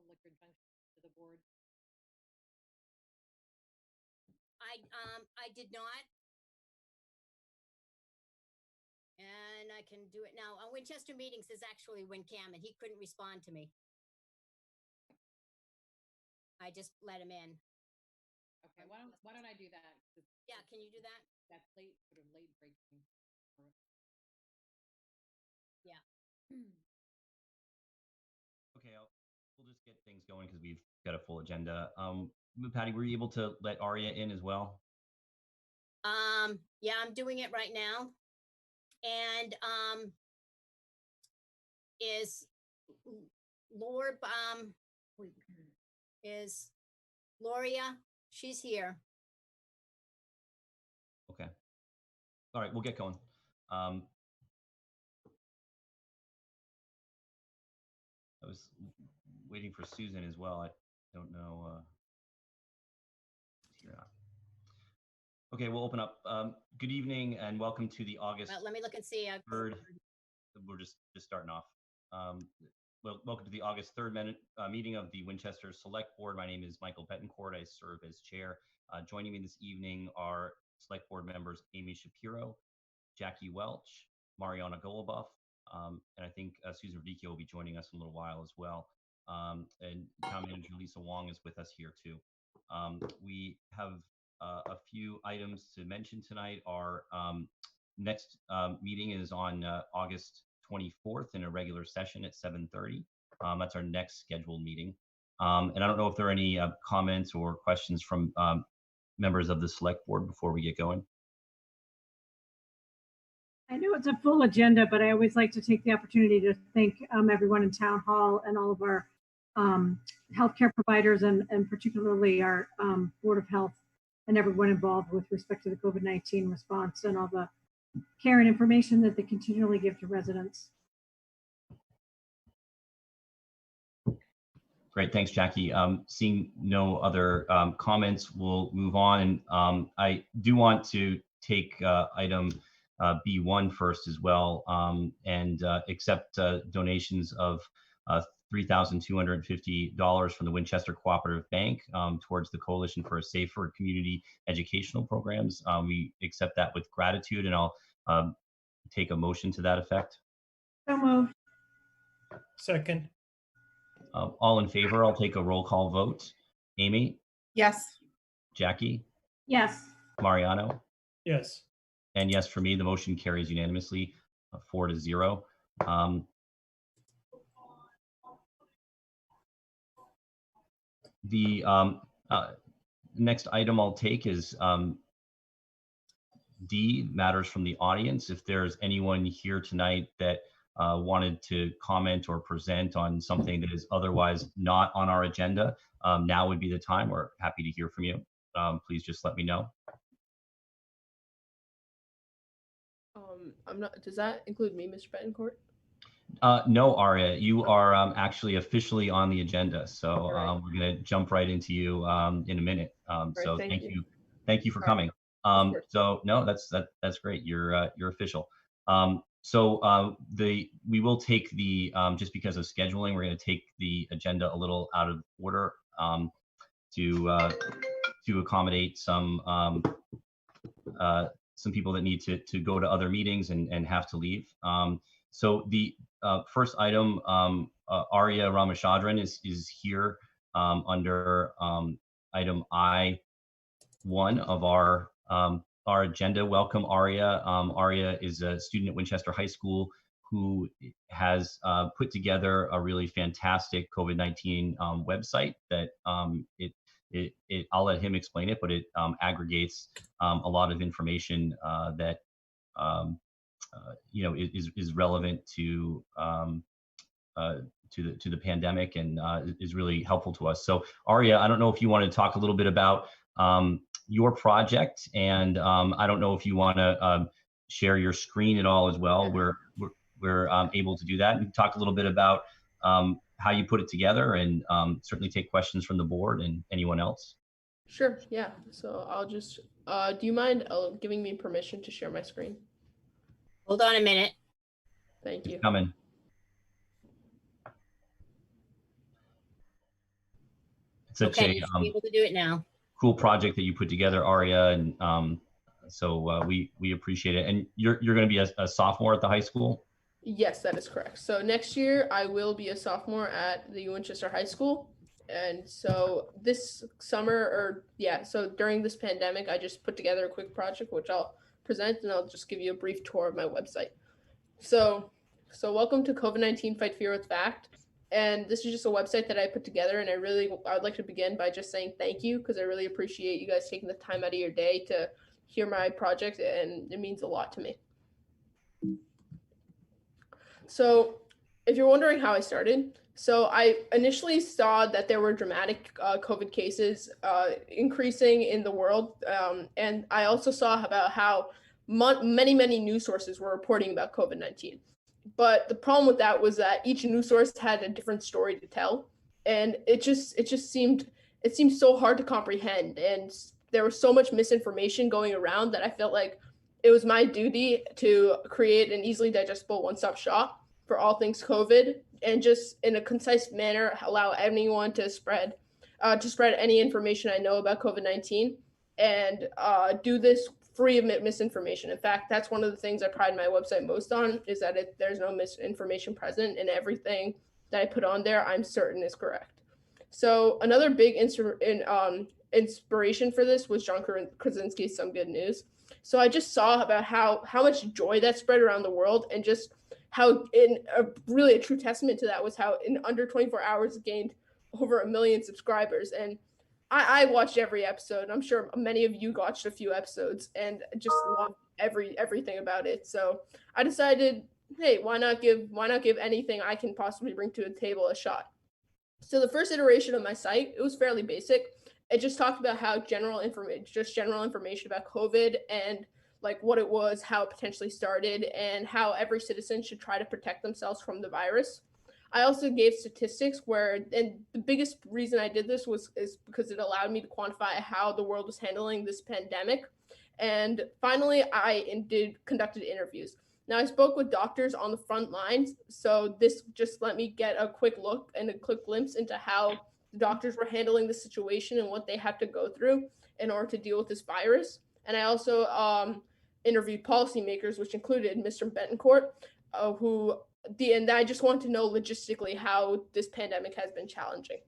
Liquor Junction to the board? I did not. And I can do it now. On Winchester meetings is actually WinCam, and he couldn't respond to me. I just let him in. Okay, why don't I do that? Yeah, can you do that? That's late, sort of late breaking. Yeah. Okay, we'll just get things going because we've got a full agenda. Patty, were you able to let Aria in as well? Yeah, I'm doing it right now. And is is Loria? She's here. Okay. All right, we'll get going. I was waiting for Susan as well. I don't know. Here. Okay, we'll open up. Good evening and welcome to the August. Well, let me look and see. 3rd. We're just starting off. Well, welcome to the August 3rd meeting of the Winchester Select Board. My name is Michael Betancourt. I serve as chair. Joining me this evening are Select Board members Amy Shapiro, Jackie Welch, Mariana Goluboff, and I think Susan Verdicchio will be joining us in a little while as well. And Town Manager Lisa Wong is with us here too. We have a few items to mention tonight. Our next meeting is on August 24th in a regular session at 7:30. That's our next scheduled meeting. And I don't know if there are any comments or questions from members of the Select Board before we get going. I know it's a full agenda, but I always like to take the opportunity to thank everyone in Town Hall and all of our healthcare providers and particularly our Board of Health and everyone involved with respect to the COVID-19 response and all the care and information that they continually give to residents. Great, thanks, Jackie. Seeing no other comments, we'll move on. And I do want to take item B1 first as well, and accept donations of $3,250 from the Winchester Cooperative Bank towards the Coalition for a Safer Community Educational Programs. We accept that with gratitude, and I'll take a motion to that effect? So moved. Second. All in favor, I'll take a roll call vote. Amy, Yes. Jackie, Yes. Mariano, Yes. and yes, for me, the motion carries unanimously, 4-0. The next item I'll take is D, matters from the audience. If there's anyone here tonight that wanted to comment or present on something that is otherwise not on our agenda, now would be the time. We're happy to hear from you. Please just let me know. I'm not. Does that include me, Mr. Betancourt? No, Aria, you are actually officially on the agenda. So All right. we're going to jump right into you in a minute. So thank thank you. you. Thank you for All coming. Of course. So no, that's great. You're official. We will take the just because of scheduling, we're going to take the agenda a little out of order to accommodate some people that need to go to other meetings and have to leave. So the first item, Arya Ramachandran is here under item I-1 of our agenda. Welcome, Arya. Arya is a student at Winchester High School who has put together a really fantastic COVID-19 website that I'll let him explain it, but it aggregates a lot of information that is relevant to the pandemic and is really helpful to us. So Arya, I don't know if you want to talk a little bit about your project, and I don't know if you want to share your screen at all as well. We're able to do that and talk a little bit about how you put it together, and certainly take questions from the board and anyone else. Sure. Yeah. So I'll just. Do you mind giving me permission to share my screen? Hold on a minute. Thank you. Coming. It's such Okay, a you should be able to do it now. cool project that you put together, Arya, and so we appreciate it. And you're going to be a sophomore at the high school? Yes, that is correct. So next year I will be a sophomore at the Winchester High School. And so this summer, so during this pandemic, I just put together a quick project, which I'll present, and I'll just give you a brief tour of my website. So welcome to COVID-19 Fight Fear with Fact. And this is just a website that I put together, and I'd like to begin by just saying thank you, because I really appreciate you guys taking the time out of your day to hear my project, and it means a lot to me. So if you're wondering how I started, so I initially saw that there were dramatic COVID cases increasing in the world. And I also saw about how many news sources were reporting about COVID-19. But the problem with that was that each news source had a different story to tell. And it seemed so hard to comprehend. And there was so much misinformation going around that I felt like it was my duty to create an easily digestible one-stop shop for all things COVID, and just in a concise manner allow anyone to spread any information I know about COVID-19, and do this free of misinformation. In fact, that's one of the things I pride my website most on, is that there's no misinformation present, and everything that I put on there I'm certain is correct. So another big inspiration for this was John Krasinski's Some Good News. So I just saw about how much joy that spread around the world, and just how really a true testament to that was how in under 24 hours it gained over 1 million subscribers. And I watched every episode. I'm sure many of you watched a few episodes and just loved everything about it. So I decided, hey, why not give anything I can possibly bring to the table a shot? So the first iteration of my site, it was fairly basic. It just talked about how general information about COVID, and like what it was, how it potentially started, and how every citizen should try to protect themselves from the virus. I also gave statistics and the biggest reason I did this is because it allowed me to quantify how the world was handling this pandemic. And finally, I conducted interviews. Now, I spoke with doctors on the front lines, so this just let me get a quick look and a quick glimpse into how the doctors were handling the situation and what they had to go through in order to deal with this virus. And I also interviewed policymakers, which included Mr. Betancourt, and I just want to know logistically how this pandemic has been challenging.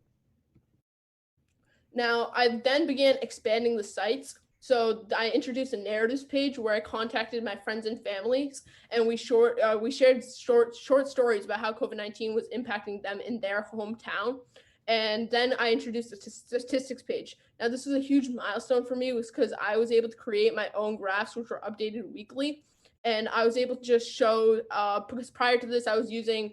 Now, I then began expanding the sites. So I introduced a narratives page where I contacted my friends and families, and we shared short stories about how COVID-19 was impacting them in their hometown. And then I introduced a statistics page. Now, this was a huge milestone for me, because I was able to create my own graphs, which were updated weekly. And I was able to just show, because prior to this, I was using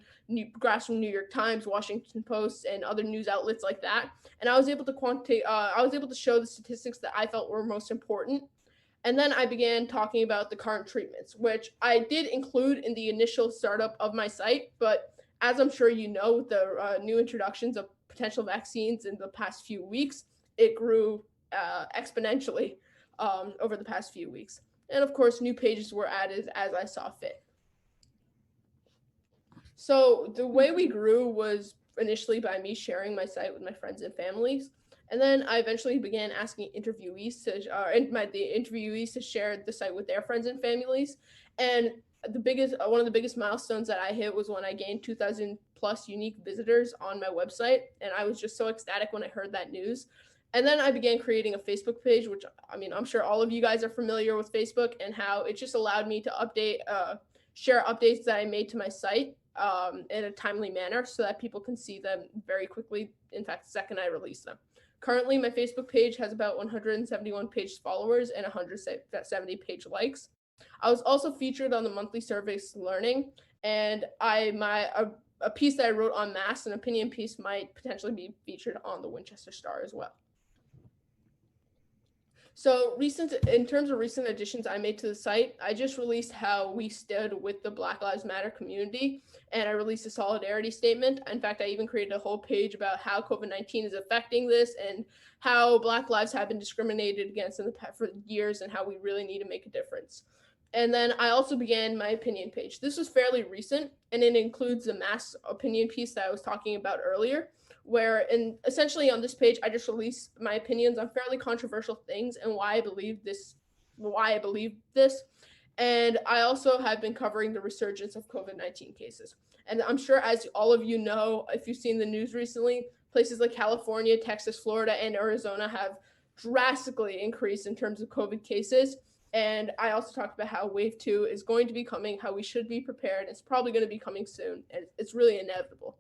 graphs from New York Times, Washington Post, and other news outlets like that. And I was able to show the statistics that I felt were most important. And then I began talking about the current treatments, which I did include in the initial startup of my site. But as I'm sure you know, with the new introductions of potential vaccines in the past few weeks, it grew exponentially over the past few weeks. And of course, new pages were added as I saw fit. So the way we grew was initially by me sharing my site with my friends and families. And then I eventually began asking the interviewees to share the site with their friends and families. And one of the biggest milestones that I hit was when I gained 2,000 plus unique visitors on my website. And I was just so ecstatic when I heard that news. And then I began creating a Facebook page, which, I mean, I'm sure all of you guys are familiar with Facebook, and how it just allowed me to share updates that I made to my site in a timely manner so that people can see them very quickly. In fact, the second I release them. Currently, my Facebook page has about 171 page followers and 170 page likes. I was also featured on the monthly Surveys Learning, and a piece that I wrote on masks, an opinion piece, might potentially be featured on the Winchester Star as well. So in terms of recent additions I made to the site, I just released how we stood with the Black Lives Matter community, and I released a solidarity statement. In fact, I even created a whole page about how COVID-19 is affecting this and how Black lives have been discriminated against for years and how we really need to make a difference. And then I also began my opinion page. This was fairly recent, and it includes the mass opinion piece that I was talking about earlier, essentially on this page, I just release my opinions on fairly controversial things and why I believe this. And I also have been covering the resurgence of COVID-19 cases. And I'm sure, as all of you know, if you've seen the news recently, places like California, Texas, Florida, and Arizona have drastically increased in terms of COVID cases. And I also talked about how wave 2 is going to be coming, how we should be prepared. It's probably going to be coming soon, and it's really inevitable.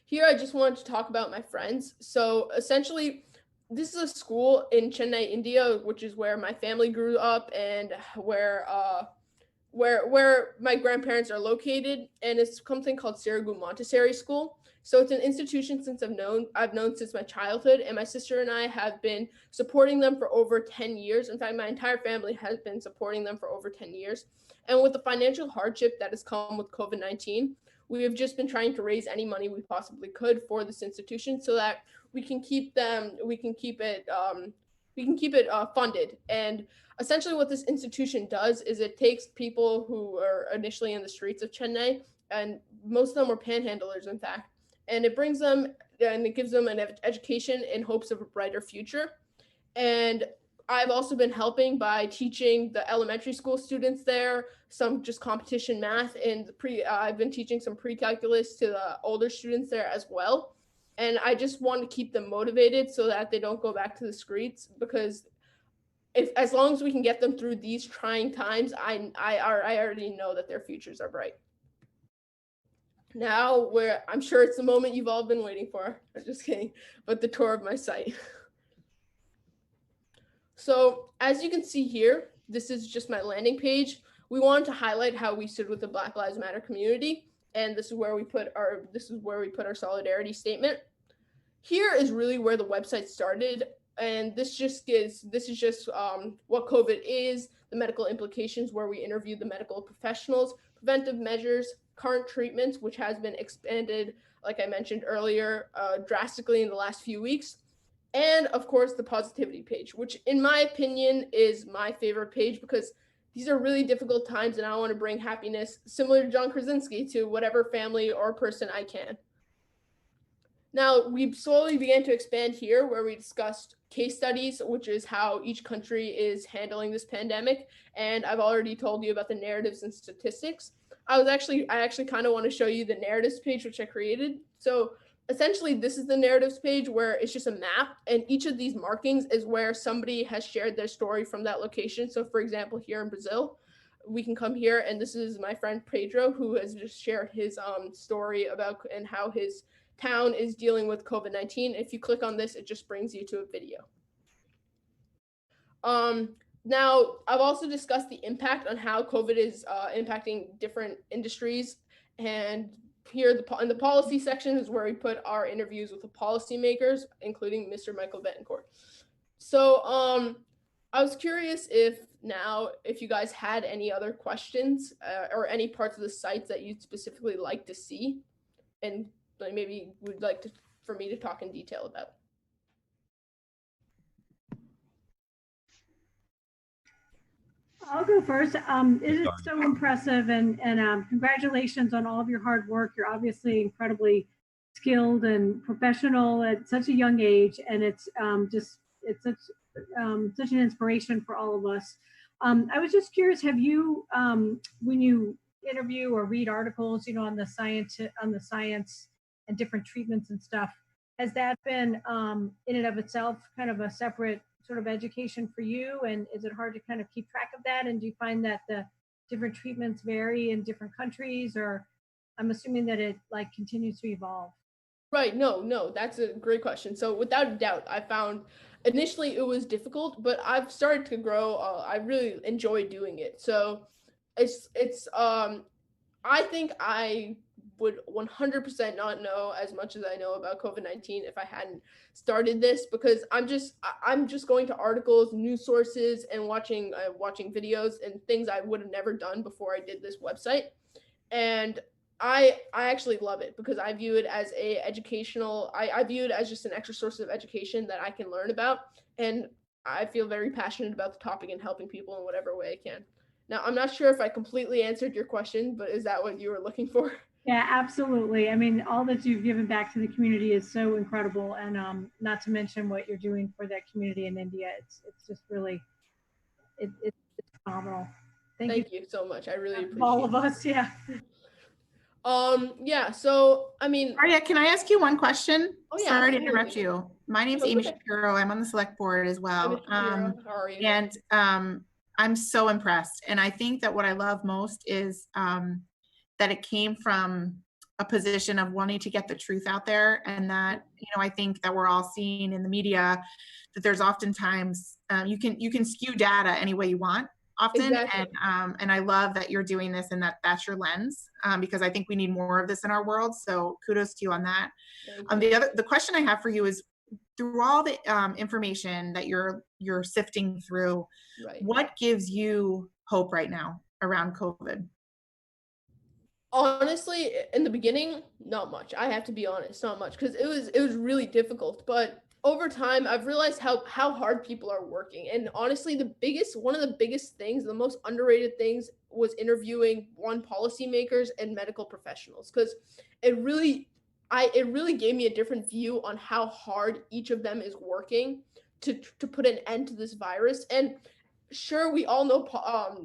Here, I just wanted to talk about my friends. So essentially, this is a school in Chennai, India, which is where my family grew up and where my grandparents are located. And it's something called Sirigu Montessori School. So it's an institution I've known since my childhood, and my sister and I have been supporting them for over 10 years. In fact, my entire family has been supporting them for over 10 years. And with the financial hardship that has come with COVID-19, we have just been trying to raise any money we possibly could for this institution so that we can keep it funded. And essentially what this institution does is it takes people who are initially in the streets of Chennai, and most of them were panhandlers, in fact, and it brings them and it gives them an education in hopes of a brighter future. And I've also been helping by teaching the elementary school students there some just competition math, and I've been teaching some pre-calculus to the older students there as well. And I just want to keep them motivated so that they don't go back to the streets, because as long as we can get them through these trying times, I already know that their futures are bright. Now, I'm sure it's the moment you've all been waiting for. I'm just kidding, but the tour of my site. So as you can see here, this is just my landing page. We wanted to highlight how we stood with the Black Lives Matter community, and this is where we put our solidarity statement. Here is really where the website started, and this is just what COVID is, the medical implications, where we interviewed the medical professionals, preventive measures, current treatments, which has been expanded, like I mentioned earlier, drastically in the last few weeks. And of course, the positivity page, which in my opinion is my favorite page, because these are really difficult times and I want to bring happiness, similar to John Krasinski, to whatever family or person I can. Now, we slowly began to expand here where we discussed case studies, which is how each country is handling this pandemic. And I've already told you about the narratives and statistics. I actually kind of want to show you the narratives page, which I created. So essentially, this is the narratives page where it's just a map, and each of these markings is where somebody has shared their story from that location. So for example, here in Brazil, we can come here, and this is my friend Pedro, who has just shared his story about and how his town is dealing with COVID-19. If you click on this, it just brings you to a video. Now, I've also discussed the impact on how COVID is impacting different industries. And here in the policy section is where we put our interviews with the policymakers, including Mr. Michael Betancourt. So I was curious if you guys had any other questions or any parts of the sites that you'd specifically like to see and maybe would like for me to talk in detail about. I'll go first. It is so impressive, and congratulations on all of your hard work. You're obviously incredibly skilled and professional at such a young age, and it's such an inspiration for all of us. I was just curious, have you, when you interview or read articles, on the science and different treatments and stuff, has that been in and of itself kind of a separate sort of education for you? And is it hard to kind of keep track of that? And do you find that the different treatments vary in different countries, or I'm assuming that it continues to evolve? Right. No, that's a great question. So without a doubt, I found initially it was difficult, but I've started to grow. I really enjoy doing it. So I think I would 100% not know as much as I know about COVID-19 if I hadn't started this, because I'm just going to articles, news sources, and watching videos and things I would have never done before I did this website. And I actually love it because I view it as I view it as just an extra source of education that I can learn about. And I feel very passionate about the topic and helping people in whatever way I can. Now, I'm not sure if I completely answered your question, but is that what you were looking for? Yeah, absolutely. I mean, all that you've given back to the community is so incredible. And not to mention what you're doing for that community in India. It's just really, it's phenomenal. Thank you so much. I really appreciate all of us. Yeah. Yeah, so I mean, Arya, can I ask you one question? Oh, yeah, Sorry absolutely. to interrupt you. My name's Amy Shapiro. I'm on the select board as well. How are you? And I'm so impressed. And I think that what I love most is that it came from a position of wanting to get the truth out there. And that, I think that we're all seeing in the media that there's oftentimes, you can skew data any way you want often. Exactly. And I love that you're doing this and that's your lens, because I think we need more of this in our world. So kudos to you on that. The question I have for you is, through all the information that you're sifting through, Right. What gives you hope right now around COVID? Honestly, in the beginning, not much. I have to be honest, not much, because it was really difficult. But over time, I've realized how hard people are working. And honestly, one of the biggest things, the most underrated things, was interviewing policymakers and medical professionals, because it really gave me a different view on how hard each of them is working to put an end to this virus. And sure, we all know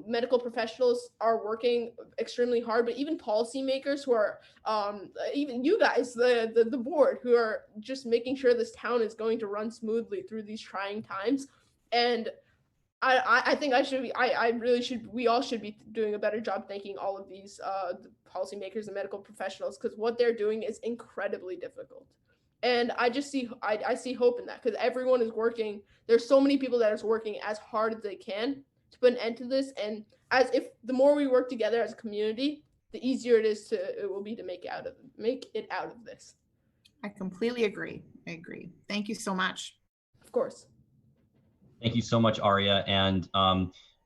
medical professionals are working extremely hard, but even policymakers who are, even you guys, the board, who are just making sure this town is going to run smoothly through these trying times. And I think we all should be doing a better job thanking all of these policymakers and medical professionals, because what they're doing is incredibly difficult. And I see hope in that, because everyone is working. There's so many people that are working as hard as they can to put an end to this. And the more we work together as a community, the easier it will be to make it out of this. I completely agree. I agree. Thank you so much. Of course. Thank you so much, Arya. And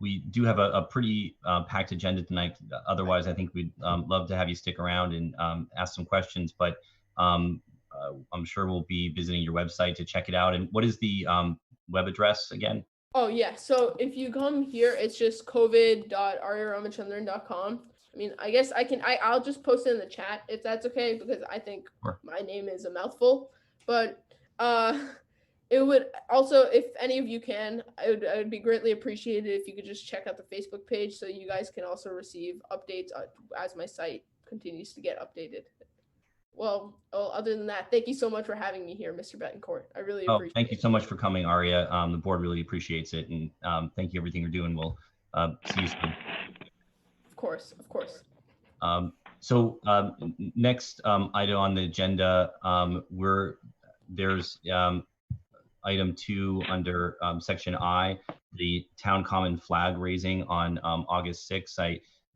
we do have a pretty packed agenda tonight. Otherwise, I think we'd love to have you stick around and ask some questions. But I'm sure we'll be visiting your website to check it out. And what is the web address again? Oh, yeah. So if you come here, it's just covid.aryaramachandran.com. I mean, I guess I'll just post it in the chat if that's okay, because I think my name is a mouthful. but it would also, if any of you can, I would be greatly appreciated if you could just check out the Facebook page so you guys can also receive updates as my site continues to get updated. Well, other than that, thank you so much for having me here, Mr. Betancourt. I really appreciate it. Thank you so much for coming, Aria. The board really appreciates it, and thank you for everything you're doing. We'll see you soon. Of course, of course. Next item on the agenda, there's item 2 under section I, the town common flag raising on August 6th.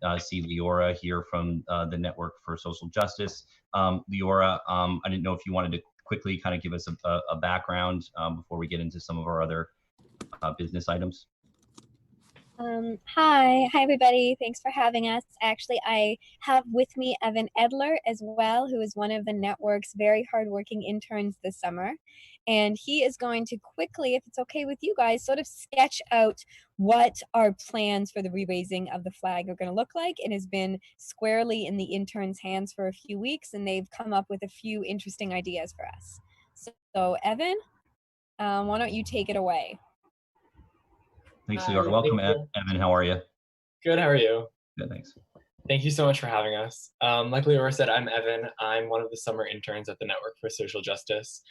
I see Leora here from the Network for Social Justice. Leora, I didn't know if you wanted to quickly kind of give us a background before we get into some of our other business items. Hi everybody. Thanks for having us. Actually, I have with me Evan Edler as well, who is one of the network's very hardworking interns this summer. And he is going to quickly, if it's okay with you guys, sort of sketch out what our plans for the re-raising of the flag are going to look like. It has been squarely in the interns' hands for a few weeks, and they've come up with a few interesting ideas for us. So Evan, why don't you take it away? Thanks, Leora. Welcome, Evan. How are you? Good. How are you? Good, thanks. Thank you so much for having us. Like Leora said, I'm Evan. I'm one of the summer interns at the Network for Social Justice,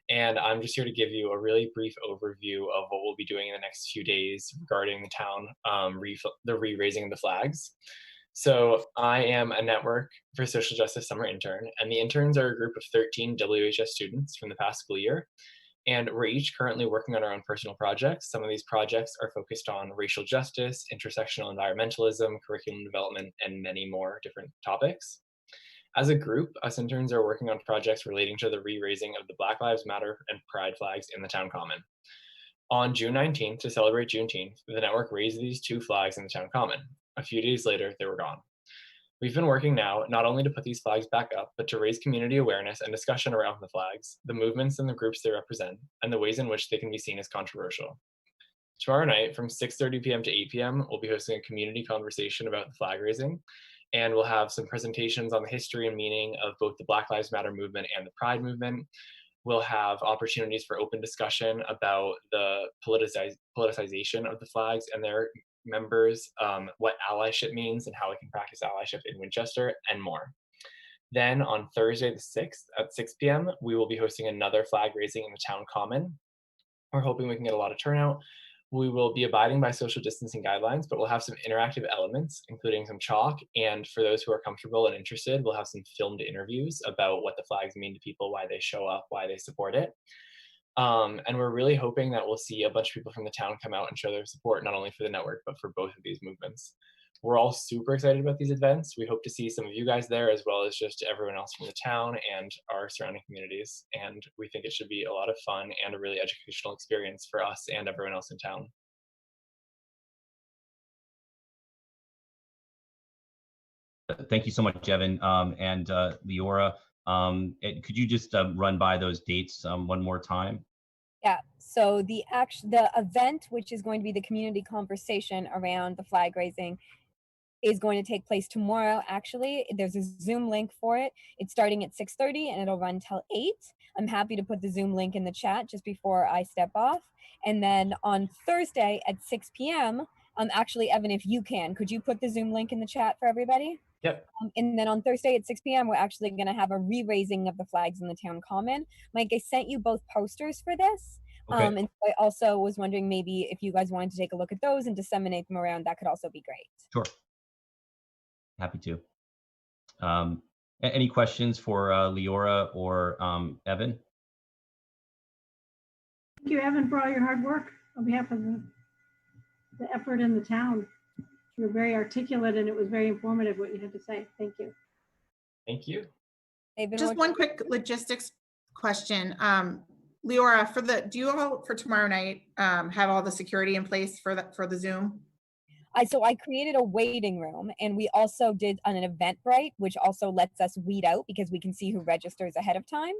and I'm just here to give you a really brief overview of what we'll be doing in the next few days regarding the town, the re-raising of the flags. So I am a Network for Social Justice summer intern, and the interns are a group of 13 WHS students from the past school year. And we're each currently working on our own personal projects. Some of these projects are focused on racial justice, intersectional environmentalism, curriculum development, and many more different topics. As a group, us interns are working on projects relating to the re-raising of the Black Lives Matter and Pride flags in the town common. On June 19th, to celebrate Juneteenth, the network raised these 2 flags in the town common. A few days later, they were gone. We've been working now not only to put these flags back up, but to raise community awareness and discussion around the flags, the movements and the groups they represent, and the ways in which they can be seen as controversial. Tomorrow night from 6:30 p.m. to 8 p.m., we'll be hosting a community conversation about the flag raising, and we'll have some presentations on the history and meaning of both the Black Lives Matter movement and the Pride movement. We'll have opportunities for open discussion about the politicization of the flags and their members, what allyship means and how we can practice allyship in Winchester, and more. Then on Thursday the 6th at 6 p.m., we will be hosting another flag raising in the town common. We're hoping we can get a lot of turnout. We will be abiding by social distancing guidelines, but we'll have some interactive elements, including some chalk. And for those who are comfortable and interested, we'll have some filmed interviews about what the flags mean to people, why they show up, why they support it. And we're really hoping that we'll see a bunch of people from the town come out and show their support, not only for the network, but for both of these movements. We're all super excited about these events. We hope to see some of you guys there, as well as just everyone else from the town and our surrounding communities. And we think it should be a lot of fun and a really educational experience for us and everyone else in town. Thank you so much, Evan. And Leora, could you just run by those dates one more time? Yeah, so the event, which is going to be the community conversation around the flag raising, is going to take place tomorrow. Actually, there's a Zoom link for it. It's starting at 6:30 and it'll run till 8. I'm happy to put the Zoom link in the chat just before I step off. And then on Thursday at 6 p.m., actually, Evan, if you can, could you put the Zoom link in the chat for everybody? Yep. And then on Thursday at 6 p.m., we're actually going to have a re-raising of the flags in the town common. Mike, I sent you both posters for this. Okay. And I also was wondering maybe if you guys wanted to take a look at those and disseminate them around, that could also be great. Sure. Happy to. Any questions for Leora or Evan? Thank you, Evan, for all your hard work on behalf of the effort in the town. You were very articulate and it was very informative what you had to say. Thank you. Thank you. Just one quick logistics question. Leora, do you all for tomorrow night have all the security in place for the Zoom? So I created a waiting room, and we also did an Eventbrite, which also lets us weed out because we can see who registers ahead of time.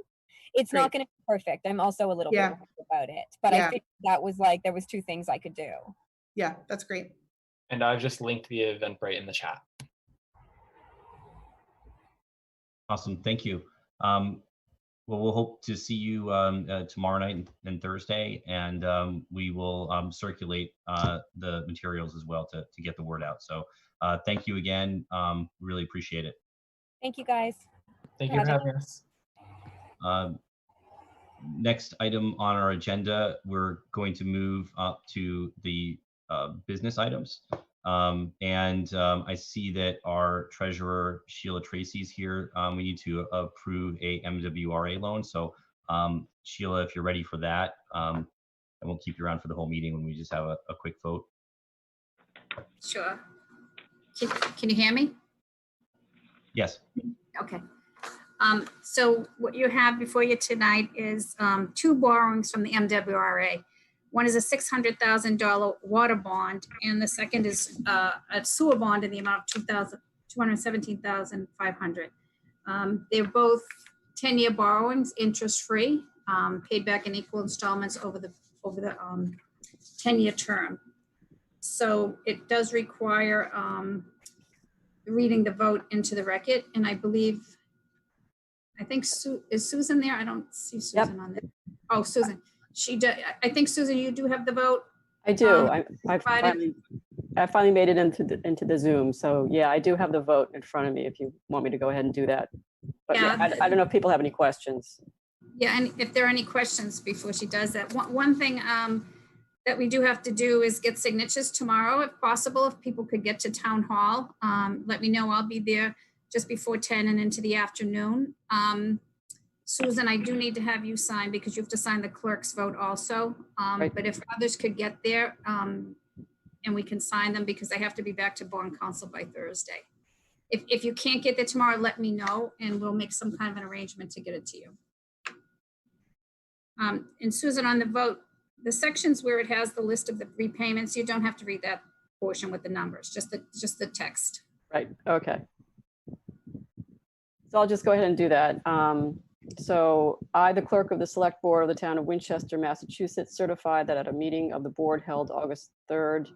It's Great. Not going to be perfect. I'm also a little bit worried about it, but I think that was there was 2 things I could do. Yeah, that's great. And I've just linked the Eventbrite in the chat. Awesome, thank you. Well, we'll hope to see you tomorrow night and Thursday, and we will circulate the materials as well to get the word out. So thank you again. Really appreciate it. Thank you, guys. Thank you for having us. Next item on our agenda, we're going to move up to the business items. I see that our treasurer, Sheila Tracy's here. We need to approve a MWRA loan. So Sheila, if you're ready for that, I won't keep you around for the whole meeting when we just have a quick vote. Sure. Can you hear me? Yes. Okay. So what you have before you tonight is two borrowings from the MWRA. One is a $600,000 water bond, and the second is a sewer bond in the amount of $217,500. They're both 10-year borrowings, interest-free, paid back in equal installments over the 10-year term. So it does require reading the vote into the record, and I think is Susan there? I don't see Susan on there. Oh, Susan. I think Susan, you do have the vote. I do. I finally made it into the Zoom. So yeah, I do have the vote in front of me if you want me to go ahead and do that. But yeah, I don't know if people have any questions. Yeah, and if there are any questions before she does that. One thing that we do have to do is get signatures tomorrow, if possible. If people could get to town hall, let me know. I'll be there just before 10 and into the afternoon. Susan, I do need to have you sign because you have to sign the clerk's vote also. Right. But if others could get there and we can sign them because I have to be back to bond council by Thursday. If you can't get there tomorrow, let me know and we'll make some kind of an arrangement to get it to you. And Susan, on the vote, the sections where it has the list of the repayments, you don't have to read that portion with the numbers, just the text. Right, okay. So I'll just go ahead and do that. So I, the clerk of the select board of the town of Winchester, Massachusetts, certify that at a meeting of the board held August 3rd,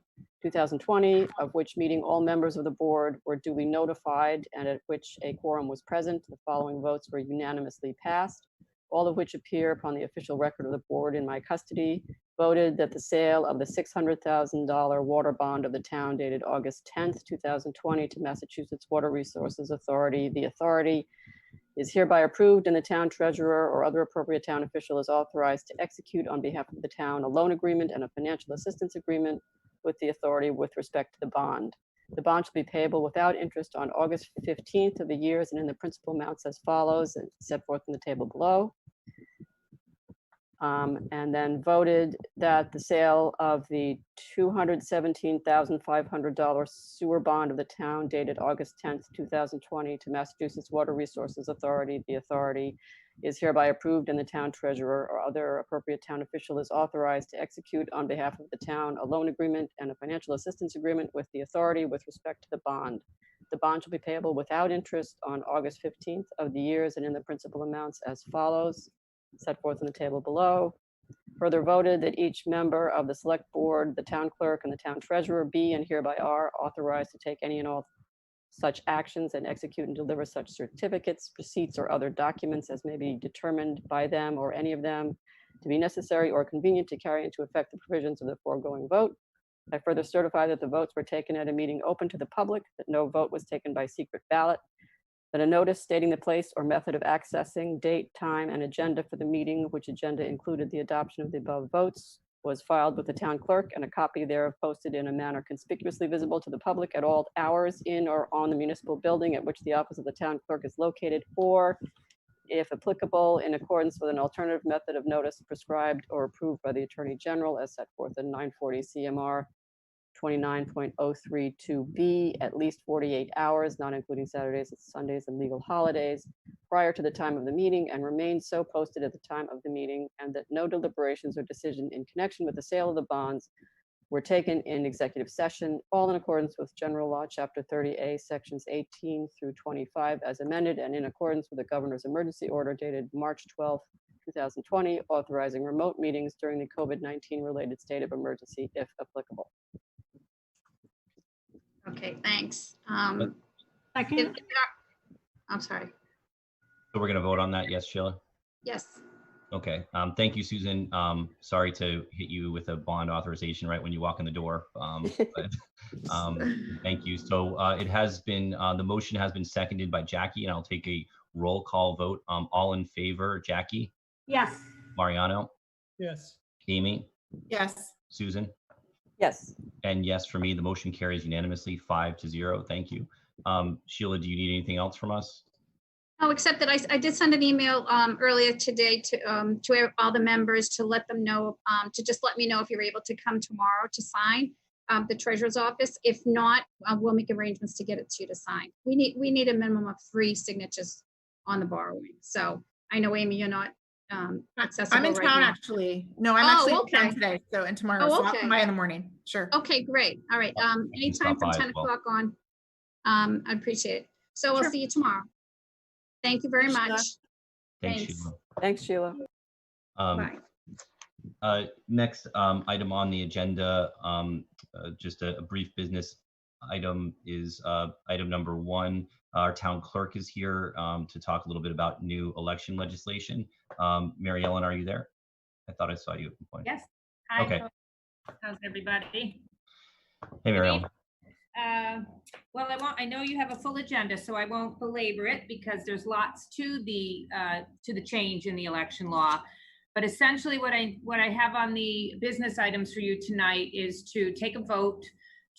2020, of which meeting all members of the board were duly notified and at which a quorum was present, the following votes were unanimously passed, all of which appear upon the official record of the board in my custody. Voted that the sale of the $600,000 water bond of the town dated August 10th, 2020 to Massachusetts Water Resources Authority, the authority, is hereby approved and the town treasurer or other appropriate town official is authorized to execute on behalf of the town a loan agreement and a financial assistance agreement with the authority with respect to the bond. The bond shall be payable without interest on August 15th of the years and in the principal amounts as follows, and set forth in the table below. And then voted that the sale of the $217,500 sewer bond of the town dated August 10th, 2020 to Massachusetts Water Resources Authority, the authority, is hereby approved and the town treasurer or other appropriate town official is authorized to execute on behalf of the town a loan agreement and a financial assistance agreement with the authority with respect to the bond. The bond shall be payable without interest on August 15th of the years and in the principal amounts as follows, set forth in the table below. Further voted that each member of the select board, the town clerk, and the town treasurer be and hereby are authorized to take any and all such actions and execute and deliver such certificates, receipts, or other documents as may be determined by them or any of them to be necessary or convenient to carry into effect the provisions of the foregoing vote. I further certify that the votes were taken at a meeting open to the public, that no vote was taken by secret ballot, that a notice stating the place or method of accessing, date, time, and agenda for the meeting, which agenda included the adoption of the above votes, was filed with the town clerk and a copy thereof posted in a manner conspicuously visible to the public at all hours in or on the municipal building at which the office of the town clerk is located, or, if applicable, in accordance with an alternative method of notice prescribed or approved by the Attorney General as set forth in 940 CMR 29.032B, at least 48 hours, not including Saturdays, Sundays, and legal holidays, prior to the time of the meeting, and remain so posted at the time of the meeting, and that no deliberations or decision in connection with the sale of the bonds were taken in executive session, all in accordance with General Law, Chapter 30A, Sections 18 through 25, as amended, and in accordance with the Governor's emergency order dated March 12, 2020, authorizing remote meetings during the COVID-19 related state of emergency, if applicable. Okay, thanks. Second. I'm sorry. So we're going to vote on that, yes, Sheila? Yes. Okay. Thank you, Susan. Sorry to hit you with a bond authorization right when you walk in the door. But thank you. So it has been, the motion has been seconded by Jackie, and I'll take a roll call vote. All in favor, Jackie, Yes. Mariano, Yes. Amy, Yes. Susan, Yes. and yes, for me, the motion carries unanimously 5-0. Thank you. Sheila, do you need anything else from us? Oh, except that I did send an email earlier today to all the members to let them know, to just let me know if you're able to come tomorrow to sign the treasurer's office. If not, we'll make arrangements to get it to you to sign. We need a minimum of 3 signatures on the borrowing. So I know, Amy, you're not accessible I'm in right town now. actually. No, I'm Oh, actually in town okay. today. So, and tomorrow. Oh, So I'll okay. come by in the morning. Sure. Okay, great. All right. Anytime stop from by 10 as well. o'clock on. I appreciate it. So I'll Sure. see you tomorrow. Thank you very Thanks, Sheila. much. Thanks, Thanks. Sheila. Thanks, Sheila. Bye. Next item on the agenda, just a brief business item is item number 1. Our town clerk is here to talk a little bit about new election legislation. Mary Ellen, are you there? I thought I saw you at one point. Yes. Hi. Okay. How's everybody? Hey, Mary Ellen. Well, I know you have a full agenda, so I won't belabor it because there's lots to the change in the election law. But essentially what I have on the business items for you tonight is to take a vote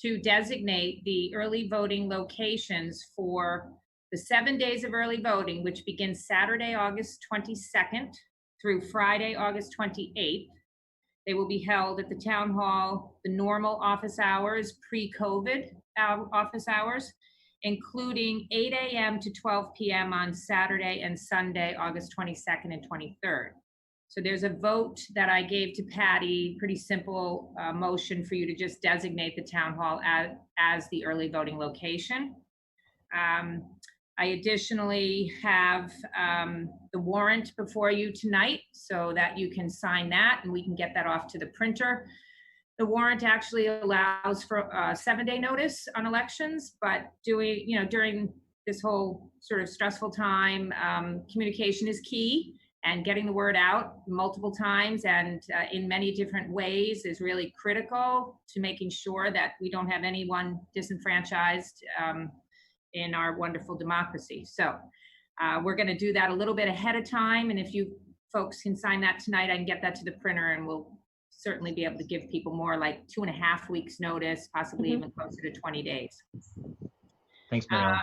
to designate the early voting locations for the 7 days of early voting, which begins Saturday, August 22nd through Friday, August 28th. They will be held at the town hall, the normal office hours, pre-COVID office hours, including 8 a.m. to 12 p.m. on Saturday and Sunday, August 22nd and 23rd. So there's a vote that I gave to Patty, pretty simple motion for you to just designate the town hall as the early voting location. I additionally have the warrant before you tonight so that you can sign that and we can get that off to the printer. The warrant actually allows for a 7-day notice on elections, but during this whole sort of stressful time, communication is key, and getting the word out multiple times and in many different ways is really critical to making sure that we don't have anyone disenfranchised in our wonderful democracy. So we're going to do that a little bit ahead of time. And if you folks can sign that tonight, I can get that to the printer and we'll certainly be able to give people more like 2.5 weeks notice, possibly even closer to 20 days. Thanks, Mary Ellen.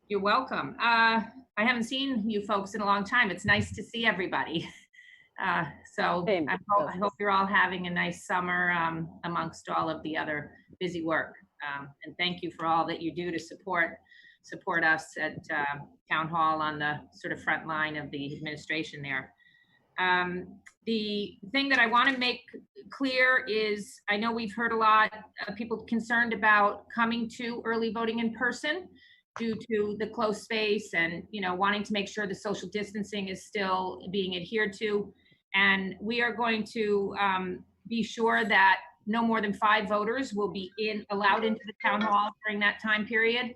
You're welcome. I haven't seen you folks in a long time. It's nice to see everybody. So Hey, I hope you're all having a nice summer amongst all of the other busy work. And thank you for all that you do to support us at Town Hall on the sort of front line of the administration there. The thing that I want to make clear is, I know we've heard a lot of people concerned about coming to early voting in person due to the close space and, wanting to make sure the social distancing is still being adhered to. And we are going to be sure that no more than 5 voters will be allowed into the town hall during that time period.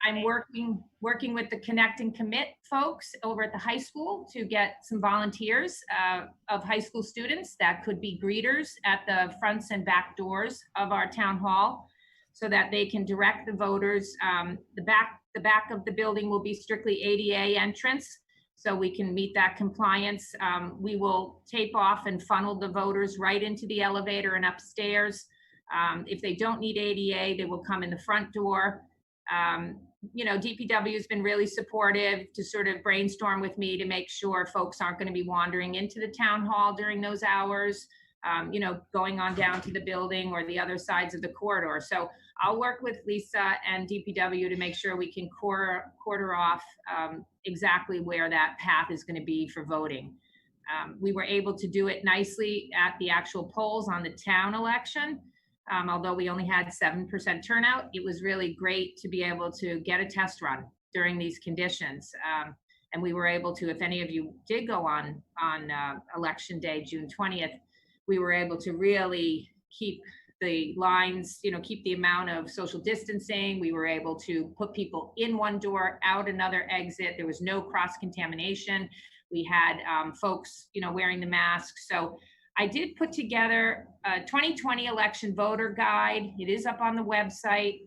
I'm working with the Connect and Commit folks over at the high school to get some volunteers of high school students that could be greeters at the fronts and back doors of our town hall so that they can direct the voters. The back of the building will be strictly ADA entrance, so we can meet that compliance. We will tape off and funnel the voters right into the elevator and upstairs. If they don't need ADA, they will come in the front door. DPW has been really supportive to sort of brainstorm with me to make sure folks aren't going to be wandering into the town hall during those hours, going on down to the building or the other sides of the corridor. So I'll work with Lisa and DPW to make sure we can quarter off exactly where that path is going to be for voting. We were able to do it nicely at the actual polls on the town election. Although we only had 7% turnout, it was really great to be able to get a test run during these conditions. And we were able to, if any of you did go on election day, June 20th, we were able to really keep the lines, keep the amount of social distancing. We were able to put people in one door, out another exit. There was no cross contamination. We had folks, wearing the masks. So I did put together a 2020 election voter guide. It is up on the website.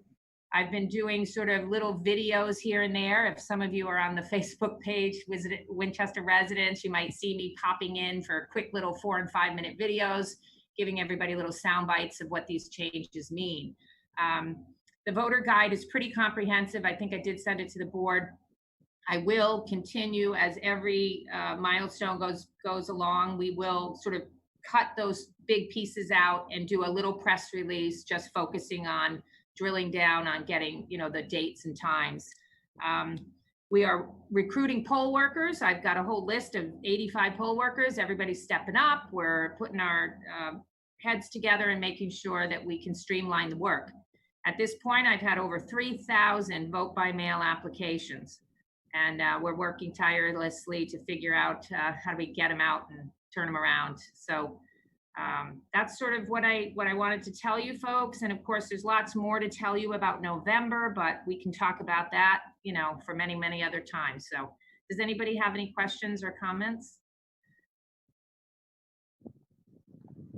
I've been doing sort of little videos here and there. If some of you are on the Facebook page, visit Winchester residents, you might see me popping in for quick little 4 and 5 minute videos, giving everybody little sound bites of what these changes mean. The voter guide is pretty comprehensive. I think I did send it to the board. I will continue as every milestone goes along. We will sort of cut those big pieces out and do a little press release, just focusing on drilling down on getting, the dates and times. We are recruiting poll workers. I've got a whole list of 85 poll workers. Everybody's stepping up. We're putting our heads together and making sure that we can streamline the work. At this point, I've had over 3,000 vote by mail applications, and we're working tirelessly to figure out how do we get them out and turn them around. So that's sort of what I wanted to tell you folks. And of course, there's lots more to tell you about November, but we can talk about that, for many, many other times. So does anybody have any questions or comments?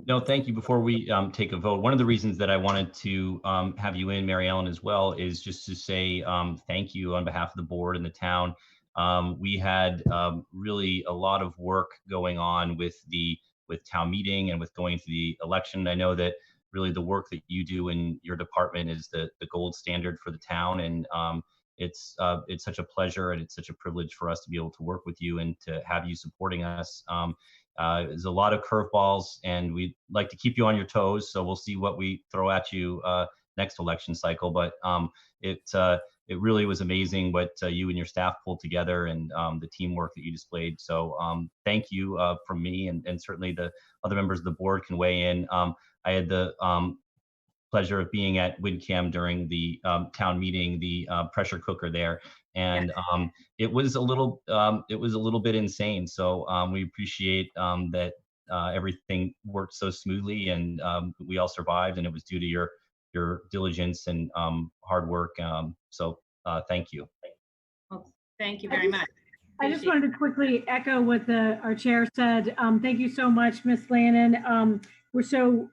No, thank you. Before we take a vote, one of the reasons that I wanted to have you in, Mary Ellen, as well, is just to say thank you on behalf of the board and the town. We had really a lot of work going on with town meeting and with going to the election. I know that really the work that you do in your department is the gold standard for the town, and it's such a pleasure and it's such a privilege for us to be able to work with you and to have you supporting us. There's a lot of curveballs, and we'd like to keep you on your toes. So we'll see what we throw at you next election cycle. But it really was amazing what you and your staff pulled together, and the teamwork that you displayed. So thank you from me, and certainly the other members of the board can weigh in. I had the pleasure of being at WinCam during the town meeting, the pressure cooker there. And it was a little bit insane. So we appreciate that everything worked so smoothly, and we all survived, and it was due to your diligence and hard work. So thank you. Well, thank you very much. I just wanted to quickly echo what our chair said. Thank you so much, Ms. Lannon. We're so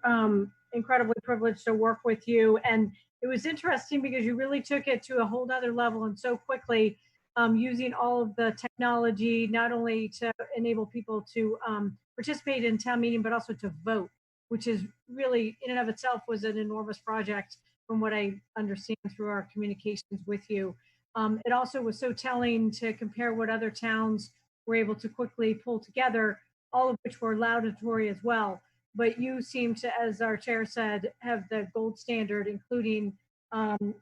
incredibly privileged to work with you. And it was interesting because you really took it to a whole nother level and so quickly, using all of the technology, not only to enable people to participate in town meeting, but also to vote, which is really in and of itself was an enormous project from what I understand through our communications with you. It also was so telling to compare what other towns were able to quickly pull together, all of which were laudatory as well. But you seem to, as our chair said, have the gold standard, including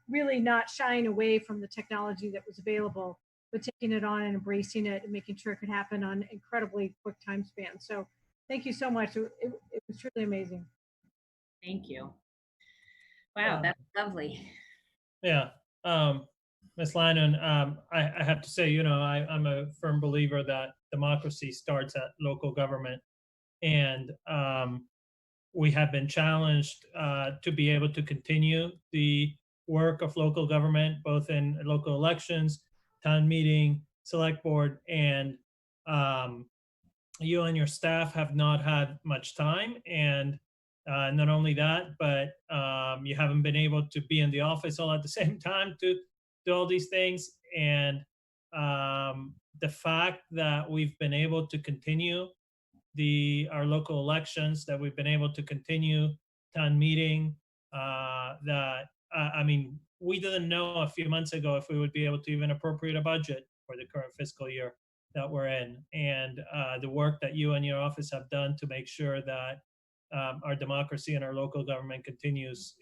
really not shying away from the technology that was available, but taking it on and embracing it and making sure it could happen on incredibly quick time span. So thank you so much. It was truly amazing. Thank you. Wow, that's lovely. Yeah. Ms. Lannon, I have to say, I'm a firm believer that democracy starts at local government. And we have been challenged to be able to continue the work of local government, both in local elections, town meeting, select board, and you and your staff have not had much time. And not only that, but you haven't been able to be in the office all at the same time to do all these things. And the fact that we've been able to continue our local elections, that we've been able to continue town meeting, I mean, we didn't know a few months ago if we would be able to even appropriate a budget for the current fiscal year that we're in. And the work that you and your office have done to make sure that our democracy and our local government continues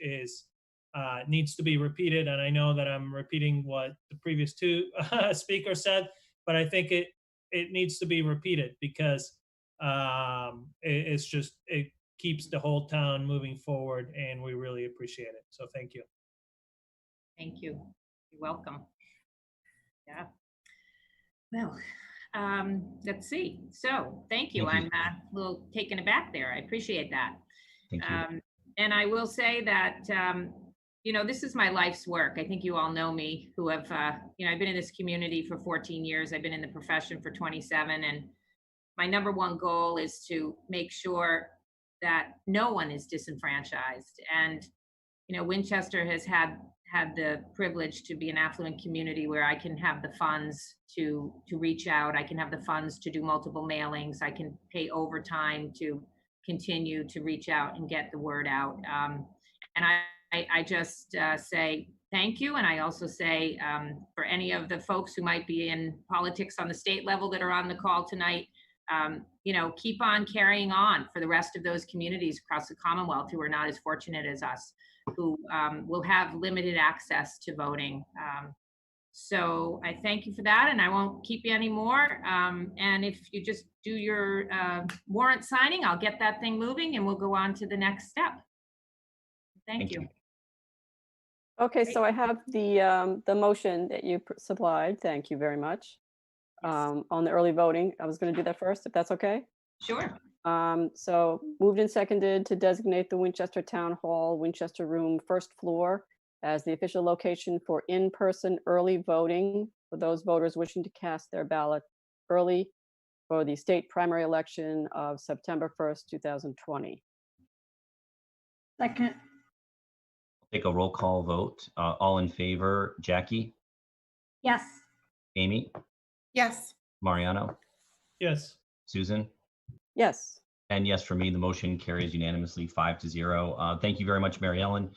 needs to be repeated. And I know that I'm repeating what the previous two speakers said, but I think it needs to be repeated because it keeps the whole town moving forward, and we really appreciate it. So thank you. Thank you. You're welcome. Yeah. Well, let's see. So thank you. I'm a little taken aback there. I appreciate that. Thank you. And I will say that, this is my life's work. I think you all know me who have, I've been in this community for 14 years. I've been in the profession for 27, and my number one goal is to make sure that no one is disenfranchised. And, Winchester has had the privilege to be an affluent community where I can have the funds to reach out. I can have the funds to do multiple mailings. I can pay overtime to continue to reach out and get the word out. And I just say thank you. And I also say for any of the folks who might be in politics on the state level that are on the call tonight, keep on carrying on for the rest of those communities across the Commonwealth who are not as fortunate as us, who will have limited access to voting. So I thank you for that, and I won't keep you anymore. And if you just do your warrant signing, I'll get that thing moving and we'll go on to the next step. Thank you. Okay, so I have the motion that you supplied. Thank you very much. On the early voting, I was going to do that first, if that's okay. Sure. So moved and seconded to designate the Winchester Town Hall, Winchester Room, first floor as the official location for in-person early voting for those voters wishing to cast their ballot early for the state primary election of September 1st, 2020. Second. Take a roll call vote. All in favor, Jackie, Yes. Amy, Yes. Mariano, Yes. Susan, Yes. and yes for me. The motion carries unanimously 5-0. Thank you very much, Mary Ellen.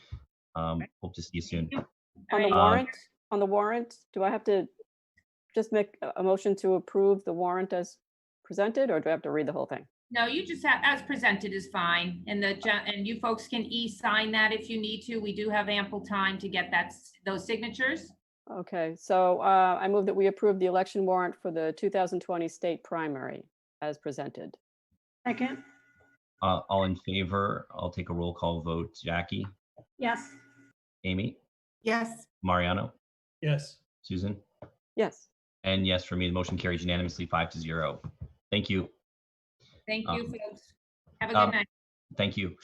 Hope to see you soon. On the warrant, do I have to just make a motion to approve the warrant as presented, or do I have to read the whole thing? No, you just have, as presented is fine. And you folks can e-sign that if you need to. We do have ample time to get those signatures. Okay, so I move that we approve the election warrant for the 2020 state primary as presented. Second. All in favor, I'll take a roll call vote. Jackie, Yes. Amy, Yes. Mariano, Yes. Susan, Yes. and yes for me. The motion carries unanimously 5-0. Thank you. Thank you, folks. Have a good night. Thank you.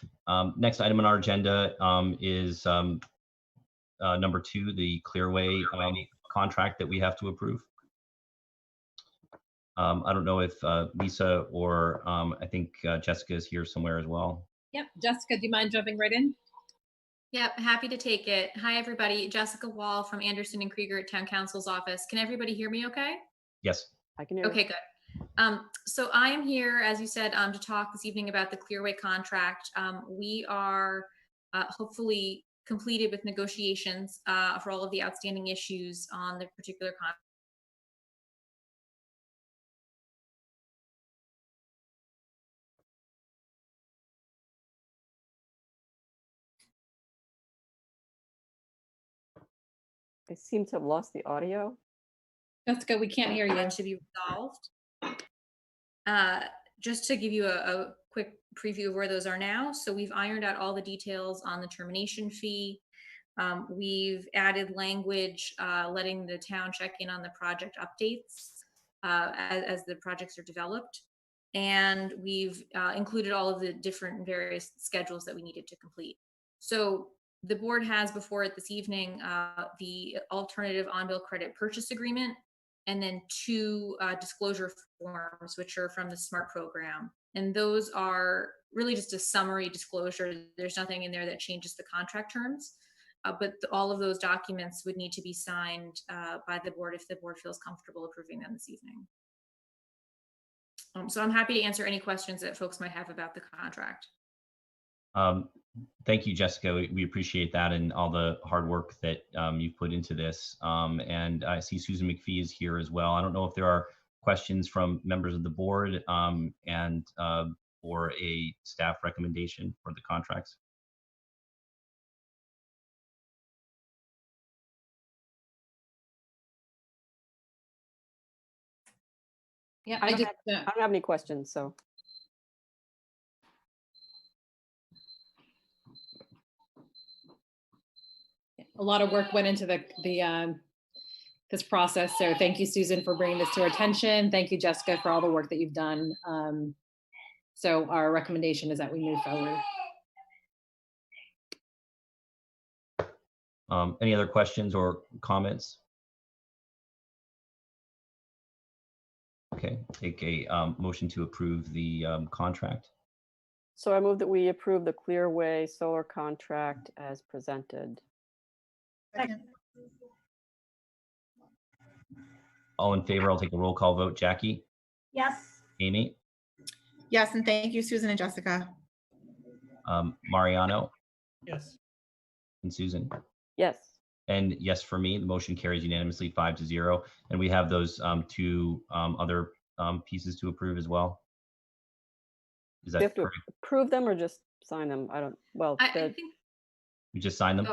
Next item on our agenda is number 2, the Clearway contract that we have to approve. I don't know if Lisa or I think Jessica is here somewhere as well. Yep. Jessica, do you mind jumping right in? Yep, happy to take it. Hi, everybody. Jessica Wall from Anderson and Krieger at Town Council's office. Can everybody hear me okay? Yes. I can hear you. Okay, good. So I am here, as you said, to talk this evening about the Clearway contract. We are hopefully completed with negotiations for all of the outstanding issues on the particular contract. I seem to have lost the audio. Jessica, we can't hear you. To be resolved. Just to give you a quick preview of where those are now. So we've ironed out all the details on the termination fee. We've added language letting the town check in on the project updates as the projects are developed. And we've included all of the different various schedules that we needed to complete. So the board has before it this evening the alternative on-bill credit purchase agreement, and then 2 disclosure forms, which are from the SMART program. And those are really just a summary disclosure. There's nothing in there that changes the contract terms, but all of those documents would need to be signed by the board if the board feels comfortable approving them this evening. So I'm happy to answer any questions that folks might have about the contract. Thank you, Jessica. We appreciate that and all the hard work that you've put into this. And I see Susan McPhee is here as well. I don't know if there are questions from members of the board and or a staff recommendation for the contracts. Yeah, I don't have any questions, so. A lot of work went into this process. So thank you, Susan, for bringing this to our attention. Thank you, Jessica, for all the work that you've done. So our recommendation is that we move forward. Any other questions or comments? Okay. Okay, take a motion to approve the contract. So I move that we approve the Clearway solar contract as presented. Second. All in favor, I'll take a roll call vote. Jackie, Yes. Amy, Yes, and thank you, Susan and Jessica. Mariano, Yes. and Susan. Yes. And yes, for me, the motion carries unanimously 5-0. And we have those two other pieces to approve as well. Is We that have to correct? approve them or just sign them? I don't, well, I the- think, We just signed them?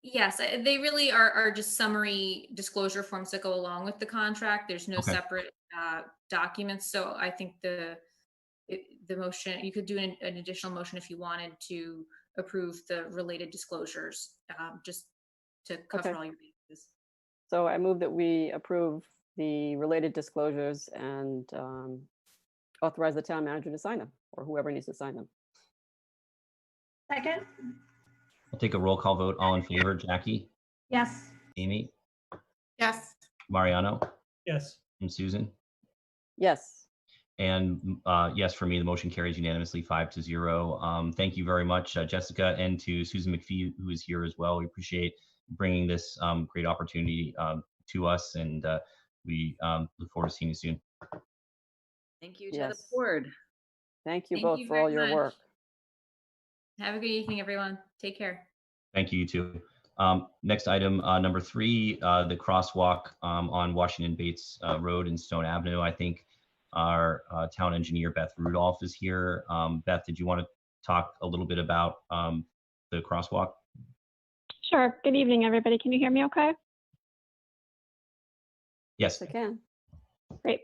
yes, they really are just summary disclosure forms that go along with the contract. There's no Okay. separate documents. So I think the motion, you could do an additional motion if you wanted to approve the related disclosures, just to cover Okay. all your bases. So I move that we approve the related disclosures and authorize the town manager to sign them, or whoever needs to sign them. Second. I'll take a roll call vote. All in favor, Jackie, Yes. Amy, Yes. Mariano, Yes. and Susan. Yes. And yes, for me, the motion carries unanimously 5-0. Thank you very much, Jessica, and to Susan McPhee, who is here as well. We appreciate bringing this great opportunity to us, and we look forward to seeing you soon. Thank you to the Yes. board. Thank you Thank both you for all very your much. work. Have a good evening, everyone. Take care. Thank you, you too. Next item, number 3, the crosswalk on Washington Bates Road and Stone Avenue. I think our town engineer, Beth Rudolph, is here. Beth, did you want to talk a little bit about the crosswalk? Sure. Good evening, everybody. Can you hear me okay? Yes. I can. Great.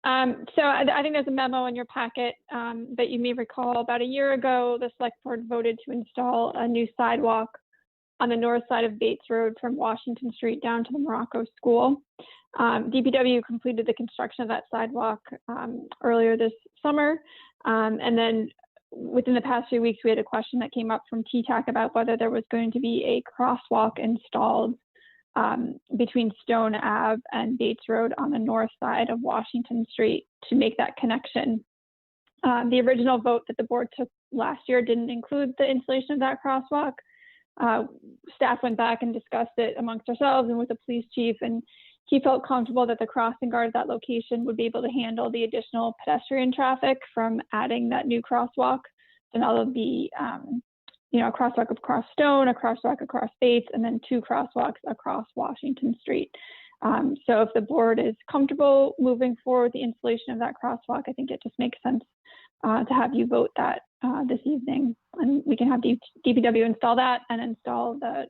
So I think there's a memo in your packet that you may recall. About a year ago, the select board voted to install a new sidewalk on the north side of Bates Road from Washington Street down to the Morocco School. DPW completed the construction of that sidewalk earlier this summer. And then within the past few weeks, we had a question that came up from TTAC about whether there was going to be a crosswalk installed between Stone Ave and Bates Road on the north side of Washington Street to make that connection. The original vote that the board took last year didn't include the installation of that crosswalk. Staff went back and discussed it amongst ourselves and with the police chief, and he felt comfortable that the crossing guard at that location would be able to handle the additional pedestrian traffic from adding that new crosswalk. So now there'll be a crosswalk across Stone, a crosswalk across Bates, and then 2 crosswalks across Washington Street. So if the board is comfortable moving forward with the installation of that crosswalk, I think it just makes sense to have you vote that this evening. And we can have DPW install that and install the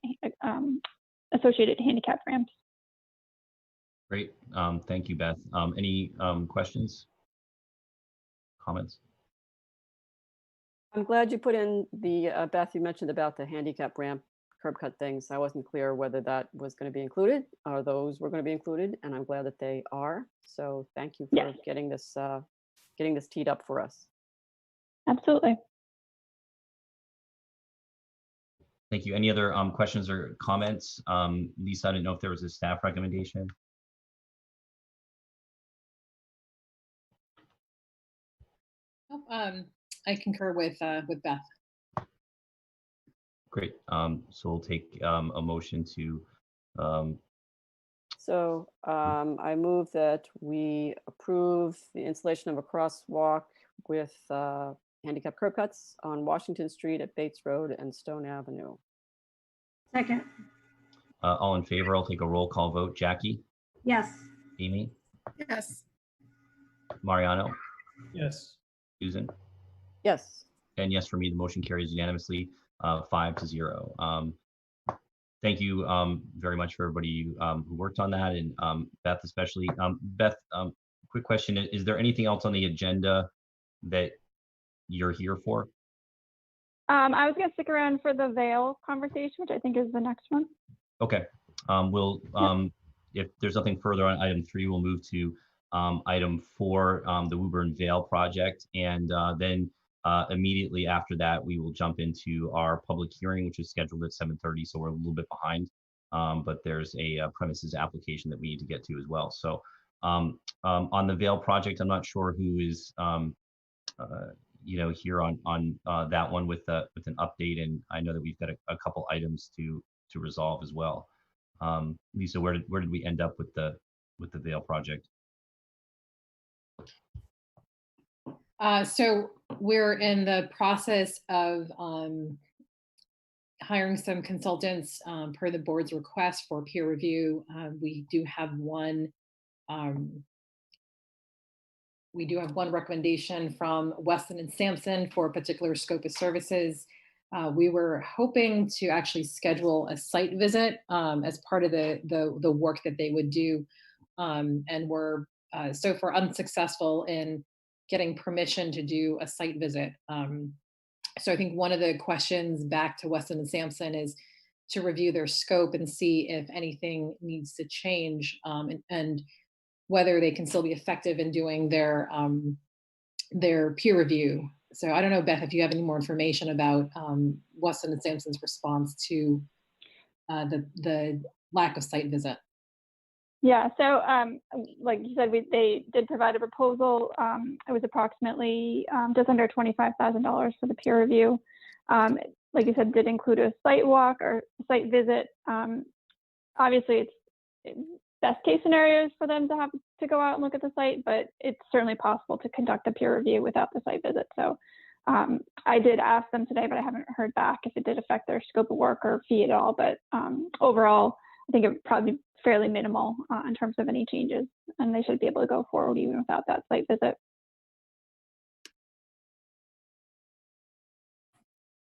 associated handicap ramps. Great. Thank you, Beth. Any questions? Comments? I'm glad you put in the, Beth, you mentioned about the handicap ramp curb cut things. I wasn't clear whether that was going to be included or those were going to be included, and I'm glad that they are. So thank you for Yes. getting this teed up for us. Absolutely. Thank you. Any other questions or comments? Lisa, I didn't know if there was a staff recommendation. I concur with Beth. Great. So we'll take a motion to. So I move that we approve the installation of a crosswalk with handicap curb cuts on Washington Street at Bates Road and Stone Avenue. Second. All in favor, I'll take a roll call vote. Jackie, Yes. Amy, Yes. Mariano, Yes. Susan, Yes. and yes for me. The motion carries unanimously, 5-0. Thank you very much for everybody who worked on that, and Beth especially. Beth, quick question: is there anything else on the agenda that you're here for? I was going to stick around for the Vale conversation, which I think is the next one. Okay. We'll if there's nothing further on item 3, we'll move to item 4, the UberVile Project, and then immediately after that, we will jump into our public hearing, which is scheduled at 7:30. So we're a little bit behind, but there's a premises application that we need to get to as well. So On the Vale project, I'm not sure who is here on that one with an update, and I know that we've got a couple items to resolve as well. Lisa, where did we end up with the Vale project? So we're in the process of hiring some consultants per the board's request for peer review. We do have one recommendation from Weston and Sampson for a particular scope of services. We were hoping to actually schedule a site visit as part of the work that they would do, and were so far unsuccessful in getting permission to do a site visit. So I think one of the questions back to Weston and Sampson is to review their scope and see if anything needs to change, and whether they can still be effective in doing their peer review. So I don't know, Beth, if you have any more information about Weston and Sampson's response to the lack of site visit. Yeah, so like you said, they did provide a proposal. It was approximately just under $25,000 for the peer review. Like you said, did include a site walk or site visit. Obviously, it's best case scenarios for them to have to go out and look at the site, but it's certainly possible to conduct a peer review without the site visit. So I did ask them today, but I haven't heard back if it did affect their scope of work or fee at all. But overall, I think it would probably be fairly minimal in terms of any changes, and they should be able to go forward even without that site visit.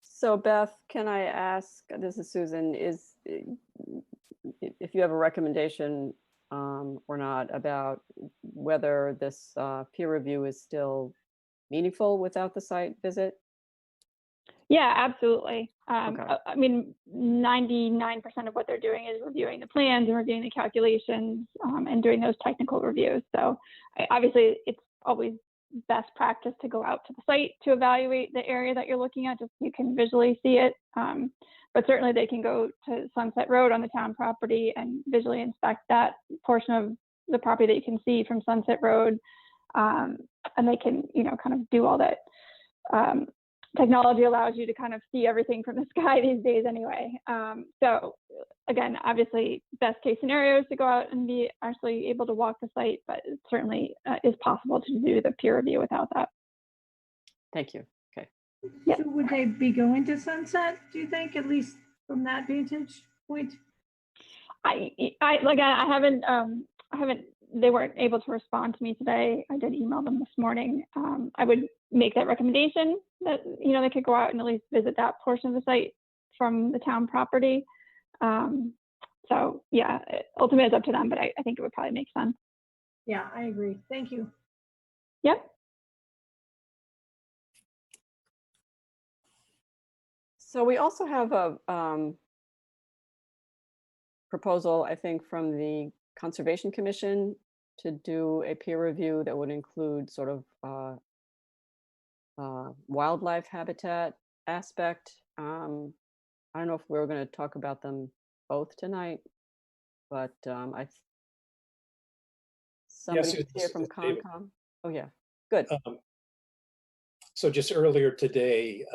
So Beth, can I ask, this is Susan, if you have a recommendation or not about whether this peer review is still meaningful without the site visit? Yeah, absolutely. Okay. I mean, 99% of what they're doing is reviewing the plans and reviewing the calculations and doing those technical reviews. So obviously it's always best practice to go out to the site to evaluate the area that you're looking at, just so you can visually see it. But certainly they can go to Sunset Road on the town property and visually inspect that portion of the property that you can see from Sunset Road. And they can, kind of do all that. Technology allows you to kind of see everything from the sky these days anyway. So again, obviously best case scenario is to go out and be actually able to walk the site, but it certainly is possible to do the peer review without that. Thank you. Okay. Yeah. So would they be going to Sunset, do you think, at least from that vantage point? I haven't, they weren't able to respond to me today. I did email them this morning. I would make that recommendation that, they could go out and at least visit that portion of the site from the town property. So yeah, ultimately it's up to them, but I think it would probably make sense. Yeah, I agree. Thank you. Yep. So we also have a proposal, I think, from the Conservation Commission to do a peer review that would include sort of wildlife habitat aspect. I don't know if we're going to talk about them both tonight, but somebody's here from Concom. Oh yeah, good. So just earlier today,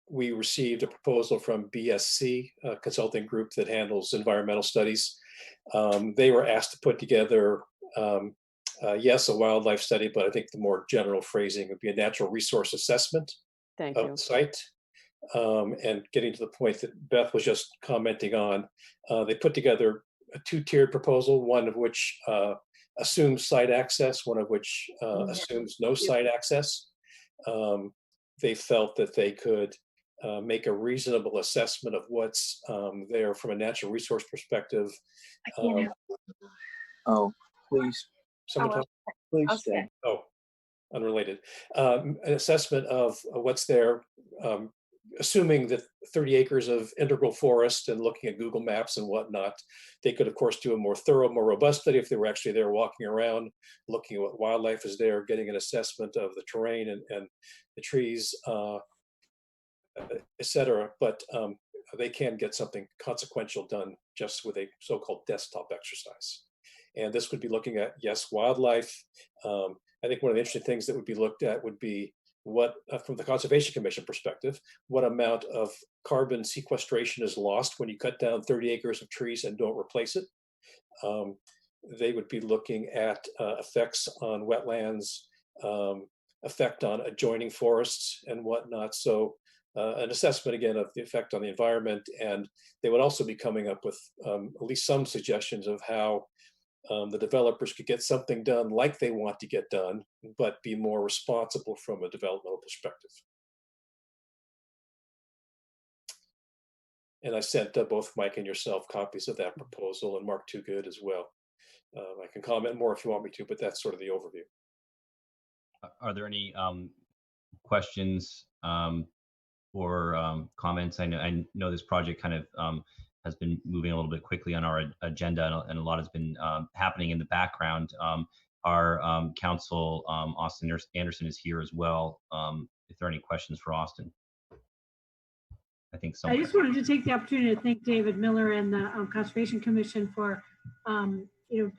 we received a proposal from BSC, a consulting group that handles environmental studies. They were asked to put together, yes, a wildlife study, but I think the more general phrasing would be a natural resource assessment of the site. And getting to the point that Beth was just commenting on, they put together a two-tiered proposal, one of which assumes site access, one of which assumes no site access. They felt that they could make a reasonable assessment of what's there from a natural resource perspective. Oh, please. Someone talk? Please Okay. stay. Oh, unrelated. An assessment of what's there, assuming that 30 acres of integral forest and looking at Google Maps and whatnot. They could, of course, do a more thorough, more robust study if they were actually there walking around, looking at what wildlife is there, getting an assessment of the terrain and the trees, et cetera. But they can get something consequential done just with a so-called desktop exercise. And this would be looking at, yes, wildlife. I think one of the interesting things that would be looked at would be what, from the Conservation Commission perspective, what amount of carbon sequestration is lost when you cut down 30 acres of trees and don't replace it. They would be looking at effects on wetlands, effect on adjoining forests and whatnot. So an assessment again of the effect on the environment, and they would also be coming up with at least some suggestions of how the developers could get something done like they want to get done, but be more responsible from a developmental perspective. And I sent both Mike and yourself copies of that proposal, and Mark Toogood as well. I can comment more if you want me to, but that's sort of the overview. Are there any questions or comments? I know this project kind of has been moving a little bit quickly on our agenda, and a lot has been happening in the background. Our counsel, Austin Anderson, is here as well. If there are any questions for Austin. I think so. I just wanted to take the opportunity to thank David Miller and the Conservation Commission for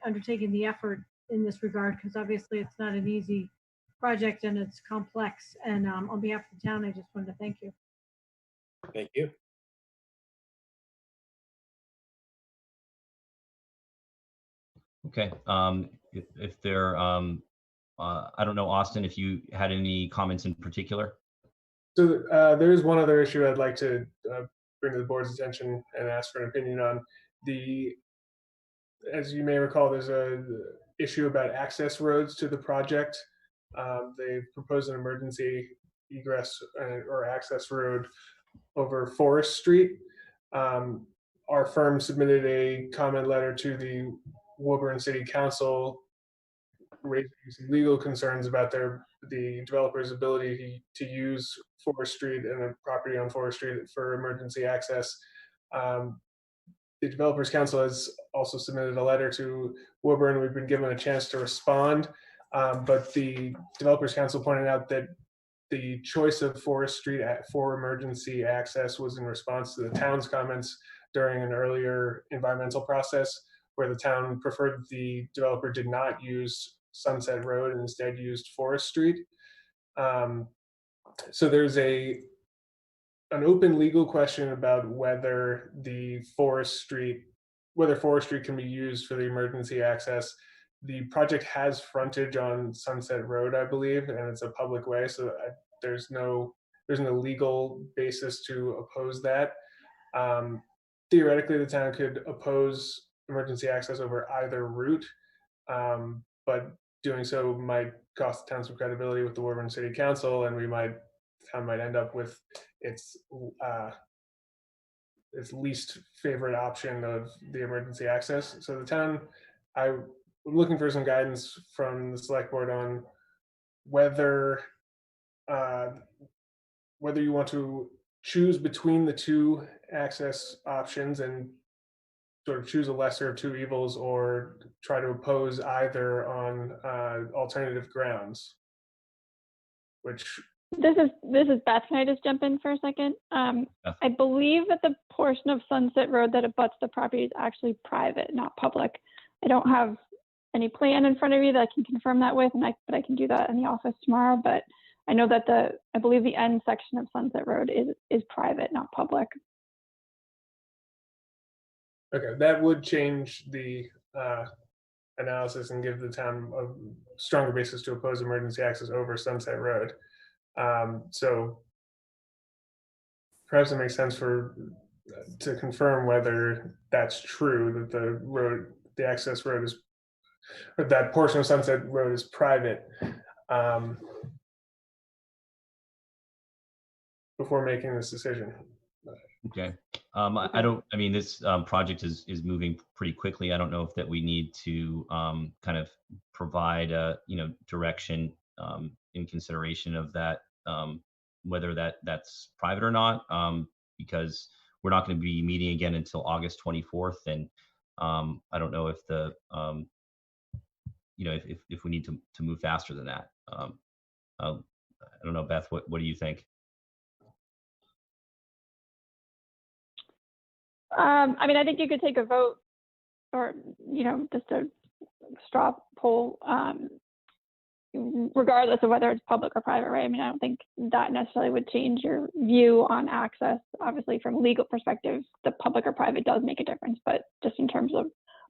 undertaking the effort in this regard, because obviously it's not an easy project and it's complex. And on behalf of the town, I just wanted to thank you. Thank you. Okay. If there, I don't know, Austin, if you had any comments in particular. So there is one other issue I'd like to bring to the board's attention and ask for an opinion on. As you may recall, there's a issue about access roads to the project. They've proposed an emergency egress or access road over Forest Street. Our firm submitted a comment letter to the Woburn City Council raising some legal concerns about the developer's ability to use Forest Street and a property on Forest Street for emergency access. The Developers Council has also submitted a letter to Woburn. We've been given a chance to respond, but the Developers Council pointed out that the choice of Forest Street for emergency access was in response to the town's comments during an earlier environmental process, where the town preferred the developer did not use Sunset Road and instead used Forest Street. So there's an open legal question about whether Forest Street can be used for the emergency access. The project has frontage on Sunset Road, I believe, and it's a public way, so there's no legal basis to oppose that. Theoretically, the town could oppose emergency access over either route, but doing so might cost the town some credibility with the Woburn City Council, and the town might end up with its least favorite option of the emergency access. So the town, I'm looking for some guidance from the select board on whether you want to choose between the two access options and sort of choose a lesser of two evils, or try to oppose either on alternative grounds. This is Beth. Can I just jump in for a second? I believe that the portion of Sunset Road that abuts the property is actually private, not public. I don't have any plan in front of me that I can confirm that with, but I can do that in the office tomorrow. But I know that I believe the end section of Sunset Road is private, not public. Okay, that would change the analysis and give the town a stronger basis to oppose emergency access over Sunset Road. So perhaps it makes sense to confirm whether that's true, that the access road is, or that portion of Sunset Road is private, before making this decision. Okay. This project is moving pretty quickly. I don't know if that we need to kind of provide direction in consideration of that, whether that's private or not, because we're not going to be meeting again until August 24th. And I don't know if if we need to move faster than that. I don't know, Beth, what do you think? I think you could take a vote, or just to straw poll, regardless of whether it's public or private, right? I mean, I don't think that necessarily would change your view on access. Obviously, from a legal perspective, the public or private does make a difference, but just in terms of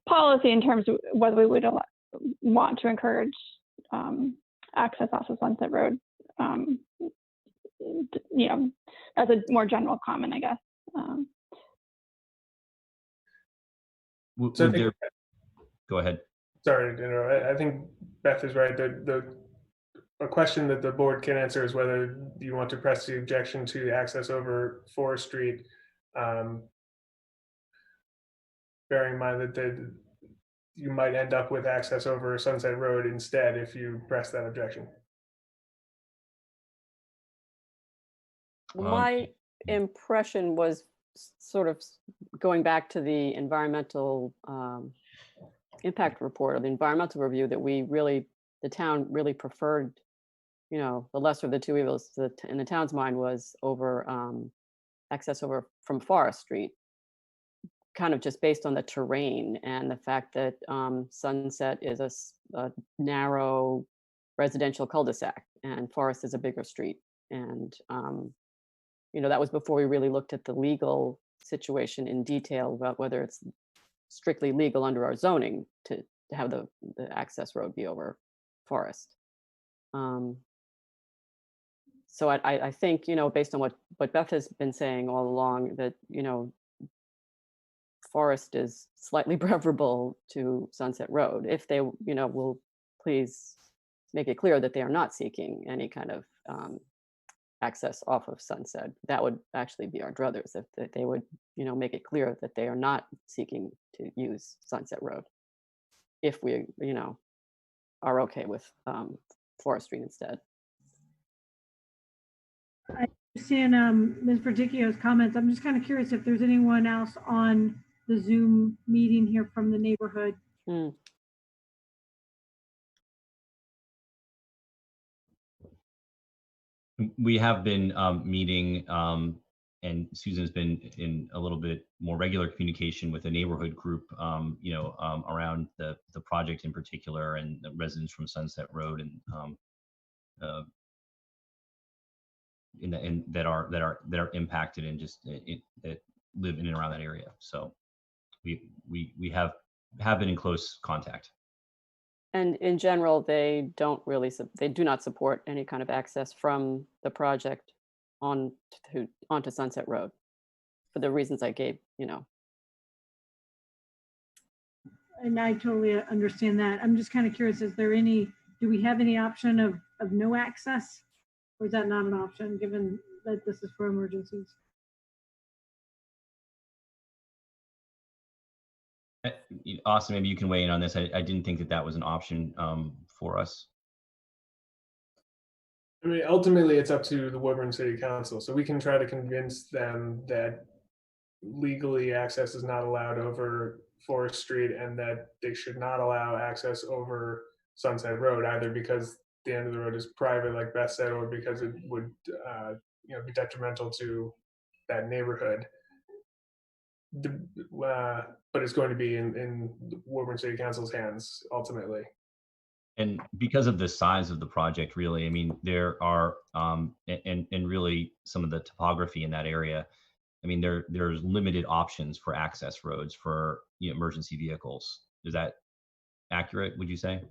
policy, in terms of whether we would want to encourage access off of Sunset Road, you know, as a more general comment, I guess. Go ahead. Sorry to interrupt. I think Beth is right. A question that the board can answer is whether you want to press the objection to access over Forest Street, bearing in mind that you might end up with access over Sunset Road instead if you press that objection. My impression was sort of going back to the environmental impact report or the environmental review, that the town really preferred, you know, the lesser of the two evils in the town's mind was over access over from Forest Street, kind of just based on the terrain and the fact that Sunset is a narrow residential cul-de-sac and Forest is a bigger street. And, you know, that was before we really looked at the legal situation in detail about whether it's strictly legal under our zoning to have the access road be over Forest. So I think, you know, based on what Beth has been saying all along, that, you know, Forest is slightly preferable to Sunset Road, if they, you know, will please make it clear that they are not seeking any kind of access off of Sunset. That would actually be our druthers, if they would, you know, make it clear that they are not seeking to use Sunset Road, if we, you know, are okay with Forest Street instead. I understand Ms. Verdicchio's comments. I'm just kind of curious if there's anyone else on the Zoom meeting here from the neighborhood. We have been meeting, and Susan's been in a little bit more regular communication with the neighborhood group, you know, around the project in particular, and the residents from Sunset Road, and that are impacted and just that live in and around that area. So we have been in close contact. And in general, they do not support any kind of access from the project onto Sunset Road for the reasons I gave, you know. And I totally understand that. I'm just kind of curious, do we have any option of no access? Or is that not an option, given that this is for emergencies? Austin, maybe you can weigh in on this. I didn't think that was an option for us. I mean, ultimately, it's up to the Woburn City Council. So we can try to convince them that legally access is not allowed over Forest Street and that they should not allow access over Sunset Road, either because the end of the road is private, like Beth said, or because it would you know, be detrimental to that neighborhood. But it's going to be in Woburn City Council's hands ultimately. And because of the size of the project, really, I mean, there are and really some of the topography in that area. I mean, there's limited options for access roads for, you know, emergency vehicles. Is that accurate, would you say,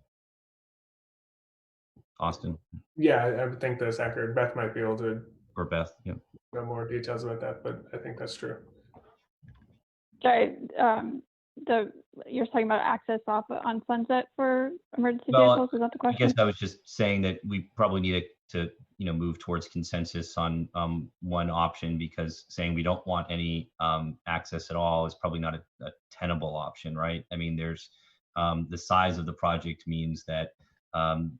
Austin? Yeah, I would think that's accurate. Beth might be able to. Or Beth, yeah. Know more details about that, but I think that's true. Sorry, you're talking about access off on Sunset for emergency vehicles. Is that the question? I guess I was just saying that we probably need to, you know, move towards consensus on one option, because saying we don't want any access at all is probably not a tenable option, right? I mean, there's the size of the project means that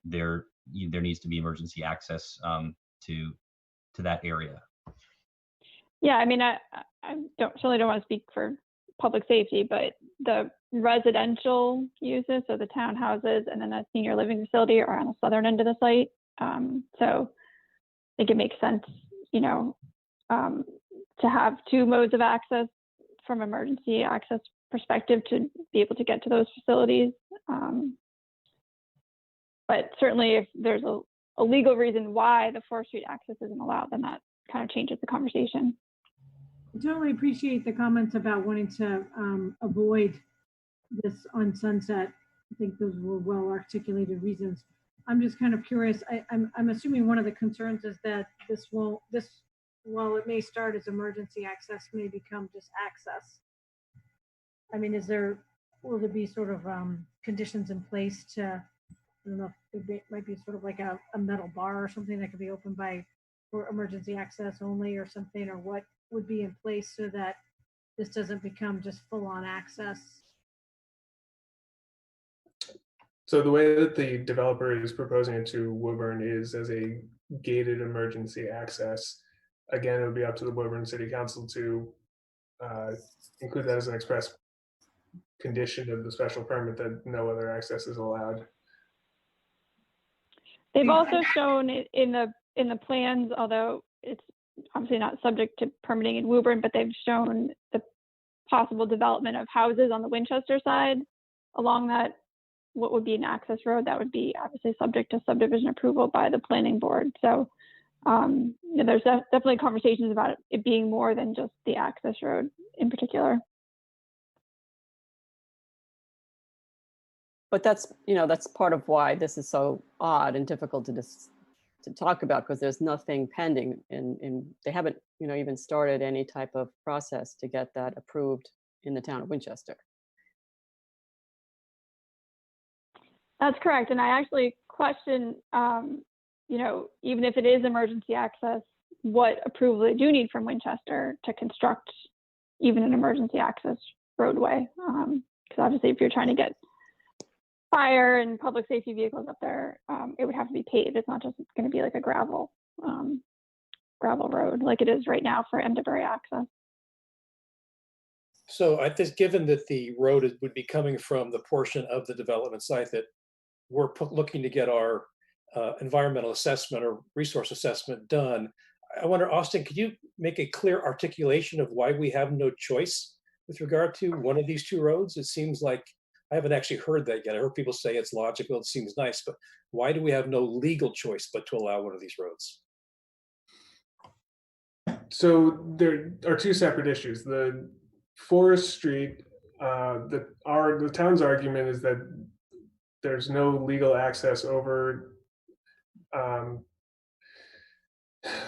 there needs to be emergency access to that area. Yeah, I mean, I certainly don't want to speak for public safety, but the residential uses, so the townhouses and then the senior living facility, are on the southern end of the site. So I think it makes sense, you know, to have two modes of access from emergency access perspective to be able to get to those facilities. But certainly if there's a legal reason why the 4th Street access isn't allowed, then that kind of changes the conversation. I totally appreciate the comments about wanting to avoid this on Sunset. I think those were well articulated reasons. I'm just kind of curious. I'm assuming one of the concerns is that while it may start as emergency access, may become just access. I mean, will there be sort of conditions in place to, I don't know, if it might be sort of like a metal bar or something that could be opened for emergency access only or something, or what would be in place so that this doesn't become just full on access? So the way that the developer is proposing it to Woburn is as a gated emergency access. Again, it would be up to the Woburn City Council to include that as an express condition of the special permit that no other access is allowed. They've also shown it in the plans, although it's obviously not subject to permitting in Woburn, but they've shown the possible development of houses on the Winchester side along that, what would be an access road that would be obviously subject to subdivision approval by the planning board. So there's definitely conversations about it being more than just the access road in particular. But that's part of why this is so odd and difficult to talk about, because there's nothing pending and they haven't even started any type of process to get that approved in the town of Winchester. That's correct. And I actually question, even if it is emergency access, what approval they do need from Winchester to construct even an emergency access roadway. Because obviously if you're trying to get fire and public safety vehicles up there, it would have to be paved. It's not just going to be like a gravel road like it is right now for MWRA access. So I think, given that the road would be coming from the portion of the development site that we're looking to get our environmental assessment or resource assessment done, I wonder, Austin, could you make a clear articulation of why we have no choice with regard to one of these two roads? It seems like I haven't actually heard that yet. I heard people say it's logical, it seems nice, but why do we have no legal choice but to allow one of these roads? So there are two separate issues. The Forest Street, the town's argument is that there's no legal access over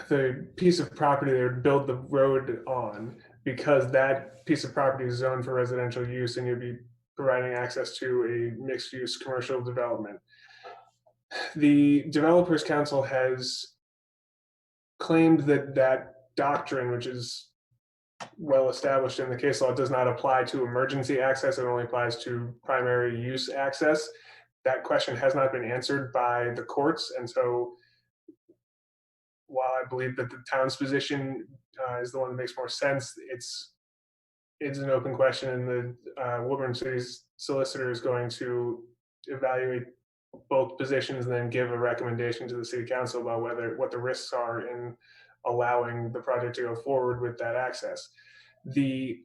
the piece of property they would build the road on, because that piece of property is zoned for residential use and you'd be providing access to a mixed-use commercial development. The Developers Council has claimed that that doctrine, which is well established in the case law, does not apply to emergency access. It only applies to primary use access. That question has not been answered by the courts, and so while I believe that the town's position is the one that makes more sense, it's an open question, and the Woburn City's solicitor is going to evaluate both positions and then give a recommendation to the city council about what the risks are in allowing the project to go forward with that access. The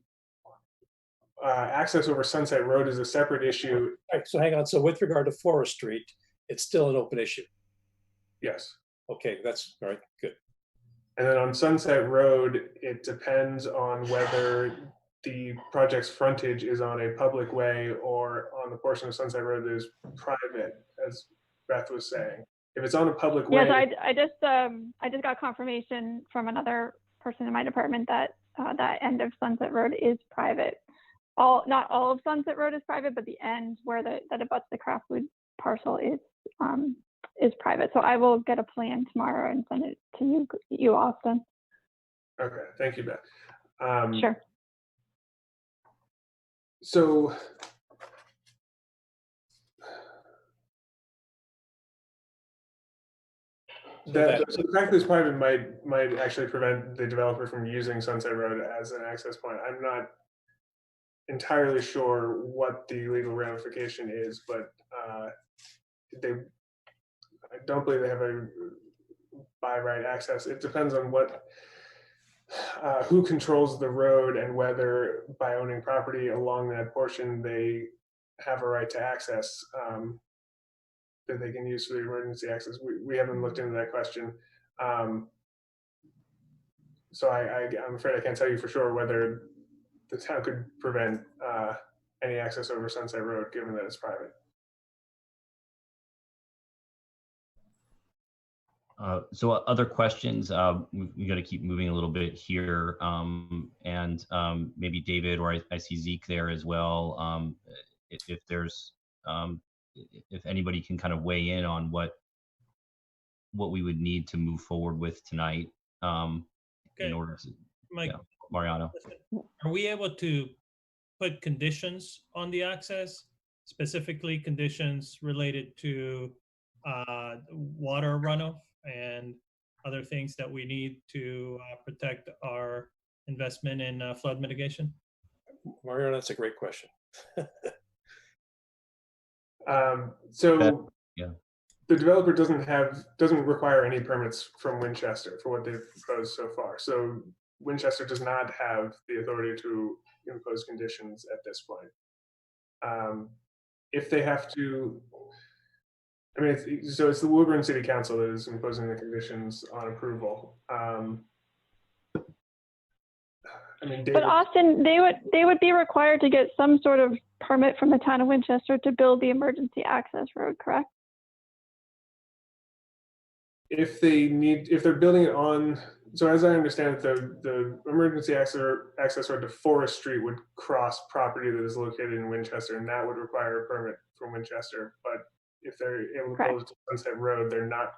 access over Sunset Road is a separate issue. Right, so hang on. So with regard to Forest Street, it's still an open issue? Yes. Okay, that's all right, good. And then on Sunset Road, it depends on whether the project's frontage is on a public way or on the portion of Sunset Road that is private, as Beth was saying. If it's on a public way. Yes, I just got confirmation from another person in my department that that end of Sunset Road is private. Not all of Sunset Road is private, but the end where that abuts the craft food parcel is private. So I will get a plan tomorrow and send it to you, Austin. Okay, thank you, Beth. Sure. So the fact that it's private might actually prevent the developer from using Sunset Road as an access point. I'm not entirely sure what the legal ramification is, but I don't believe they have a by right access. It depends on who controls the road and whether by owning property along that portion they have a right to access that they can use for the emergency access. We haven't looked into that question. So I'm afraid I can't tell you for sure whether the town could prevent any access over Sunset Road, given that it's private. So other questions? We got to keep moving a little bit here, and maybe David, or I see Zeke there as well. If there's, if anybody can kind of weigh in on what we would need to move forward with tonight, in order to, Mike, yeah, Mariano. Are we able to put conditions on the access, specifically conditions related to water runoff and other things that we need to protect our investment in flood mitigation? Mariano, that's a great question. So yeah, the developer doesn't require any permits from Winchester for what they've proposed so far. So Winchester does not have the authority to impose conditions at this point. If they have to, I mean, it's the Woburn City Council that is imposing the conditions on approval. I mean, but Austin, they would be required to get some sort of permit from the town of Winchester to build the emergency access road, correct? If they're building it on, so as I understand it, the emergency access road to Forest Street would cross property that is located in Winchester, and that would require a permit from Winchester. But if they're able to build it to Sunset Road, they're not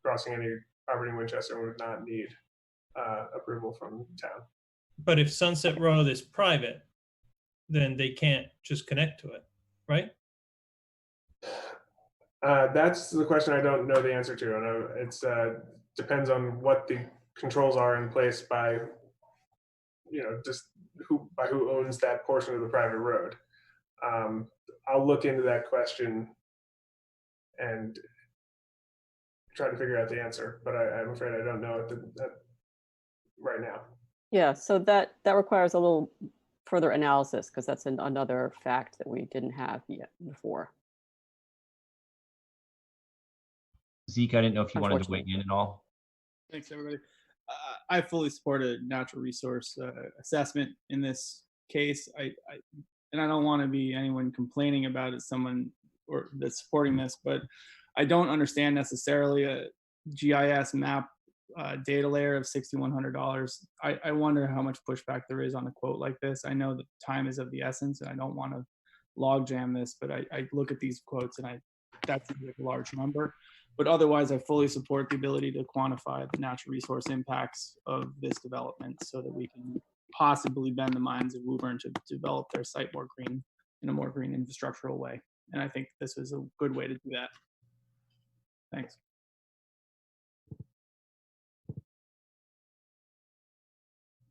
crossing any property in Winchester and would not need approval from town. But if Sunset Road is private, then they can't just connect to it, right? That's the question I don't know the answer to. And it's depends on what the controls are in place by, just who owns that portion of the private road. I'll look into that question and try to figure out the answer, but I'm afraid I don't know it right now. Yeah, so that requires a little further analysis, because that's another fact that we didn't have yet before. Zeke, I didn't know if you wanted to weigh in at all. Thanks, everybody. I fully support a natural resource assessment in this case. And I don't want to be anyone complaining about it, someone or that's supporting this, but I don't understand necessarily a GIS map data layer of $6,100. I wonder how much pushback there is on a quote like this. I know that time is of the essence, and I don't want to logjam this, but I look at these quotes and that's a large number. But otherwise, I fully support the ability to quantify the natural resource impacts of this development so that we can possibly bend the minds of Woburn to develop their site more green, in a more green infrastructural way. And I think this is a good way to do that. Thanks.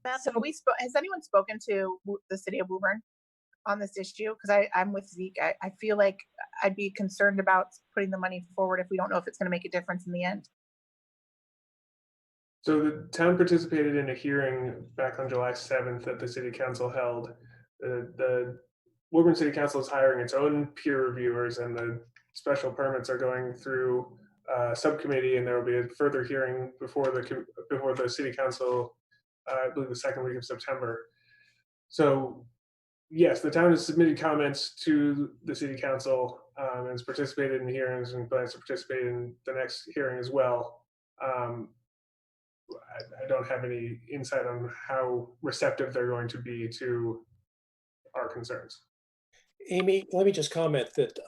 Beth, has anyone spoken to the city of Woburn on this issue? Because I'm with Zeke. I feel like I'd be concerned about putting the money forward if we don't know if it's going to make a difference in the end. So the town participated in a hearing back on July 7th that the city council held. The Woburn City Council is hiring its own peer reviewers, and the special permits are going through a subcommittee, and there will be a further hearing before the city council, I believe the second week of September. So yes, the town has submitted comments to the city council and has participated in the hearings and plans to participate in the next hearing as well. I don't have any insight on how receptive they're going to be to our concerns. Amy, let me just comment that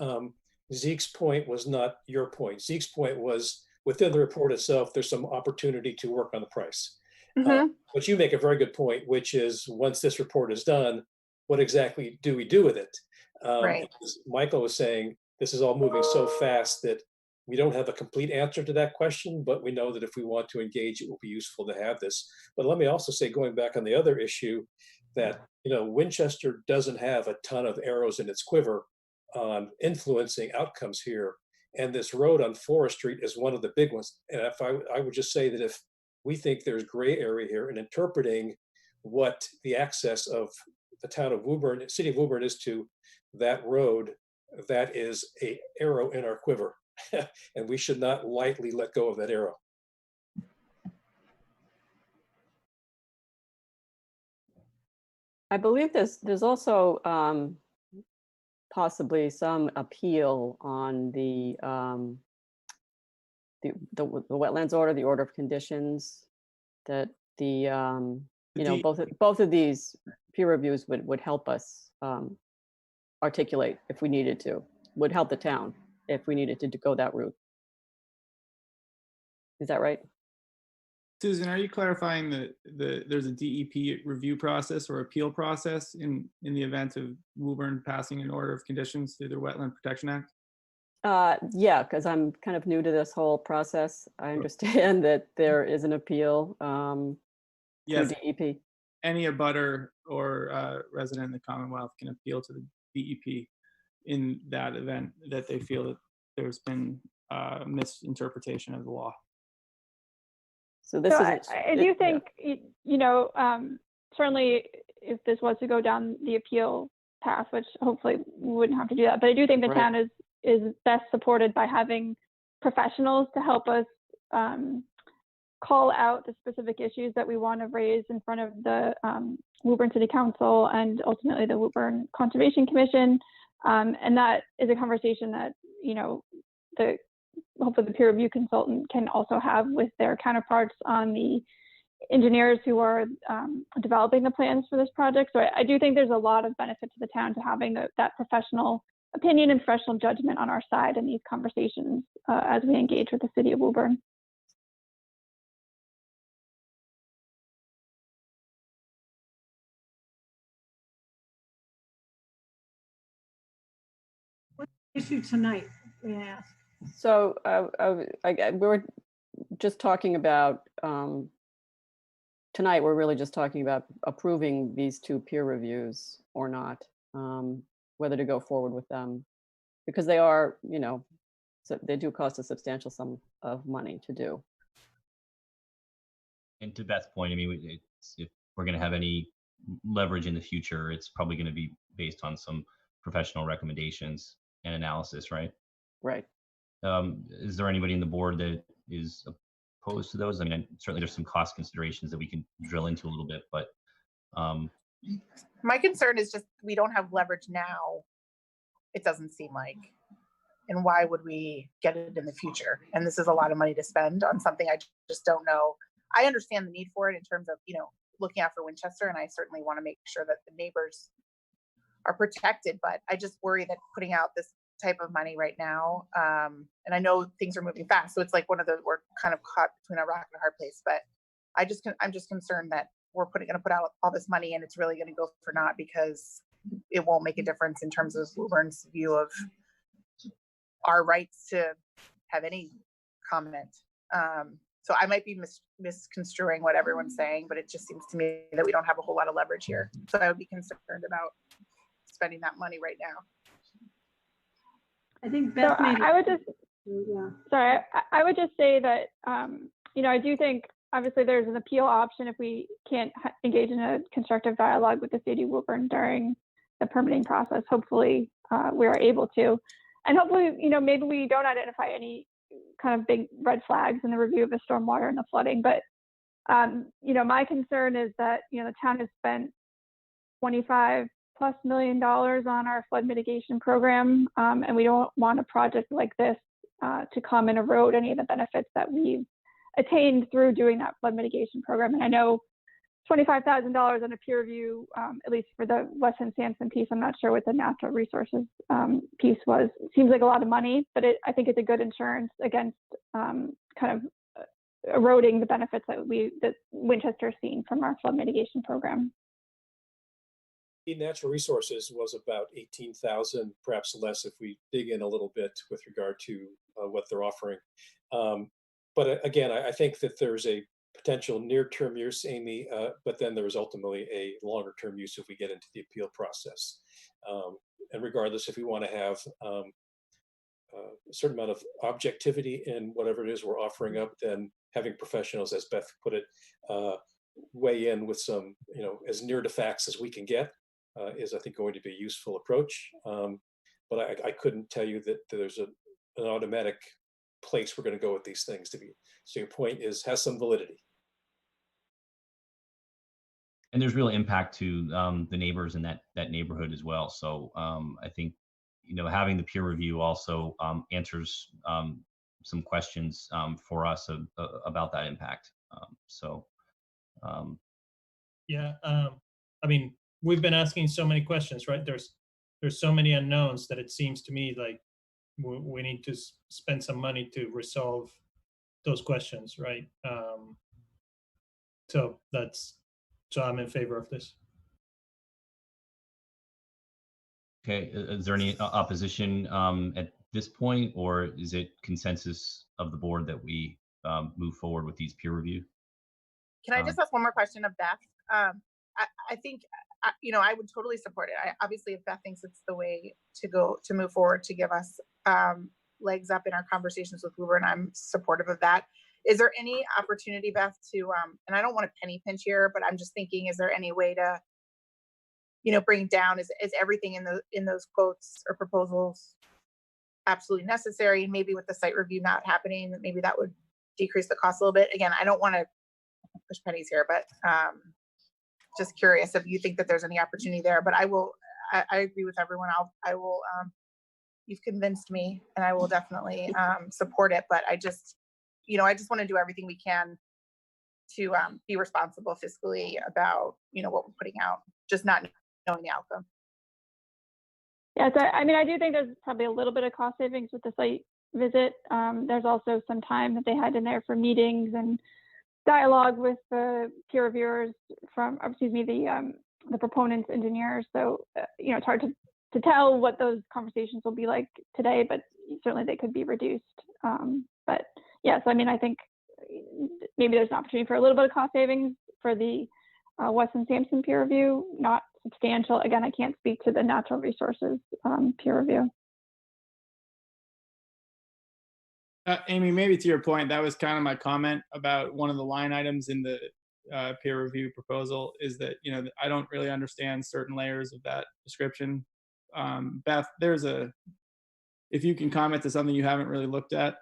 Zeke's point was not your point. Zeke's point was within the report itself, there's some opportunity to work on the price. But you make a very good point, which is once this report is done, what exactly do we do with it? Right. Michael was saying this is all moving so fast that we don't have a complete answer to that question, but we know that if we want to engage, it will be useful to have this. But let me also say, going back on the other issue, that Winchester doesn't have a ton of arrows in its quiver on influencing outcomes here. And this road on Forest Street is one of the big ones. And if I would just say that if we think there's gray area here in interpreting what the access of the town of Woburn, city of Woburn, is to that road, that is a arrow in our quiver. And we should not lightly let go of that arrow. I believe there's also possibly some appeal on the wetlands order, the order of conditions, that you know, both of these peer reviews would help us articulate if we needed to, would help the town if we needed to go that route. Is that right? Susan, are you clarifying that there's a DEP review process or appeal process in the event of Woburn passing an order of conditions through the Wetland Protection Act? Yeah, because I'm kind of new to this whole process. I understand that there is an appeal Yes. through DEP. Any abutter or resident in the Commonwealth can appeal to the DEP in that event that they feel that there's been misinterpretation of the law. So this So is. I do think, you know, certainly if this was to go down the appeal path, which hopefully we wouldn't have to do that, but I do think the town is best supported by having professionals to help us call out the specific issues that we want to raise in front of the Woburn City Council and ultimately the Woburn Conservation Commission. And that is a conversation that, you know, hopefully the peer review consultant can also have with their counterparts on the engineers who are developing the plans for this project. So I do think there's a lot of benefit to the town to having that professional opinion and professional judgment on our side in these conversations as we engage with the city of Woburn. What's the issue tonight? Yeah. So we were just talking about, tonight we're really just talking about approving these two peer reviews or not, whether to go forward with them, because they are, you know, so they do cost a substantial sum of money to do. And to Beth's point, I mean, if we're going to have any leverage in the future, it's probably going to be based on some professional recommendations and analysis, right? Right. Is there anybody in the board that is opposed to those? I mean, certainly there's some cost considerations that we can drill into a little bit, but my concern is just we don't have leverage now. It doesn't seem like, and why would we get it in the future? And this is a lot of money to spend on something I just don't know. I understand the need for it in terms of, you know, looking after Winchester, and I certainly want to make sure that the neighbors are protected, but I just worry that putting out this type of money right now, and I know things are moving fast, so it's like we're kind of caught between a rock and a hard place, but I'm just concerned that we're going to put out all this money and it's really going to go for naught because it won't make a difference in terms of Woburn's view of our rights to have any comment. So I might be misconstruing what everyone's saying, but it just seems to me that we don't have a whole lot of leverage here. So I would be concerned about spending that money right now. I think Beth made I would just, sorry, I would just say that, you know, I do think obviously there's an appeal option if we can't engage in a constructive dialogue with the city of Woburn during the permitting process. Hopefully we are able to, and hopefully, you know, maybe we don't identify any kind of big red flags in the review of the stormwater and the flooding, but, you know, my concern is that, you know, the town has spent $25+ million on our flood mitigation program, and we don't want a project like this to come and erode any of the benefits that we've attained through doing that flood mitigation program. And I know $25,000 on a peer review, at least for the Weston Sampson piece, I'm not sure what the natural resources piece was. It seems like a lot of money, but I think it's a good insurance against kind of eroding the benefits that Winchester's seen from our flood mitigation program. Natural resources was about 18,000, perhaps less if we dig in a little bit with regard to what they're offering. But again, I think that there's a potential near-term use, Amy, but then there's ultimately a longer-term use if we get into the appeal process. And regardless, if we want to have a certain amount of objectivity in whatever it is we're offering up, then having professionals, as Beth put it, weigh in with some, you know, as near to facts as we can get, is, I think, going to be a useful approach. But I couldn't tell you that there's an automatic place we're going to go with these things. So your point has some validity. And there's real impact to the neighbors in that neighborhood as well. So I think, having the peer review also answers some questions for us about that impact. Yeah, I mean, we've been asking so many questions, right? There's so many unknowns that it seems to me like we need to spend some money to resolve those questions, right? So I'm in favor of this. Okay, is there any opposition at this point, or is it consensus of the board that we move forward with these peer review? Can I just ask one more question of Beth? I think, I would totally support it. Obviously, if Beth thinks it's the way to move forward to give us legs up in our conversations with Uber, and I'm supportive of that. Is there any opportunity, Beth, to, and I don't want to penny pinch here, but I'm just thinking, is there any way to, bring down, is everything in those quotes or proposals absolutely necessary? And maybe with the site review not happening, maybe that would decrease the cost a little bit. Again, I don't want to push pennies here, but just curious if you think that there's any opportunity there. But I agree with everyone. I will, you've convinced me, and I will definitely support it. But I just want to do everything we can to be responsible fiscally about, what we're putting out, just not knowing the outcome. Yeah, so I mean, I do think there's probably a little bit of cost savings with the site visit. There's also some time that they had in there for meetings and dialogue with the peer reviewers the proponents, engineers. So, it's hard to tell what those conversations will be like today, but certainly they could be reduced. But yeah, so I mean, I think maybe there's an opportunity for a little bit of cost savings for the Weston Sampson peer review, not substantial. Again, I can't speak to the natural resources peer review. Amy, maybe to your point, that was kind of my comment about one of the line items in the peer review proposal is that, I don't really understand certain layers of that description. Beth, if you can comment to something you haven't really looked at,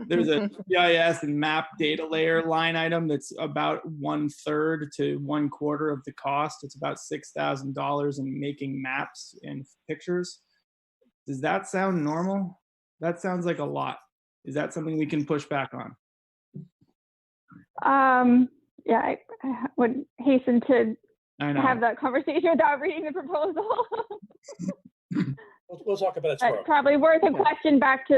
there's a GIS and map data layer line item that's about 1/3 to 1/4 of the cost. It's about $6,000 in making maps and pictures. Does that sound normal? That sounds like a lot. Is that something we can push back on? Yeah, I would hasten to have that conversation without reading the proposal. We'll talk about it tomorrow. That's probably worth a question back to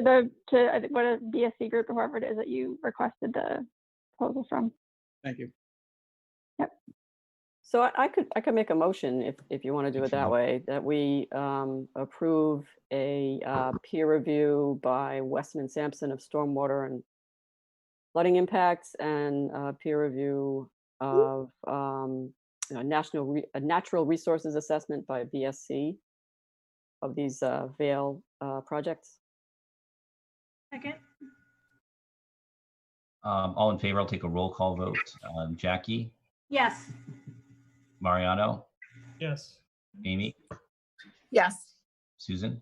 what a BSC group or whoever it is that you requested the proposal from. Thank you. Yep. So I could make a motion if you want to do it that way, that we approve a peer review by Weston and Sampson of stormwater and flooding impacts, and peer review of natural resources assessment by VSC of these VALE projects. Second. All in favor, I'll take a roll call vote. Jackie? Yes. Mariano? Yes. Amy? Yes. Susan?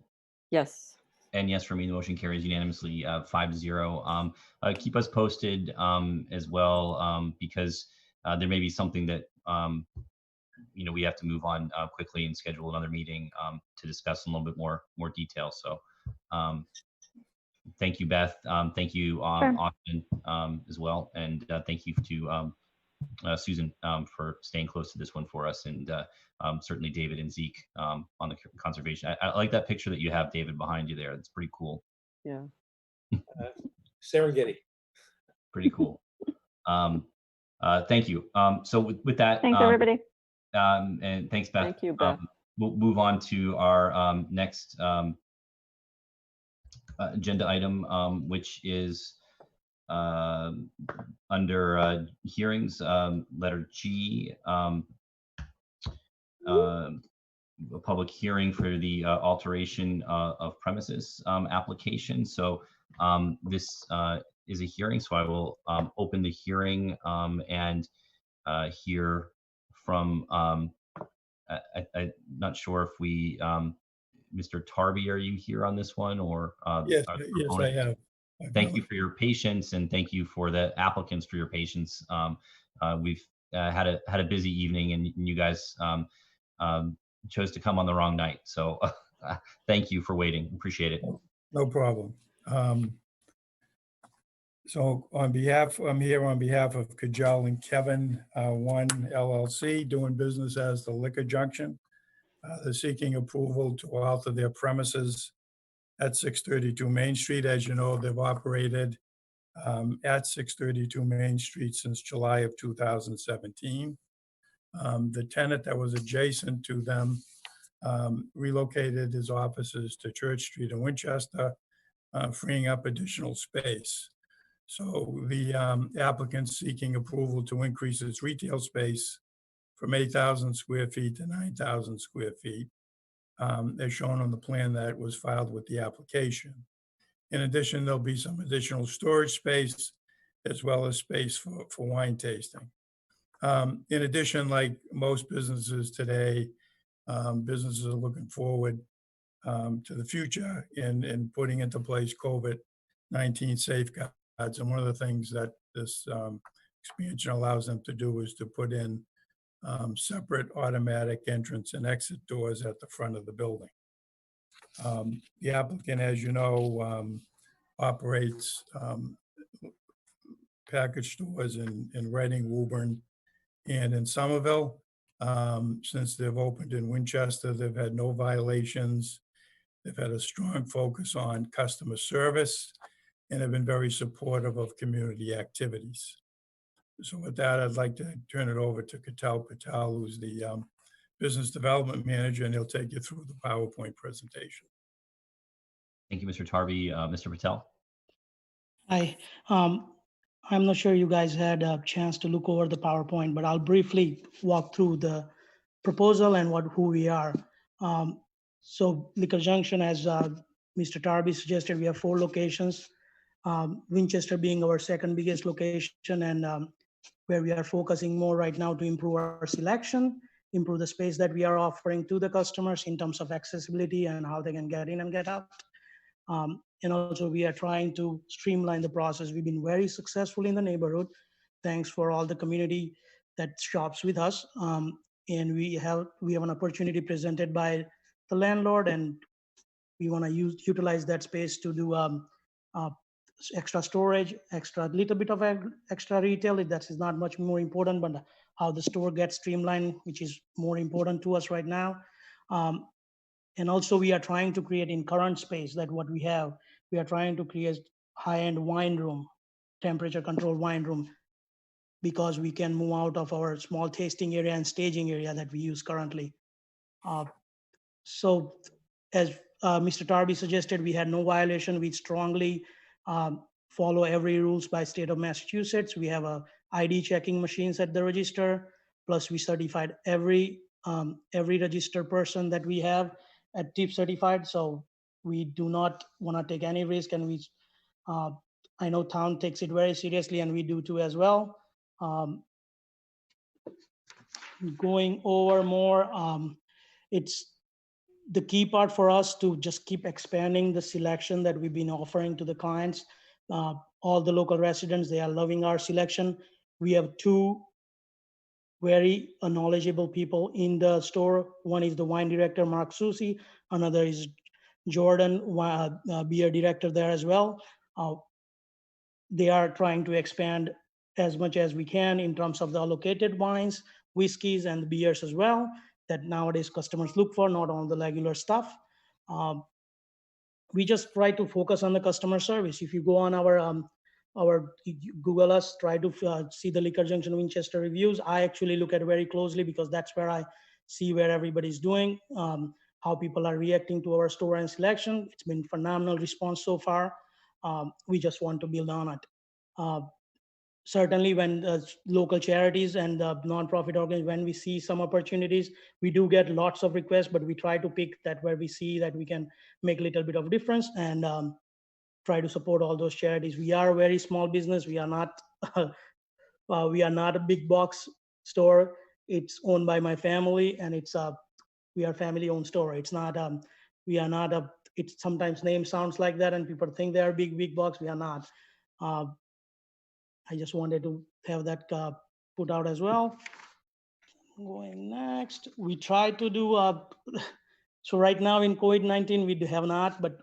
Yes. And yes, for me, the motion carries unanimously 5-0. Keep us posted as well, because there may be something that we have to move on quickly and schedule another meeting to discuss in a little bit more detail. So thank you, Beth. Thank you, Austin, as well. And thank you to Susan for staying close to this one for us, and certainly David and Zeke on the conservation. I like that picture that you have, David, behind you there. That's pretty cool. Yeah. Serengeti. Pretty cool. Thank you. So with that, thanks everybody. And thanks, Beth. Thank you, Beth. We'll move on to our next agenda item, which is under hearings, letter G, a public hearing for the alteration of premises application. So this is a hearing, so I will open the hearing and hear from I'm not sure if we, Mr. Tarby, are you here on this one, or? Yes, our yes, I proponent? have. Thank you for your patience, and thank you for the applicants for your patience. We've had a busy evening, and you guys chose to come on the wrong night. So thank you for waiting. Appreciate it. No problem. So I'm here on behalf of Kajal and Kevin, One LLC, doing business as the Liquor Junction. They're seeking approval to alter their premises at 632 Main Street. As you know, they've operated at 632 Main Street since July of 2017. The tenant that was adjacent to them relocated his offices to Church Street in Winchester, freeing up additional space. So the applicant's seeking approval to increase its retail space from 8,000 square feet to 9,000 square feet, as shown on the plan that was filed with the application. In addition, there'll be some additional storage space as well as space for wine tasting. In addition, like most businesses today, businesses are looking forward to the future in putting into place COVID-19 safeguards. And one of the things that this expansion allows them to do is to put in separate automatic entrance and exit doors at the front of the building. The applicant, as you know, operates package stores in Reading, Woburn, and in Somerville. Since they've opened in Winchester, they've had no violations. They've had a strong focus on customer service and have been very supportive of community activities. So with that, I'd like to turn it over to Katal Patel, who's the business development manager, and he'll take you through the PowerPoint presentation. Thank you, Mr. Tarby. Mr. Patel. Hi. I'm not sure you guys had a chance to look over the PowerPoint, but I'll briefly walk through the proposal and who we are. So Liquor Junction, as Mr. Tarby suggested, we have 4 locations, Winchester being our second biggest location, and where we are focusing more right now to improve our selection, improve the space that we are offering to the customers in terms of accessibility and how they can get in and get out. And also we are trying to streamline the process. We've been very successful in the neighborhood. Thanks for all the community that shops with us. And we have an opportunity presented by the landlord, and we want to utilize that space to do extra storage, little bit of extra retail. That is not much more important, but how the store gets streamlined, which is more important to us right now. And also we are trying to create in current space that what we have, we are trying to create high-end wine room, temperature controlled wine room, because we can move out of our small tasting area and staging area that we use currently. So as Mr. Tarby suggested, we had no violation. We strongly follow every rules by state of Massachusetts. We have a ID checking machines at the register. Plus we certified every registered person that we have at TIP certified. So we do not want to take any risk. And I know town takes it very seriously, and we do too as well. Going over more, it's the key part for us to just keep expanding the selection that we've been offering to the clients. All the local residents, they are loving our selection. We have 2 very knowledgeable people in the store. One is the wine director, Mark Susi. Another is Jordan, beer director there as well. They are trying to expand as much as we can in terms of the allocated wines, whiskeys, and beers as well, that nowadays customers look for, not on the regular stuff. We just try to focus on the customer service. If you go on our Google us, try to see the Liquor Junction Winchester reviews. I actually look at it very closely because that's where I see where everybody's doing, how people are reacting to our store and selection. It's been phenomenal response so far. We just want to build on it. Certainly when local charities and nonprofit organizations, when we see some opportunities, we do get lots of requests, but we try to pick that where we see that we can make a little bit of difference and try to support all those charities. We are a very small business. We are not a big box store. it's owned by my family, and we are family-owned store. It's not we are not a. It sometimes name sounds like that, and people think they are big box. We are not. I just wanted to have that put out as well. Going next, we try to do so right now in COVID-19 we have not, but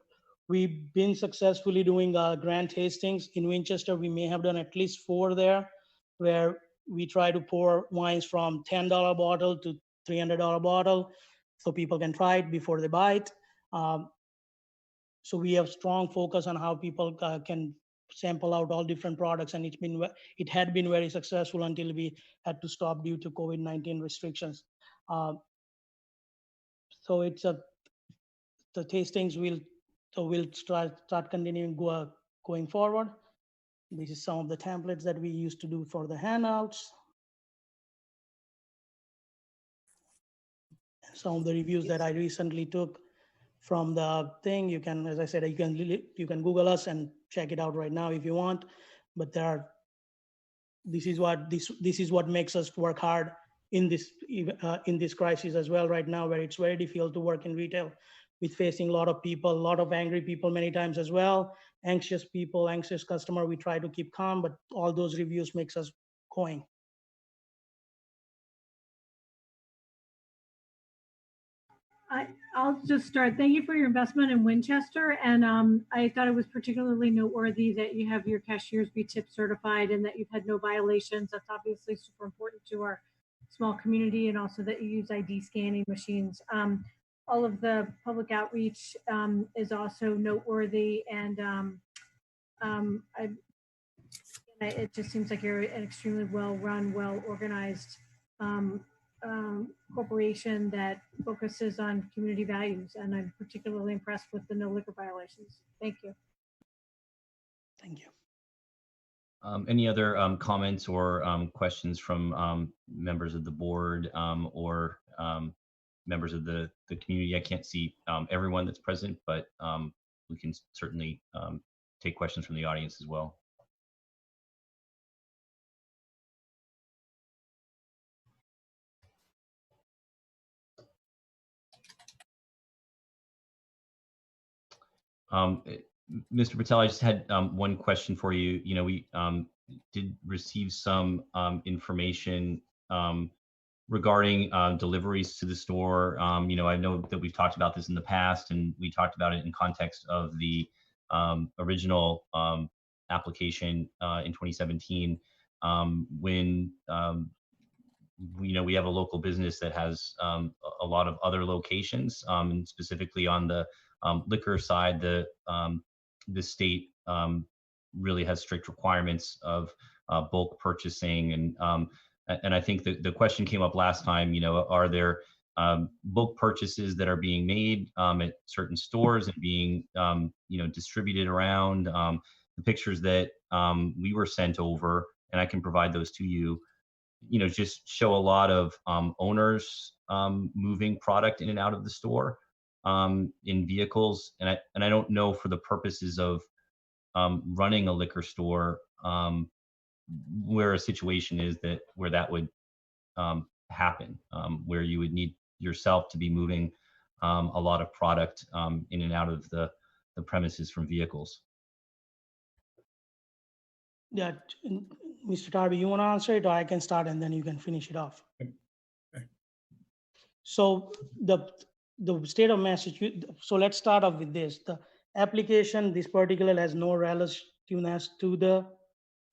we've been successfully doing grand tastings in Winchester. We may have done at least 4 there, where we try to pour wines from $10 bottle to $300 bottle, so people can try it before they buy it. So we have strong focus on how people can sample out all different products, and it had been very successful until we had to stop due to COVID-19 restrictions. So it's the tastings we'll start continuing going forward. This is some of the templates that we used to do for the handouts. Some of the reviews that I recently took from the thing. You can, as I said, you can Google us and check it out right now if you want. But this is what makes us work hard in this crisis as well right now, where it's very difficult to work in retail, with facing a lot of people, a lot of angry people many times as well, anxious people, anxious customer. We try to keep calm, but all those reviews makes us going. I'll just start. Thank you for your investment in Winchester. And I thought it was particularly noteworthy that you have your cashiers be tip certified and that you've had no violations. That's obviously super important to our small community, and also that you use ID scanning machines. All of the public outreach is also noteworthy, and it just seems like you're an extremely well-run, well-organized corporation that focuses on community values, and I'm particularly impressed with the no liquor violations. Thank you. Thank you. Any other comments or questions from members of the board or members of the community? I can't see everyone that's present, but we can certainly take questions from the audience as well. Mr. Patel, I just had one question for you. You know, we did receive some information regarding deliveries to the store. You know, I know that we've talked about this in the past, and we talked about it in context of the original application in 2017, when you know, we have a local business that has a lot of other locations, and specifically on the liquor side, the state really has strict requirements of bulk purchasing, and I think the question came up last time. You know, are there bulk purchases that are being made at certain stores and being you know, distributed around? The pictures that we were sent over, and I can provide those to you, you know, just show a lot of owners moving product in and out of the store in vehicles, and I don't know, for the purposes of running a liquor store, where a situation is where that would happen, where you would need yourself to be moving a lot of product in and out of the premises from vehicles. Yeah, Mr. Darby, you want to answer it, or I can start and then you can finish it off? Okay. So the state of Massachusetts, so let's start off with this. The application, this particular, has no relativeness to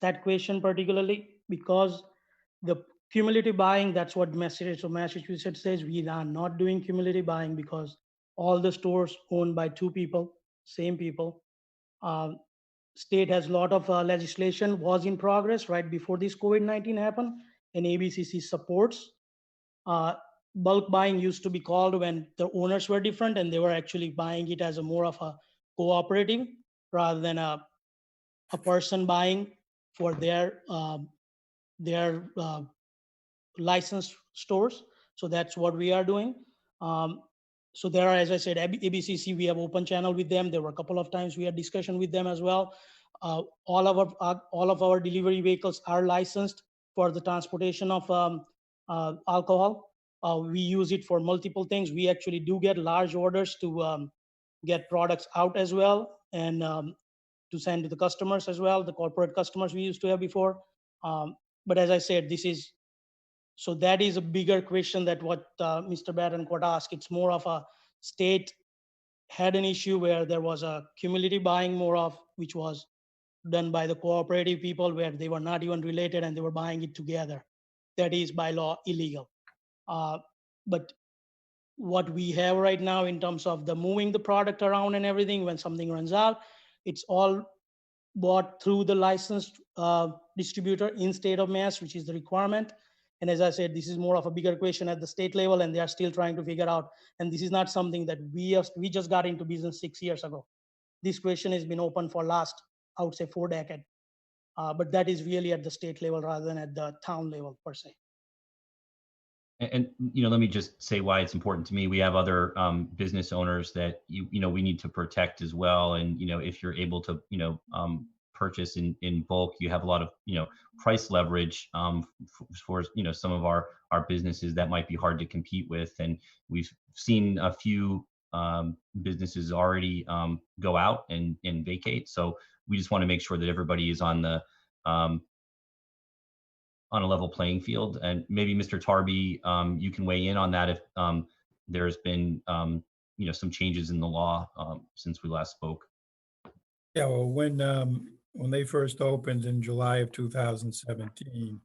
that question particularly, because the cumulative buying, that's what Massachusetts says. We are not doing cumulative buying because all the stores owned by 2 people, same people. State has a lot of legislation was in progress right before this COVID-19 happened, and ABCC supports. Bulk buying used to be called when the owners were different, and they were actually buying it as a more of a cooperative rather than a person buying for their licensed stores. So that's what we are doing. So there are, as I said, ABCC, we have open channel with them. There were a couple of times we had discussion with them as well. All of our delivery vehicles are licensed for the transportation of alcohol. We use it for multiple things. We actually do get large orders to get products out as well, and to send to the customers as well, the corporate customers we used to have before. But as I said, so that is a bigger question that what Mr. Betancourt asked. It's more of a state had an issue where there was a cumulative buying more of, which was done by the cooperative people where they were not even related and they were buying it together. That is by law illegal. But what we have right now in terms of the moving the product around and everything, when something runs out, it's all bought through the licensed distributor in state of Mass, which is the requirement. And as I said, this is more of a bigger question at the state level, and they are still trying to figure out. And this is not something that we just got into business 6 years ago. This question has been open for last, I would say, 4 decades. But that is really at the state level rather than at the town level per se. And let me just say why it's important to me. We have other business owners that we need to protect as well. And if you're able to purchase in bulk, you have a lot of price leverage for some of our businesses that might be hard to compete with. And we've seen a few businesses already go out and vacate. So we just want to make sure that everybody is on the on a level playing field. And maybe Mr. Tarby, you can weigh in on that if there's been some changes in the law since we last spoke. Yeah, well, when they first opened in July of 2017,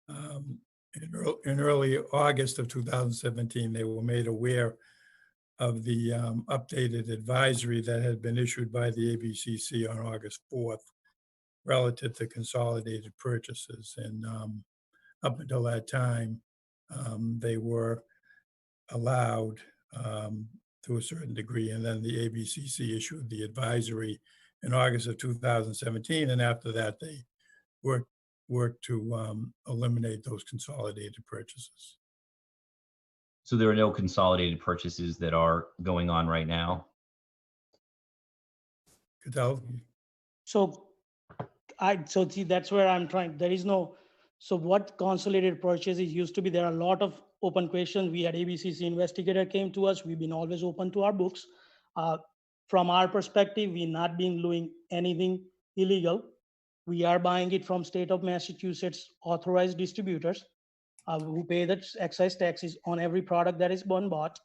in early August of 2017, they were made aware of the updated advisory that had been issued by the ABCC on August 4th relative to consolidated purchases. And up until that time, they were allowed to a certain degree. And then the ABCC issued the advisory in August of 2017. And after that, they worked to eliminate those consolidated purchases. So there are no consolidated purchases that are going on right now? Cadell? So see, that's where I'm trying. There is no, so what consolidated purchases used to be, there are a lot of open questions. We had ABCC investigator came to us. We've been always open to our books. From our perspective, we're not been doing anything illegal. We are buying it from state of Massachusetts authorized distributors who pay the excise taxes on every product that is bought.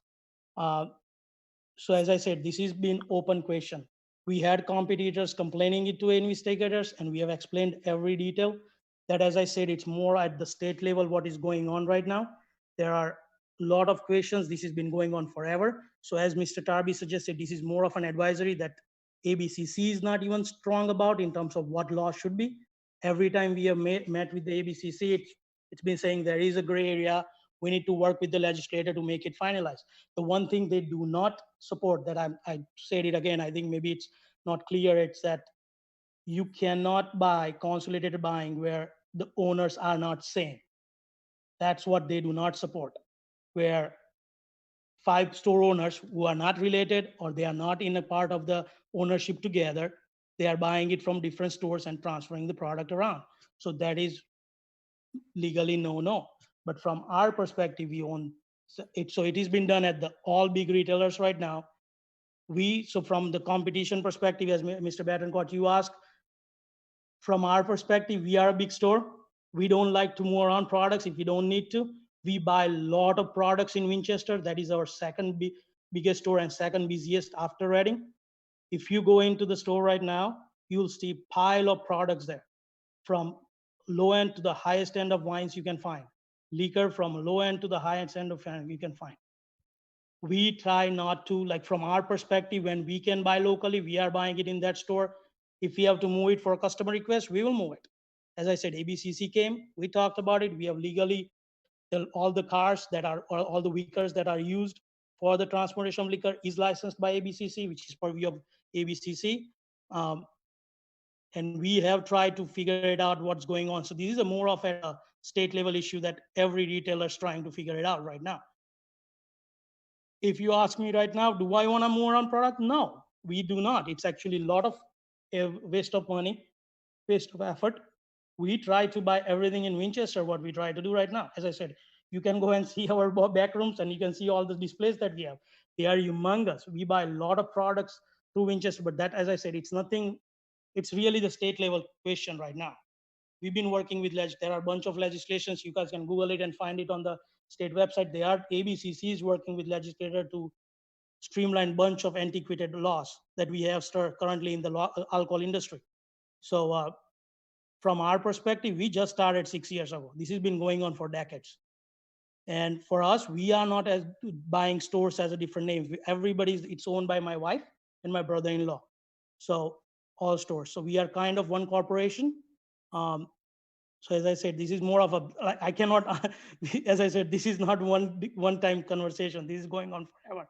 So as I said, this has been open question. We had competitors complaining it to investigators, and we have explained every detail. That, as I said, it's more at the state level what is going on right now. There are a lot of questions. This has been going on forever. So as Mr. Tarby suggested, this is more of an advisory that ABCC is not even strong about in terms of what law should be. Every time we have met with the ABCC, it's been saying there is a gray area. We need to work with the legislator to make it finalized. The one thing they do not support, that I said it again, I think maybe it's not clear, it's that you cannot buy consolidated buying where the owners are not same. That's what they do not support, where 5 store owners who are not related or they are not in a part of the ownership together, they are buying it from different stores and transferring the product around. So that is legally no. But from our perspective, we own it. So it has been done at all big retailers right now. So from the competition perspective, as Mr. Betancourt, you asked, from our perspective, we are a big store. We don't like to move around products if we don't need to. We buy a lot of products in Winchester. That is our second biggest store and second busiest after Reading. If you go into the store right now, you'll see a pile of products there, from low end to the highest end of wines you can find. Liquor from low end to the highest end of you can find. We try not to, like from our perspective, when we can buy locally, we are buying it in that store. If we have to move it for a customer request, we will move it. As I said, ABCC came, we talked about it. We have legally all the cars that are, or all the vehicles that are used for the transportation of liquor is licensed by ABCC, which is purview of ABCC. And we have tried to figure it out what's going on. So this is a more of a state level issue that every retailer is trying to figure it out right now. If you ask me right now, do I want to move around product? No, we do not. It's actually a lot of waste of money, waste of effort. We try to buy everything in Winchester, what we try to do right now. As I said, You can go and see our back rooms, and you can see all the displays that we have. They are humongous. We buy a lot of products through Winchester, but that, as I said, it's nothing. It's really the state level question right now. We've been working with there are a bunch of legislations. You guys can Google it and find it on the state website. They are ABCC is working with legislator to streamline bunch of antiquated laws that we have currently in the alcohol industry. So from our perspective, we just started 6 years ago. This has been going on for decades. And for us, we are not as buying stores as a different name. Everybody's, it's owned by my wife and my brother-in-law. So all stores. So we are kind of one corporation. So as I said, this is more of a, I cannot, as I said, this is not one-time conversation. This is going on forever.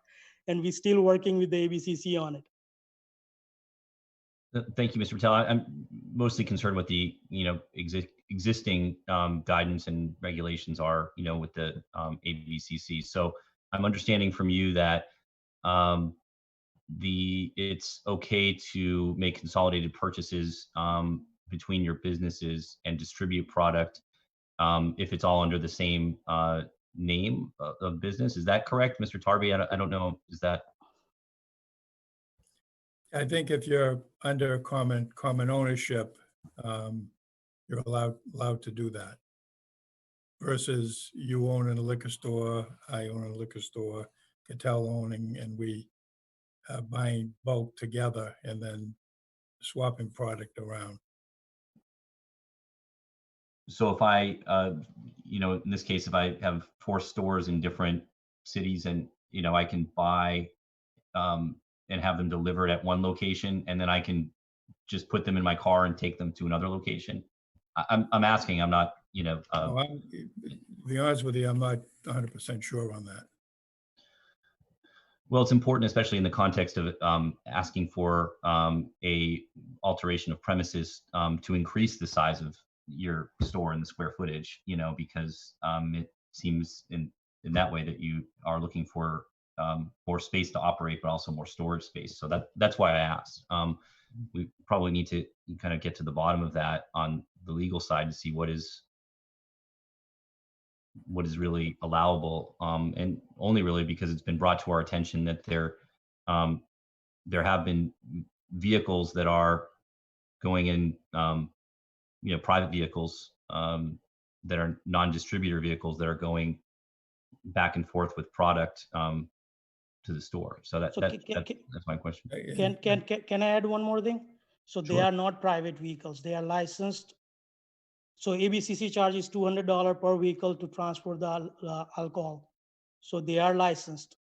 And we're still working with the ABCC on it. Thank you, Mr. Patel. I'm mostly concerned with the, existing guidance and regulations are, with the ABCC. So I'm understanding from you that it's okay to make consolidated purchases between your businesses and distribute product if it's all under the same name of business. Is that correct, Mr. Tarby? I don't know. Is that? I think if you're under common ownership, you're allowed to do that. Versus you owning a liquor store, I own a liquor store, Cattell owning, and we buying bulk together and then swapping product around. So if I, in this case, if I have 4 stores in different cities and, I can buy and have them delivered at one location, and then I can just put them in my car and take them to another location. I'm asking, I'm not, to be honest with you, I'm not 100% sure on that. Well, it's important, especially in the context of asking for a alteration of premises to increase the size of your store and the square footage, because it seems in that way that you are looking for more space to operate, but also more storage space. So that's why I asked. We probably need to kind of get to the bottom of that on the legal side to see what is really allowable, and only really because it's been brought to our attention that there have been vehicles that are going in, private vehicles that are non-distributor vehicles that are going back and forth with product to the store. So that's my question. Can I add one more thing? So Sure. They are not private vehicles. They are licensed. So ABCC charges $200 per vehicle to transport the alcohol. So they are licensed.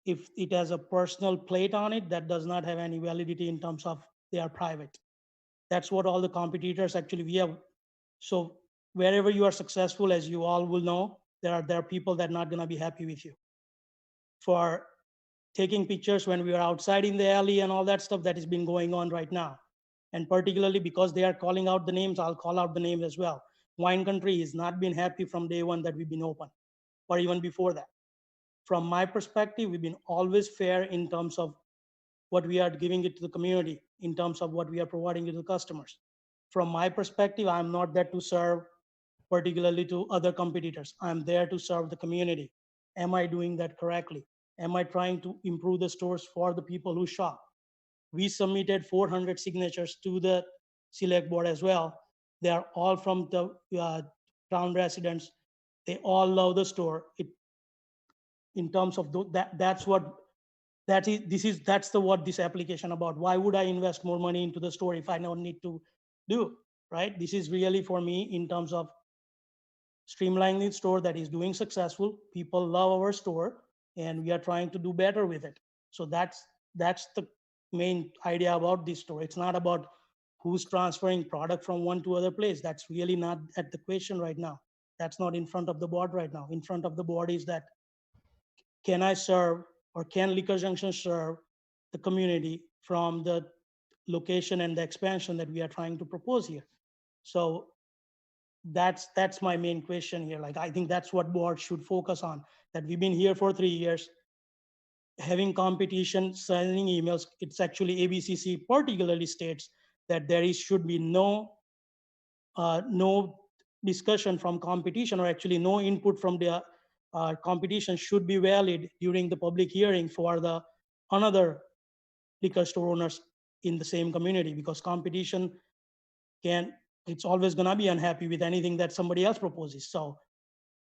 If it has a personal plate on it, that does not have any validity in terms of they are private. That's what all the competitors actually we have. So wherever you are successful, as you all will know, there are people that are not going to be happy with you. For taking pictures when we are outside in the alley and all that stuff that has been going on right now. And particularly because they are calling out the names, I'll call out the names as well. Wine Country has not been happy from day one that we've been open, or even before that. From my perspective, we've been always fair in terms of what we are giving it to the community, in terms of what we are providing to the customers. From my perspective, I'm not there to serve particularly to other competitors. I'm there to serve the community. Am I doing that correctly? Am I trying to improve the stores for the people who shop? We submitted 400 signatures to the select board as well. They are all from the town residents. They all love the store. In terms of that's what this application about. Why would I invest more money into the store if I don't need to do, right? This is really for me in terms of streamlining the store that is doing successful. People love our store and we are trying to do better with it. So that's the main idea about this store. It's not about who's transferring product from one to other place. That's really not at the question right now. That's not in front of the board right now. In front of the board is that, can I serve, or can Liquor Junction serve the community from the location and the expansion that we are trying to propose here? So that's my main question here. Like, I think that's what board should focus on, that we've been here for 3 years, having competition, sending emails. It's actually ABCC particularly states that there should be no discussion from competition, or actually no input from the competition should be valid during the public hearing for the another liquor store owners in the same community, because competition it's always going to be unhappy with anything that somebody else proposes. So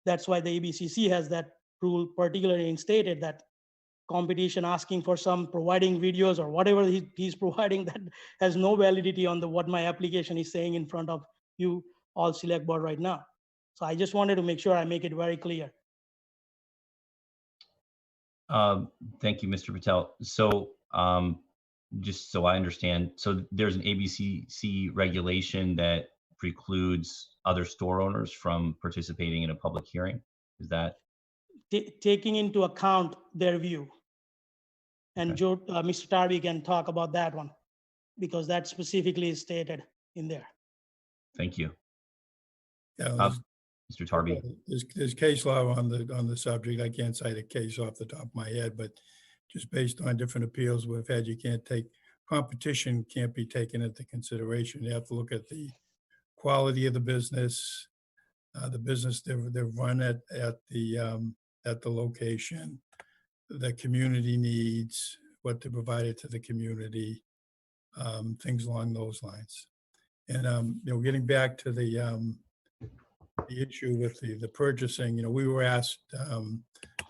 that's why the ABCC has that rule particularly instated, that competition asking for some providing videos or whatever he's providing, that has no validity on what my application is saying in front of you all select board right now. So I just wanted to make sure I make it very clear. Thank you, Mr. Patel. So just so I understand, so there's an ABCC regulation that precludes other store owners from participating in a public hearing? Is that? Taking into account their view. And Okay. Mr. Tarby can talk about that one, because that specifically is stated in there. Thank you. Yeah, Mr. Tarby. There's case law on the subject. I can't cite a case off the top of my head, but just based on different appeals we've had, competition can't be taken into consideration. You have to look at the quality of the business they've run at the location, the community needs, what they provided to the community, things along those lines. And getting back to the issue with the purchasing, we were asked,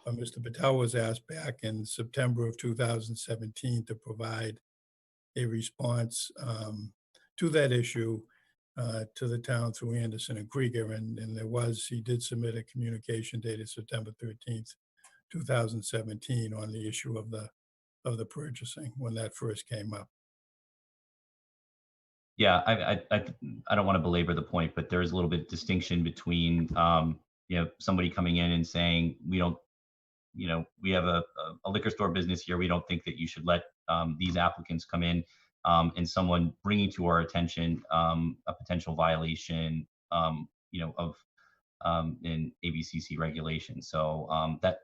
Mr. Patel was asked back in September of 2017 to provide a response to that issue to the town through Anderson and Krieger, and he did submit a communication dated September 13th, 2017 on the issue of the purchasing when that first came up. Yeah, I don't want to belabor the point, but there is a little bit of distinction between somebody coming in and saying, we have a liquor store business here, we don't think that you should let these applicants come in, and someone bringing to our attention a potential violation of in ABCC regulations. So that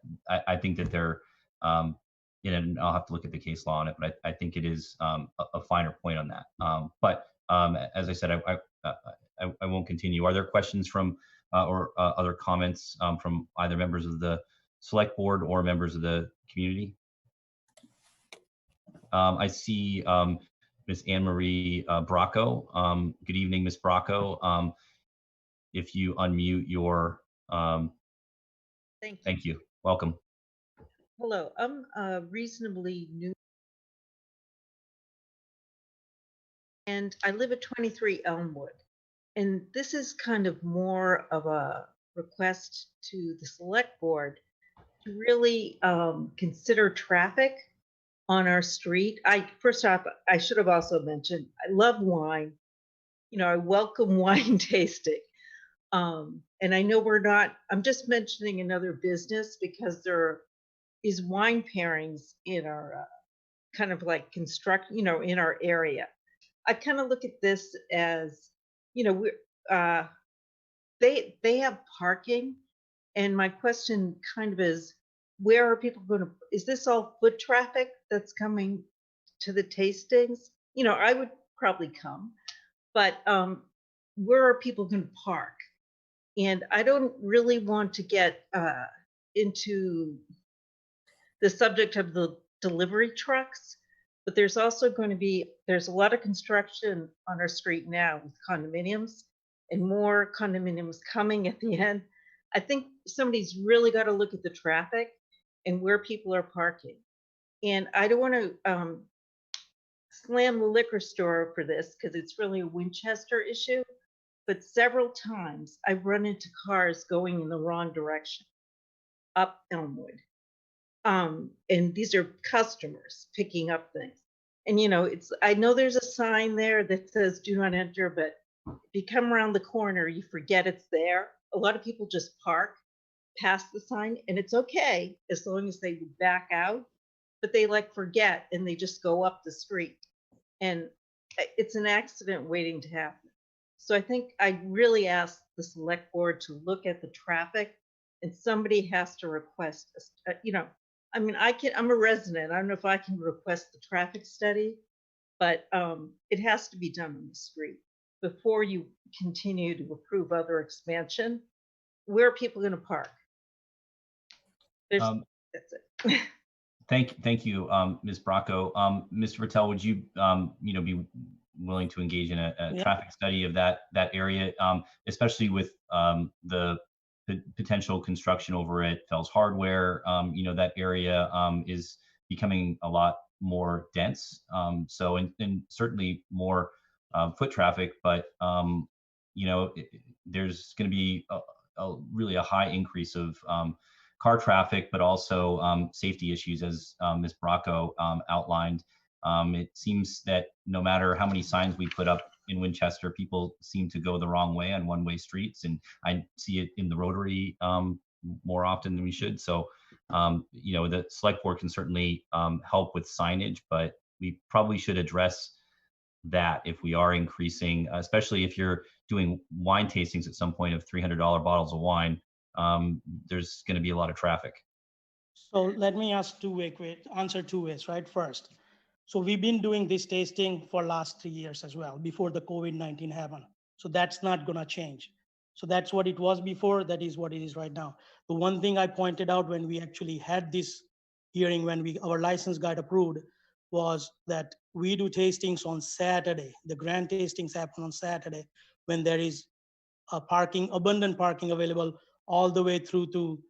I think that they're and I'll have to look at the case law on it, but I think it is a finer point on that. But as I said, I won't continue. Are there questions from or other comments from either members of the select board or members of the community? I see Ms. Anne Marie Bracco. Good evening, Ms. Bracco. If you unmute your, thank you. Welcome. Hello, I'm reasonably new, and I live at 23 Elmwood. And this is kind of more of a request to the select board to really consider traffic on our street. First off, I should have also mentioned, I love wine. I welcome wine tasting. And I know I'm just mentioning another business because there is wine pairings in our kind of like in our area. I kind of look at this as, they have parking. And my question kind of is, where are people is this all foot traffic that's coming to the tastings? I would probably come, but where are people going to park? And I don't really want to get into the subject of the delivery trucks, but there's also there's a lot of construction on our street now with condominiums and more condominiums coming at the end. I think somebody's really got to look at the traffic and where people are parking. And I don't want to slam the liquor store for this because it's really a Winchester issue, but several times I've run into cars going in the wrong direction up Elmwood. And these are customers picking up things. And I know there's a sign there that says do not enter, but if you come around the corner, you forget it's there. A lot of people just park past the sign, and it's okay as long as they back out, but they forget and they just go up the street. And it's an accident waiting to happen. So I think I really ask the select board to look at the traffic, and somebody has to request, I'm a resident. I don't know if I can request the traffic study, but it has to be done on the street before you continue to approve other expansion. Where are people going to park? Um, That's it. Thank you, Ms. Bracco. Mr. Vitale, would you, be willing to engage in a Yeah. traffic study of that area, especially with the potential construction over at Fells Hardware? That area is becoming a lot more dense. So, and certainly more foot traffic, but there's going to be really a high increase of car traffic, but also safety issues, as Ms. Bracco outlined. It seems that no matter how many signs we put up in Winchester, people seem to go the wrong way on one-way streets, and I see it in the Rotary more often than we should. So, the select board can certainly help with signage, but we probably should address that if we are increasing, especially if you're doing wine tastings at some point of $300 bottles of wine. There's going to be a lot of traffic. So let me answer two ways, right? First, so we've been doing this tasting for last 3 years as well, before the COVID-19 happened. So that's not gonna change. So that's what it was before, that is what it is right now. The one thing I pointed out when we actually had this hearing, when our license got approved, was that we do tastings on Saturday. The grand tastings happen on Saturday when there is abundant parking available all the way through to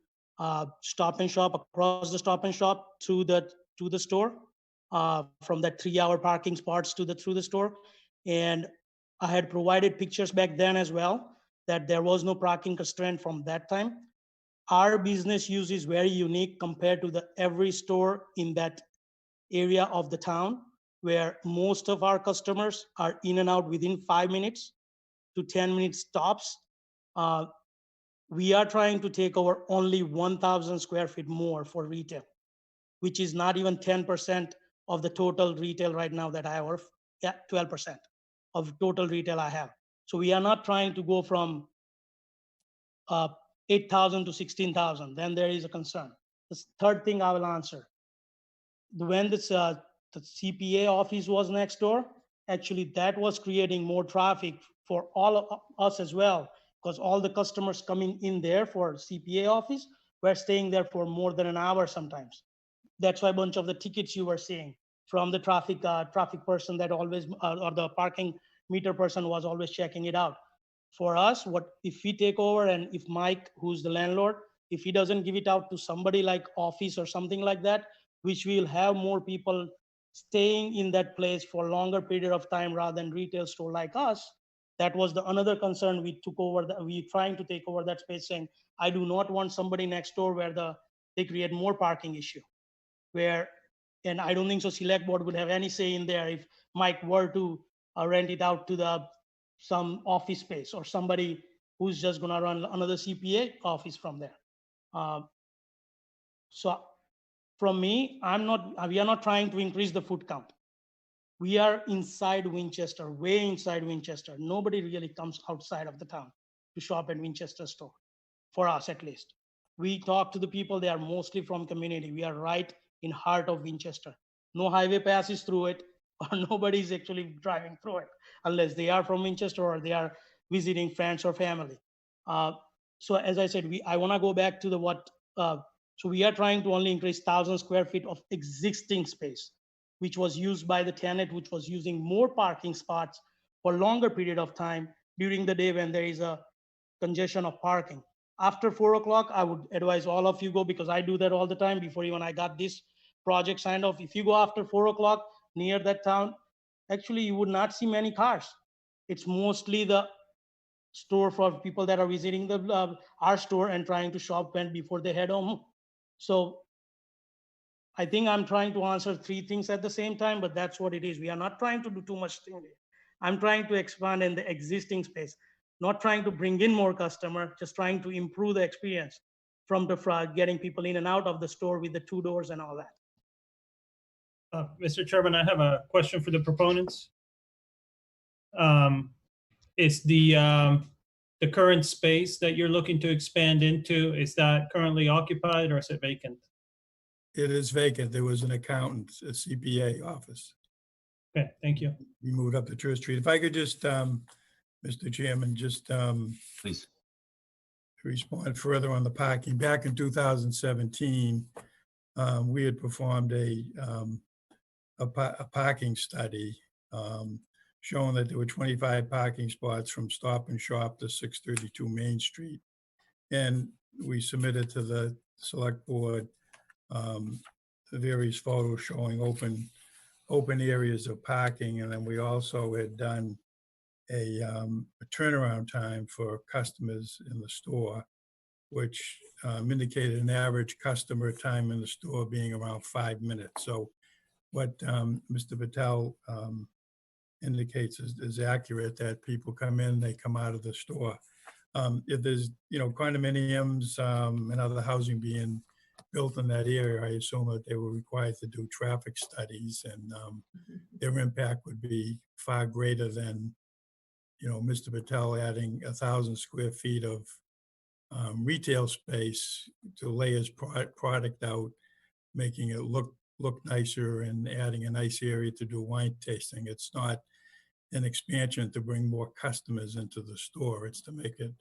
Stop and Shop, across the Stop and Shop to the store, from that 3-hour parking spots through the store. And I had provided pictures back then as well, that there was no parking constraint from that time. Our business use is very unique compared to every store in that area of the town, where most of our customers are in and out within 5 minutes to 10 minutes tops. We are trying to take over only 1,000 square feet more for retail, which is not even 10% of the total retail right now that I have, or 12% of total retail I have. So we are not trying to go from 8,000 to 16,000. Then there is a concern. The third thing I will answer, when the CPA office was next door, actually that was creating more traffic for all of us as well, because all the customers coming in there for CPA office were staying there for more than an hour sometimes. That's why a bunch of the tickets you were seeing from the traffic person that always, or the parking meter person was always checking it out. For us, what if we take over, and if Mike, who's the landlord, if he doesn't give it out to somebody like office or something like that, which will have more people staying in that place for a longer period of time rather than retail store like us. That was another concern we took over. We trying to take over that space, saying, I do not want somebody next door where they create more parking issue. And I don't think so select board would have any say in there if Mike were to rent it out to some office space or somebody who's just gonna run another CPA office from there. So from me, we are not trying to increase the foot count. We are inside Winchester, way inside Winchester. Nobody really comes outside of the town to shop at Winchester store, for us at least. We talk to the people, they are mostly from community. We are right in heart of Winchester. No highway passes through it, or nobody's actually driving through it, unless they are from Winchester or they are visiting friends or family. So as I said, I wanna go back to so we are trying to only increase 1,000 square feet of existing space, which was used by the tenant, which was using more parking spots for a longer period of time during the day when there is a congestion of parking. After 4 o'clock, I would advise all of you go, because I do that all the time before even I got this project signed off. If you go after 4 o'clock near that town, actually you would not see many cars. It's mostly the store for people that are visiting our store and trying to shop before they head home. So I think I'm trying to answer 3 things at the same time, but that's what it is. We are not trying to do too much thing. I'm trying to expand in the existing space, not trying to bring in more customer, just trying to improve the experience from the front, getting people in and out of the store with the 2 doors and all that. Mr. Chairman, I have a question for the proponents. Is the current space that you're looking to expand into, is that currently occupied or is it vacant? It is vacant. There was an accountant, a CPA office. Okay, thank you. We moved up to Church Street. If I could just, Mr. Chairman, just please. respond further on the parking. Back in 2017, we had performed a parking study showing that there were 25 parking spots from Stop and Shop to 632 Main Street. And we submitted to the select board the various photos showing open areas of parking. And then we also had done a turnaround time for customers in the store, which indicated an average customer time in the store being around 5 minutes. So what Mr. Patel indicates is accurate, that people come in, they come out of the store. If there's, condominiums and other housing being built in that area, I assume that they were required to do traffic studies, and their impact would be far greater than, Mr. Patel adding 1,000 square feet of retail space to lay his product out, making it look nicer and adding a nice area to do wine tasting. It's not an expansion to bring more customers into the store. It's to make it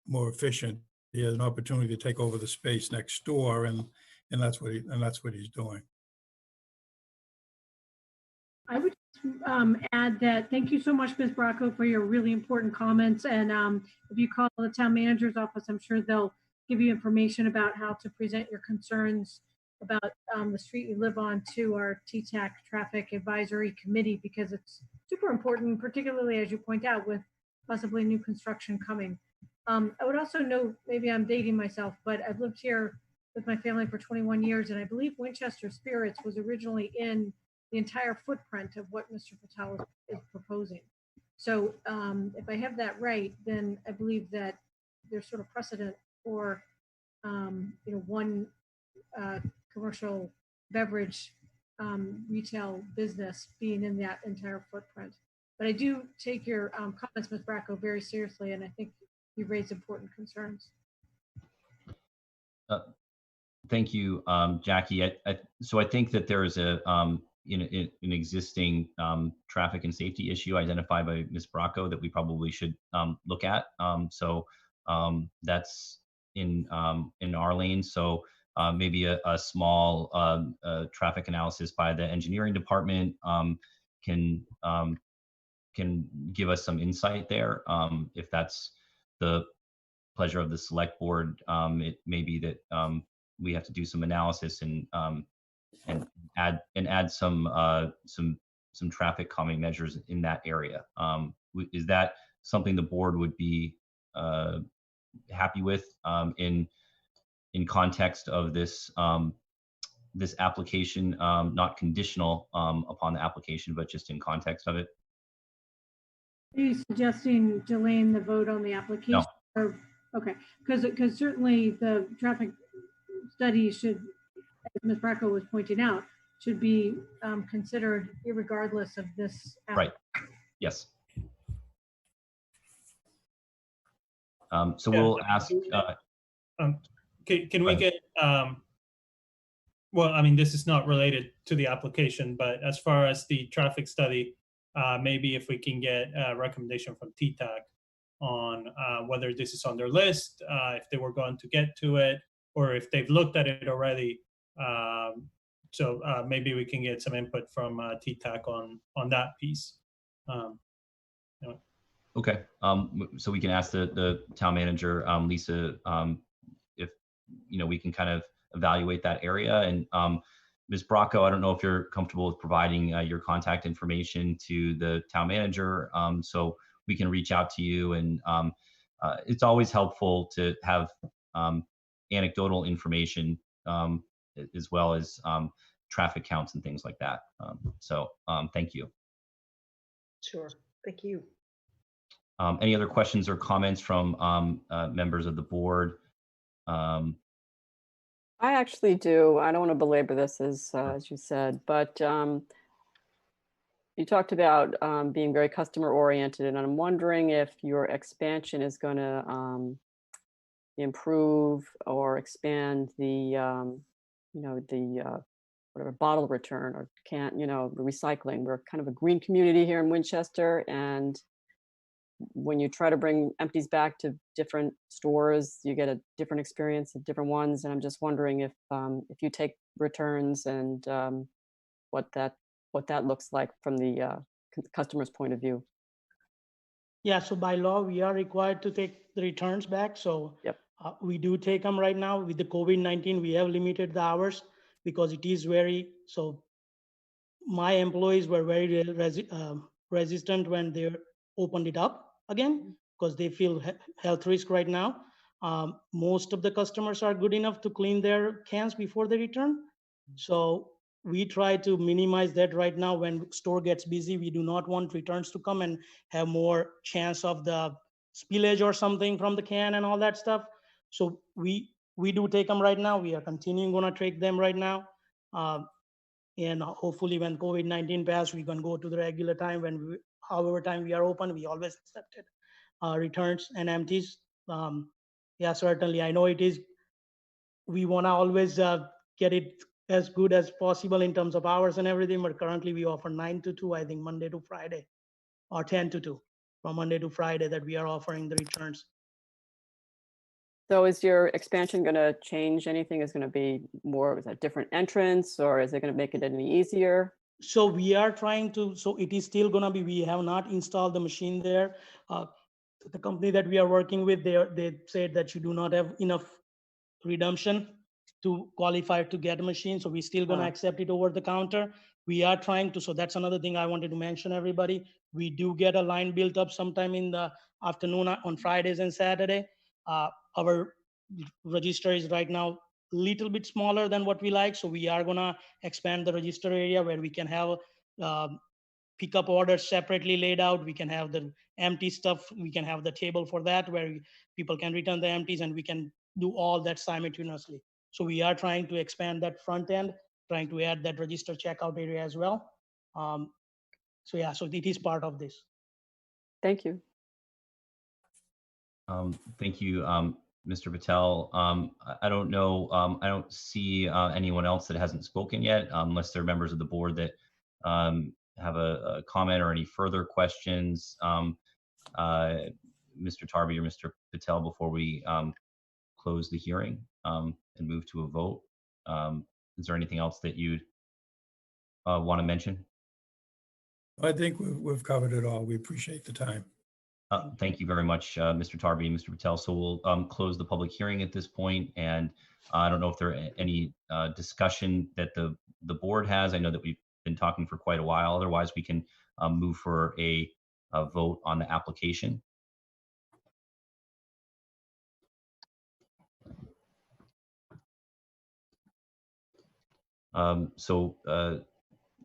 more efficient. He has an opportunity to take over the space next door, and that's what he's doing. I would add that thank you so much, Ms. Bracco, for your really important comments. And if you call the town manager's office, I'm sure they'll give you information about how to present your concerns about the street you live on to our TTAC Traffic Advisory Committee, because it's super important, particularly as you point out, with possibly new construction coming. I would also note, maybe I'm dating myself, but I've lived here with my family for 21 years, and I believe Winchester Spirits was originally in the entire footprint of what Mr. Patel is proposing. So if I have that right, then I believe that there's sort of precedent for one commercial beverage retail business being in that entire footprint. But I do take your comments, Ms. Bracco, very seriously, and I think you've raised important concerns. Thank you, Jackie. So I think that there is an existing traffic and safety issue identified by Ms. Bracco that we probably should look at. So that's in our lane. So maybe a small traffic analysis by the engineering department can give us some insight there. If that's the pleasure of the select board, it may be that we have to do some analysis and add some traffic calming measures in that area. Is that something the board would be happy with in context of this this application, not conditional upon the application, but just in context of it? Are you suggesting delaying the vote on the application? No. Or, okay, because certainly the traffic study should, as Ms. Bracco was pointing out, should be considered irregardless of this. Right. Yes. So we'll ask. Can we get? Well, I mean, this is not related to the application, but as far as the traffic study, maybe if we can get a recommendation from TTAC on whether this is on their list, if they were going to get to it, or if they've looked at it already. So maybe we can get some input from TTAC on that piece. Okay, so we can ask the town manager, Lisa, if we can kind of evaluate that area. And Ms. Bracco, I don't know if you're comfortable with providing your contact information to the town manager, so we can reach out to you. And it's always helpful to have anecdotal information as well as traffic counts and things like that. So thank you. Sure, thank you. Any other questions or comments from members of the board? I actually do. I don't want to belabor this as you said, but you talked about being very customer oriented, and I'm wondering if your expansion is going to improve or expand the whatever bottle return or the recycling. We're kind of a green community here in Winchester, and when you try to bring empties back to different stores, you get a different experience of different ones. And I'm just wondering if you take returns and what that looks like from the customer's point of view. Yeah, so by law, we are required to take the returns back. So yep. We do take them right now. With the COVID-19, we have limited the hours because it is so my employees were very resistant when they opened it up again because they feel health risk right now. Most of the customers are good enough to clean their cans before they return. So we try to minimize that right now. When store gets busy, we do not want returns to come and have more chance of the spillage or something from the can and all that stuff. So we do take them right now. We are continuing going to take them right now. And hopefully when COVID-19 passes, we can go to the regular time however time we are open, we always accepted returns and empties. Yeah, certainly. I know it is, we want to always get it as good as possible in terms of hours and everything, but currently we offer 9 to 2, I think Monday to Friday, or 10 to 2 from Monday to Friday that we are offering the returns. So is your expansion going to change anything? Is going to be more, is that different entrance, or is it going to make it any easier? So we are trying to, so it is still going to be, we have not installed the machine there. The company that we are working with, they said that you do not have enough redemption to qualify to get a machine. So we're still going to accept it over the counter. We are trying to, so that's another thing I wanted to mention, everybody. We do get a line built up sometime in the afternoon on Fridays and Saturday. Our register is right now a little bit smaller than what we like. So we are going to expand the register area where we can have pickup orders separately laid out. We can have the empty stuff. We can have the table for that where people can return the empties, and we can do all that simultaneously. So we are trying to expand that front end, trying to add that register checkout area as well. So yeah, so it is part of this. Thank you. Thank you, Mr. Patel. I don't know, I don't see anyone else that hasn't spoken yet, unless there are members of the board that have a comment or any further questions. Mr. Tarby or Mr. Patel, before we close the hearing and move to a vote. Is there anything else that you'd want to mention? I think we've covered it all. We appreciate the time. Thank you very much, Mr. Tarby and Mr. Patel. So we'll close the public hearing at this point, and I don't know if there are any discussion that the board has. I know that we've been talking for quite a while. Otherwise, we can move for a vote on the application.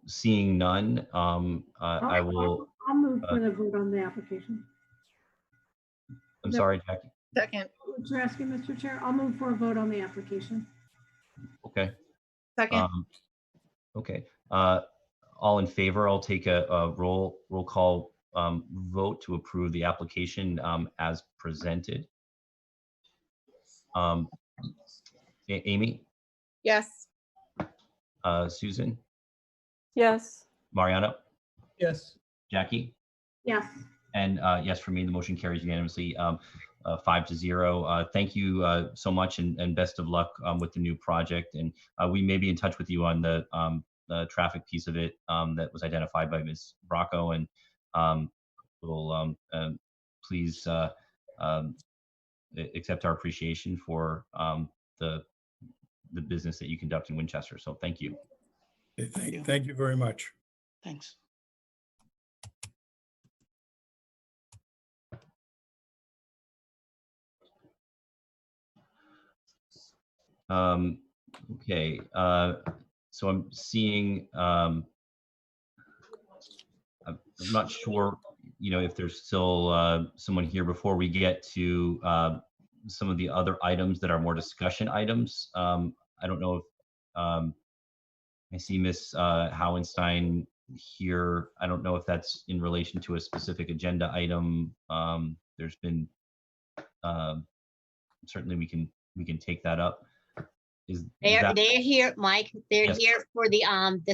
Seeing none, I will. I'll move for the vote on the application. I'm sorry, Jackie. Second. What you're asking, Mr. Chair? I'll move for a vote on the application. Okay. Second. Okay. All in favor? I'll take a roll call vote to approve the application as presented. Amy? Yes. Susan? Yes. Mariano? Yes. Jackie? Yes. And yes, for me, the motion carries unanimously, 5-0. Thank you so much, and best of luck with the new project. And we may be in touch with you on the traffic piece of it that was identified by Ms. Bracco, and we'll please accept our appreciation for the business that you conduct in Winchester. So thank you. Thank you very much. Thanks. Okay, so I'm seeing, I'm not sure, if there's still someone here before we get to some of the other items that are more discussion items. I don't know if I see Miss Howenstein here. I don't know if that's in relation to a specific agenda item. There's been, certainly we can take that up. They're here, Mike. They're Yes. here for the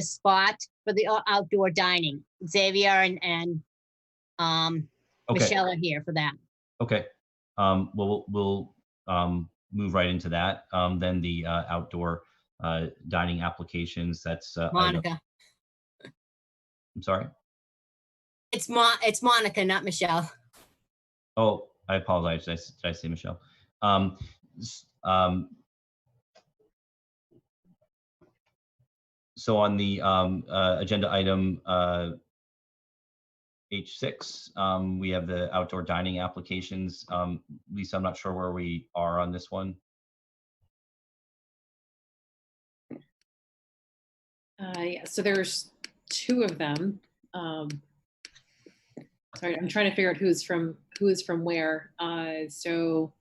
spot for the outdoor dining. Xavier and Okay. Michelle are here for that. Okay. Well, we'll move right into that. Then the outdoor dining applications. That's Monica. I'm sorry. It's Monica, not Michelle. Oh, I apologize. Did I say Michelle? So on the agenda item H6, we have the outdoor dining applications. Lisa, I'm not sure where we are on this one. Yeah, so there's 2 of them. Sorry, I'm trying to figure out who is from where. So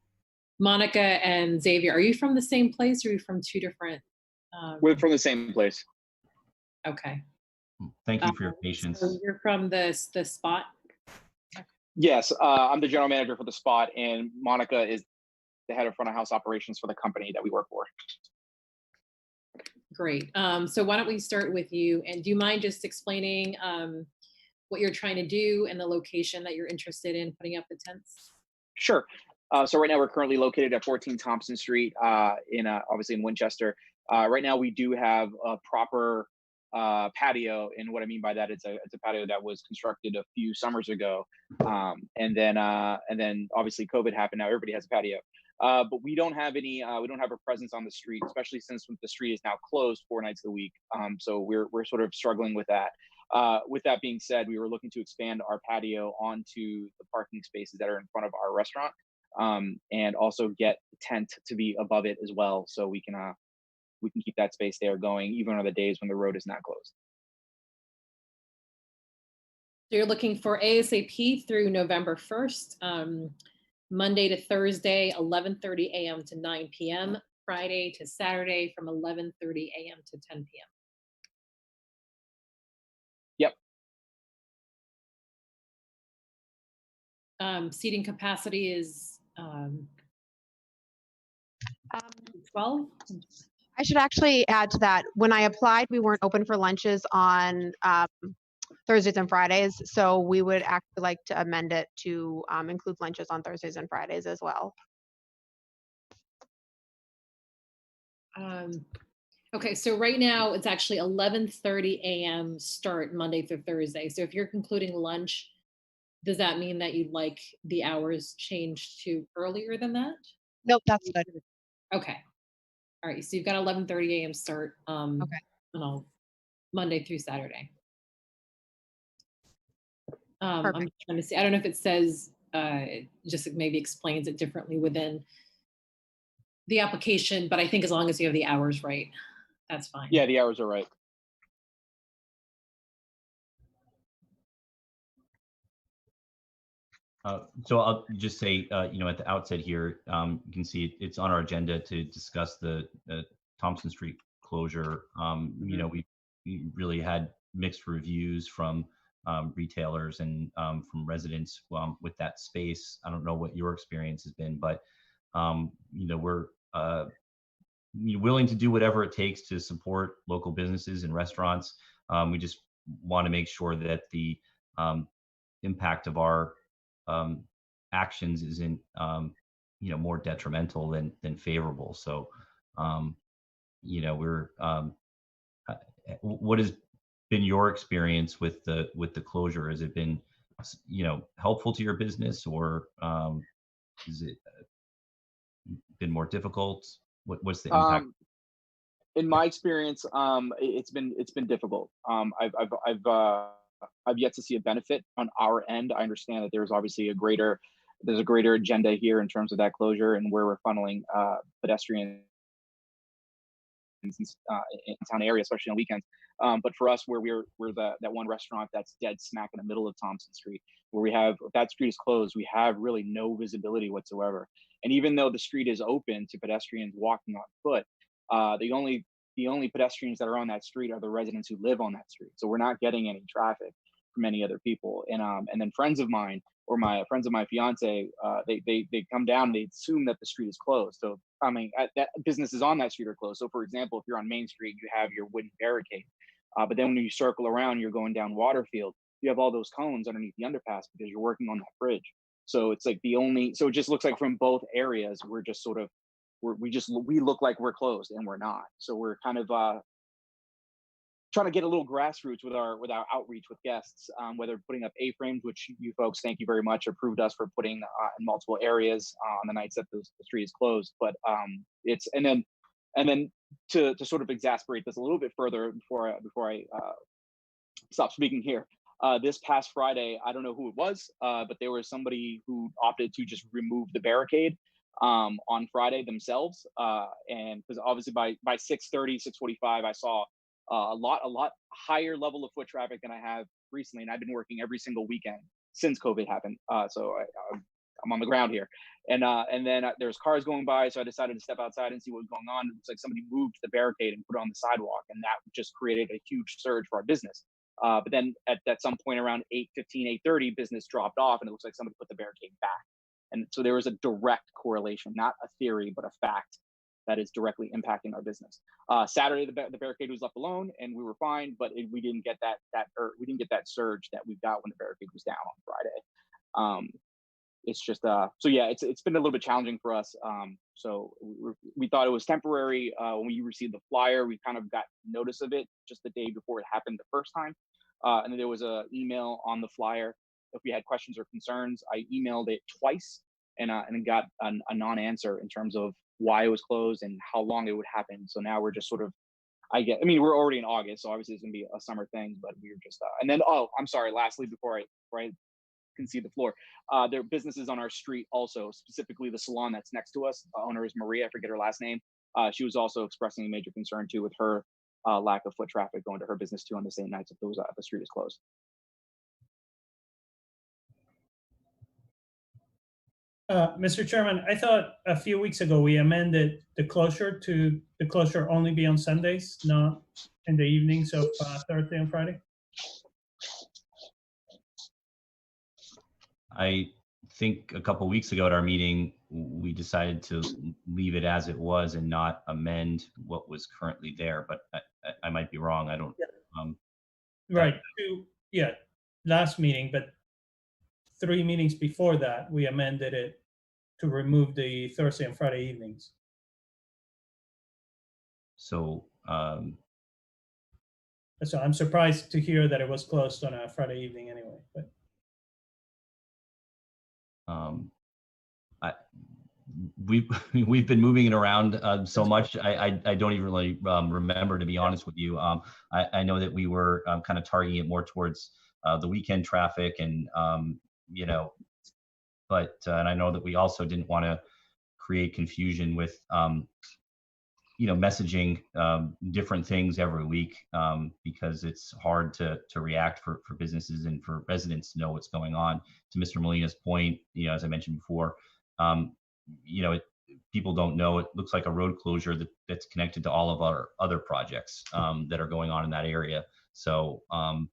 Monica and Xavier, are you from the same place or are you from 2 different? We're from the same place. Okay. Thank you for your patience. So you're from the spot? Yes, I'm the general manager for the spot, and Monica is the head of front of house operations for the company that we work for. Great. So why don't we start with you? And do you mind just explaining what you're trying to do and the location that you're interested in putting up the tents? Sure. So right now we're currently located at 14 Thompson Street, obviously in Winchester. Right now we do have a proper patio, and what I mean by that, it's a patio that was constructed a few summers ago, and then obviously COVID happened. Now everybody has a patio, but we don't have any. We don't have a presence on the street, especially since the street is now closed 4 nights a week. So we're sort of struggling with that. With that being said, we were looking to expand our patio onto the parking spaces that are in front of our restaurant, and also get the tent to be above it as well, so we can keep that space there going even on the days when the road is not closed. So you're looking for ASAP through November 1st, Monday to Thursday, 11:30 a.m. to 9 p.m., Friday to Saturday from 11:30 a.m. to 10 p.m. Yep. Seating capacity is 12. I should actually add to that. When I applied, we weren't open for lunches on Thursdays and Fridays, so we would actually like to amend it to include lunches on Thursdays and Fridays as well. Okay, so right now it's actually 11:30 a.m. start Monday through Thursday. So if you're concluding lunch, does that mean that you'd like the hours changed to earlier than that? Nope, that's good. Okay. All right, so you've got 11:30 a.m. start Okay. on Monday through Saturday. I'm trying to see. I don't know if it says, just maybe explains it differently within the application, but I think as long as you have the hours right, that's fine. Yeah, the hours are right. So I'll just say, at the outset here, you can see it's on our agenda to discuss the Thompson Street closure. We really had mixed reviews from retailers and from residents with that space. I don't know what your experience has been, but we're willing to do whatever it takes to support local businesses and restaurants. We just want to make sure that the impact of our actions isn't more detrimental than favorable. So we're what has been your experience with the closure? Has it been helpful to your business, or has it been more difficult? What's the impact? In my experience, it's been difficult. I've yet to see a benefit on our end. I understand that there's obviously a greater agenda here in terms of that closure and where we're funneling pedestrians in town area, especially on weekends. But for us, where we're that one restaurant that's dead smack in the middle of Thompson Street, where if that street is closed, we have really no visibility whatsoever. And even though the street is open to pedestrians walking on foot, the only pedestrians that are on that street are the residents who live on that street. So we're not getting any traffic from any other people. And then friends of mine or my friends of my fiance, they come down and they assume that the street is closed. So I mean, that businesses on that street are closed. So for example, if you're on Main Street, you have your wooden barricade. But then when you circle around, you're going down Waterfield, you have all those cones underneath the underpass because you're working on that bridge. So it's like so it just looks like from both areas, we're just sort of, we look like we're closed and we're not. So we're kind of trying to get a little grassroots with our outreach with guests, whether putting up A-frames, which you folks, thank you very much, approved us for putting in multiple areas on the nights that the street is closed. But it's and then to sort of exasperate this a little bit further before I stop speaking here. This past Friday, I don't know who it was, but there was somebody who opted to just remove the barricade on Friday themselves, and because obviously by 6:30, 6:45, I saw a lot higher level of foot traffic than I have recently, and I've been working every single weekend since COVID happened. So I'm on the ground here, and then there's cars going by, so I decided to step outside and see what was going on. It's like somebody moved the barricade and put it on the sidewalk, and that just created a huge surge for our business. But then at some point around 8:15, 8:30, business dropped off, and it looks like somebody put the barricade back. And so there was a direct correlation, not a theory, but a fact that is directly impacting our business. Saturday, the barricade was left alone, and we were fine, but we didn't get we didn't get that surge that we got when the barricade was down on Friday. It's just so yeah, it's been a little bit challenging for us. So we thought it was temporary. When we received the flyer, we kind of got notice of it just the day before it happened the first time, and then there was an email on the flyer. If we had questions or concerns, I emailed it twice and got a non-answer in terms of why it was closed and how long it would happen. So now we're just sort of, I mean, we're already in August, so obviously it's gonna be a summer thing, but we were just, and then, oh, I'm sorry, lastly, before I concede the floor, there are businesses on our street also, specifically the salon that's next to us. Owner is Maria, I forget her last name. She was also expressing a major concern too with her lack of foot traffic going to her business too on the same nights if the street is closed. Mr. Chairman, I thought a few weeks ago we amended the closure to the closure only be on Sundays, not in the evenings of Thursday and Friday. I think a couple weeks ago at our meeting, we decided to leave it as it was and not amend what was currently there, but I might be wrong. I don't. Right. Last meeting, but 3 meetings before that, we amended it to remove the Thursday and Friday evenings. So, so I'm surprised to hear that it was closed on a Friday evening anyway. But we've been moving it around so much. I don't even really remember, to be honest with you. I know that we were kind of targeting it more towards the weekend traffic, and but and I know that we also didn't want to create confusion with messaging different things every week, because it's hard to react for businesses and for residents to know what's going on. To Mr. Molina's point, as I mentioned before, people don't know. It looks like a road closure that's connected to all of our other projects that are going on in that area. So, I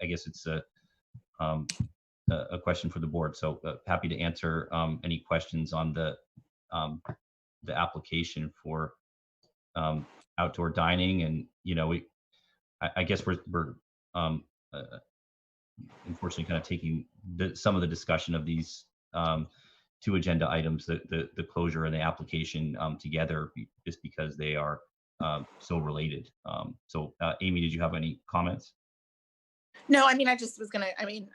guess it's a question for the board. So happy to answer any questions on the application for outdoor dining. And I guess we're unfortunately kind of taking some of the discussion of these 2 agenda items, the closure and the application together, just because they are so related. So Amy, did you have any comments? No, I mean, I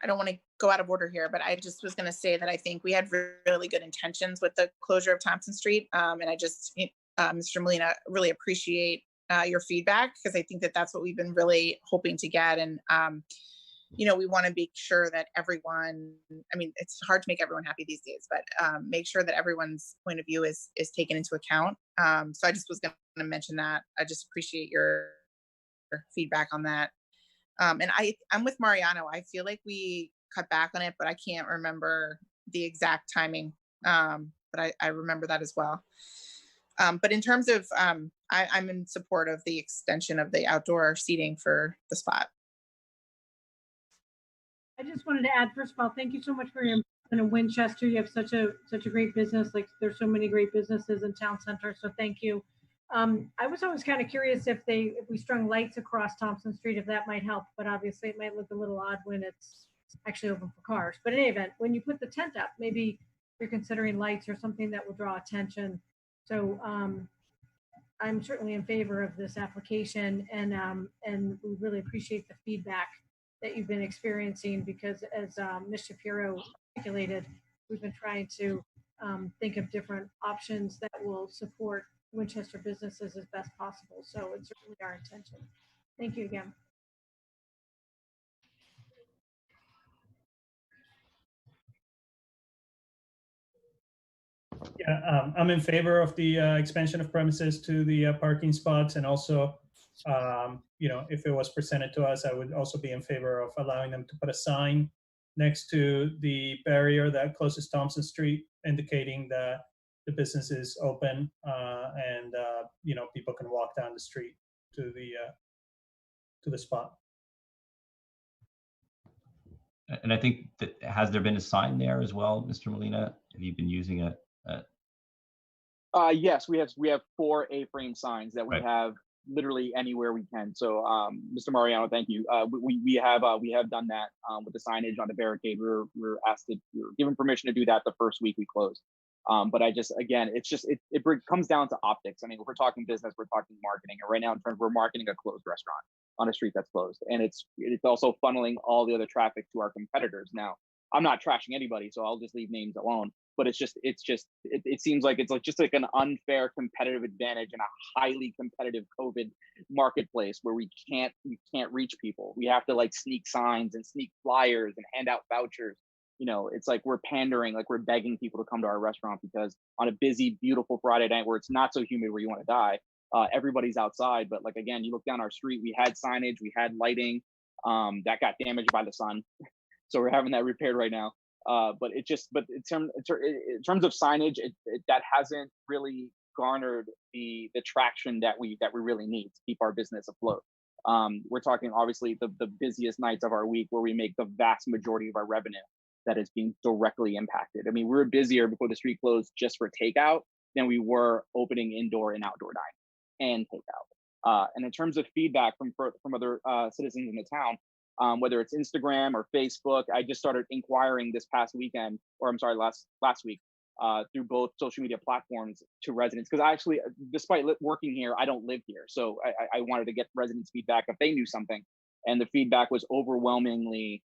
don't want to go out of order here, but I just was going to say that I think we had really good intentions with the closure of Thompson Street. And I just, Mr. Molina, really appreciate your feedback, because I think that that's what we've been really hoping to get. And, we want to make sure that everyone, I mean, it's hard to make everyone happy these days, but make sure that everyone's point of view is taken into account. So I just was going to mention that. I just appreciate your feedback on that. And I'm with Mariano. I feel like we cut back on it, but I can't remember the exact timing. But I remember that as well. But in terms of, I'm in support of the extension of the outdoor seating for the spot. I just wanted to add, first of all, thank you so much for your investment in Winchester. You have such a great business. Like, there's so many great businesses in town center. So thank you. I was always kind of curious if we strung lights across Thompson Street, if that might help, but obviously it might look a little odd when it's actually open for cars. But in any event, when you put the tent up, maybe you're considering lights or something that will draw attention. So I'm certainly in favor of this application, and we really appreciate the feedback that you've been experiencing, because as Ms. Shapiro articulated, we've been trying to think of different options that will support Winchester businesses as best possible. So it's certainly our intention. Thank you again. Yeah, I'm in favor of the expansion of premises to the parking spots, and also, if it was presented to us, I would also be in favor of allowing them to put a sign next to the barrier that closes Thompson Street, indicating that the business is open, and people can walk down the street to the spot. And I think that, has there been a sign there as well, Mr. Molina? Have you been using it? Yes, we have 4 A-frame signs that we Right. have literally anywhere we can. So, Mr. Mariano, thank you. We have done that with the signage on the barricade. We were given permission to do that the first week we closed. But it comes down to optics. I mean, if we're talking business, we're talking marketing, and right now in terms we're marketing a closed restaurant on a street that's closed, and it's also funneling all the other traffic to our competitors. Now, I'm not trashing anybody, so I'll just leave names alone. But it seems like it's just like an unfair competitive advantage in a highly competitive COVID marketplace where we can't reach people. We have to like sneak signs and sneak flyers and hand out vouchers. It's like we're pandering, like we're begging people to come to our restaurant, because on a busy, beautiful Friday night where it's not so humid where you want to die, everybody's outside. But like, again, you look down our street, we had signage, we had lighting that got damaged by the sun. So we're having that repaired right now. But in terms of signage, that hasn't really garnered the traction that we really need to keep our business afloat. We're talking obviously the busiest nights of our week where we make the vast majority of our revenue that is being directly impacted. I mean, we were busier before the street closed just for takeout than we were opening indoor and outdoor dining and takeout. And in terms of feedback from other citizens in the town, whether it's Instagram or Facebook, I just started inquiring this past weekend, or I'm sorry, last week, through both social media platforms to residents. Because I actually, despite working here, I don't live here. So I wanted to get residents' feedback if they knew something. And the feedback was overwhelmingly,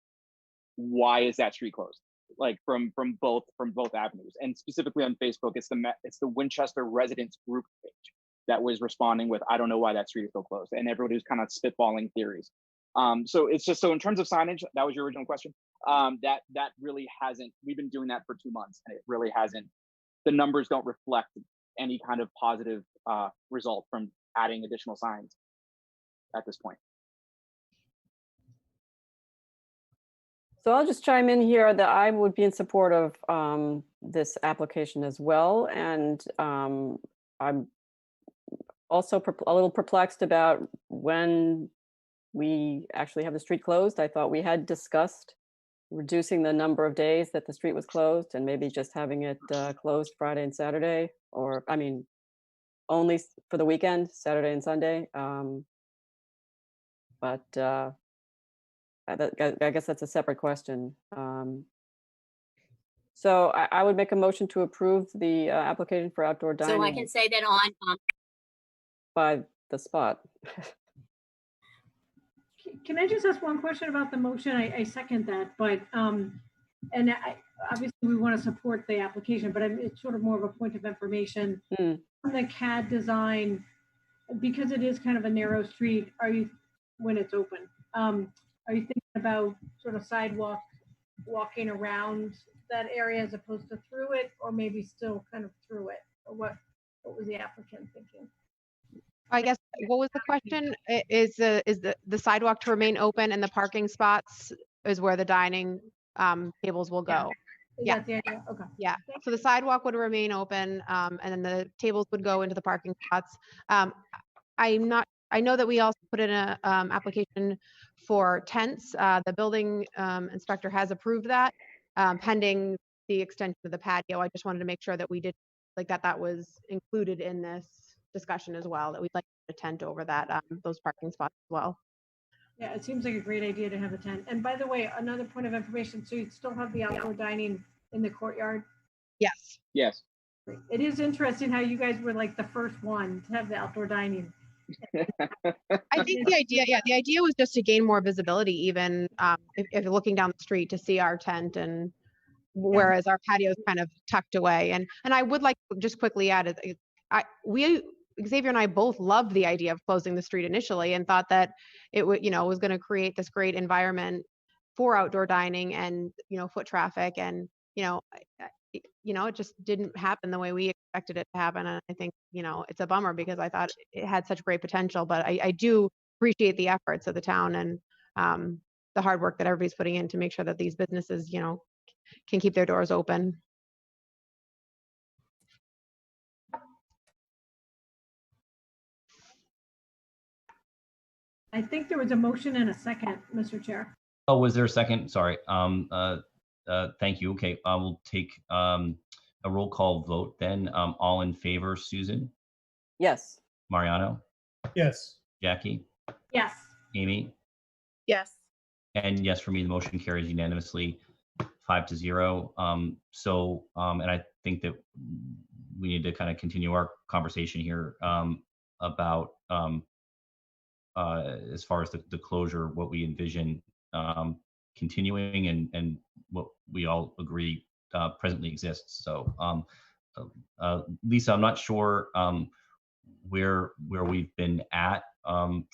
why is that street closed? Like from both avenues. And specifically on Facebook, it's the Winchester residents group page that was responding with, I don't know why that street is still closed. And everybody was kind of spitballing theories. So in terms of signage, that was your original question. That really hasn't, we've been doing that for 2 months, and it really hasn't, the numbers don't reflect any kind of positive result from adding additional signs at this point. So I'll just chime in here that I would be in support of this application as well. And I'm also a little perplexed about when we actually have the street closed. I thought we had discussed reducing the number of days that the street was closed and maybe just having it closed Friday and Saturday, or I mean, only for the weekend, Saturday and Sunday. But I guess that's a separate question. So I would make a motion to approve the application for outdoor dining. So I can say that on by the spot. Can I just ask one question about the motion? I second that, but obviously we want to support the application, but it's sort of more of a point of information. On the CAD design, because it is kind of a narrow street, when it's open, are you thinking about sort of walking around that area as opposed to through it, or maybe still kind of through it? Or what was the applicant thinking? I guess, what was the question? Is the sidewalk to remain open and the parking spots is where the dining tables will go? Yeah. Is that the idea? Okay. Yeah. So the sidewalk would remain open, and then the tables would go into the parking spots. I know that we also put in a application for tents. The building inspector has approved that, pending the extension of the patio. I just wanted to make sure that we did, like, that was included in this discussion as well, that we'd like a tent over that, those parking spots as well. Yeah, it seems like a great idea to have a tent. And by the way, another point of information, so you still have the outdoor dining in the courtyard? Yes. Yes. It is interesting how you guys were like the first one to have the outdoor dining. I think the idea was just to gain more visibility, even if you're looking down the street to see our tent, and whereas our patio is kind of tucked away. And I would like to just quickly add, Xavier and I both loved the idea of closing the street initially and thought that it would, was going to create this great environment for outdoor dining and, foot traffic. And, it just didn't happen the way we expected it to happen. And I think, it's a bummer because I thought it had such great potential, but I do appreciate the efforts of the town and the hard work that everybody's putting in to make sure that these businesses, can keep their doors open. I think there was a motion and a second, Mr. Chair. Oh, was there a second? Sorry. Thank you. Okay, I will take a roll call vote then. All in favor, Susan? Yes. Mariano? Yes. Jackie? Yes. Amy? Yes. And yes, for me, the motion carries unanimously, 5-0. And I think that we need to kind of continue our conversation here about as far as the closure, what we envision continuing and what we all agree presently exists. So Lisa, I'm not sure where we've been at,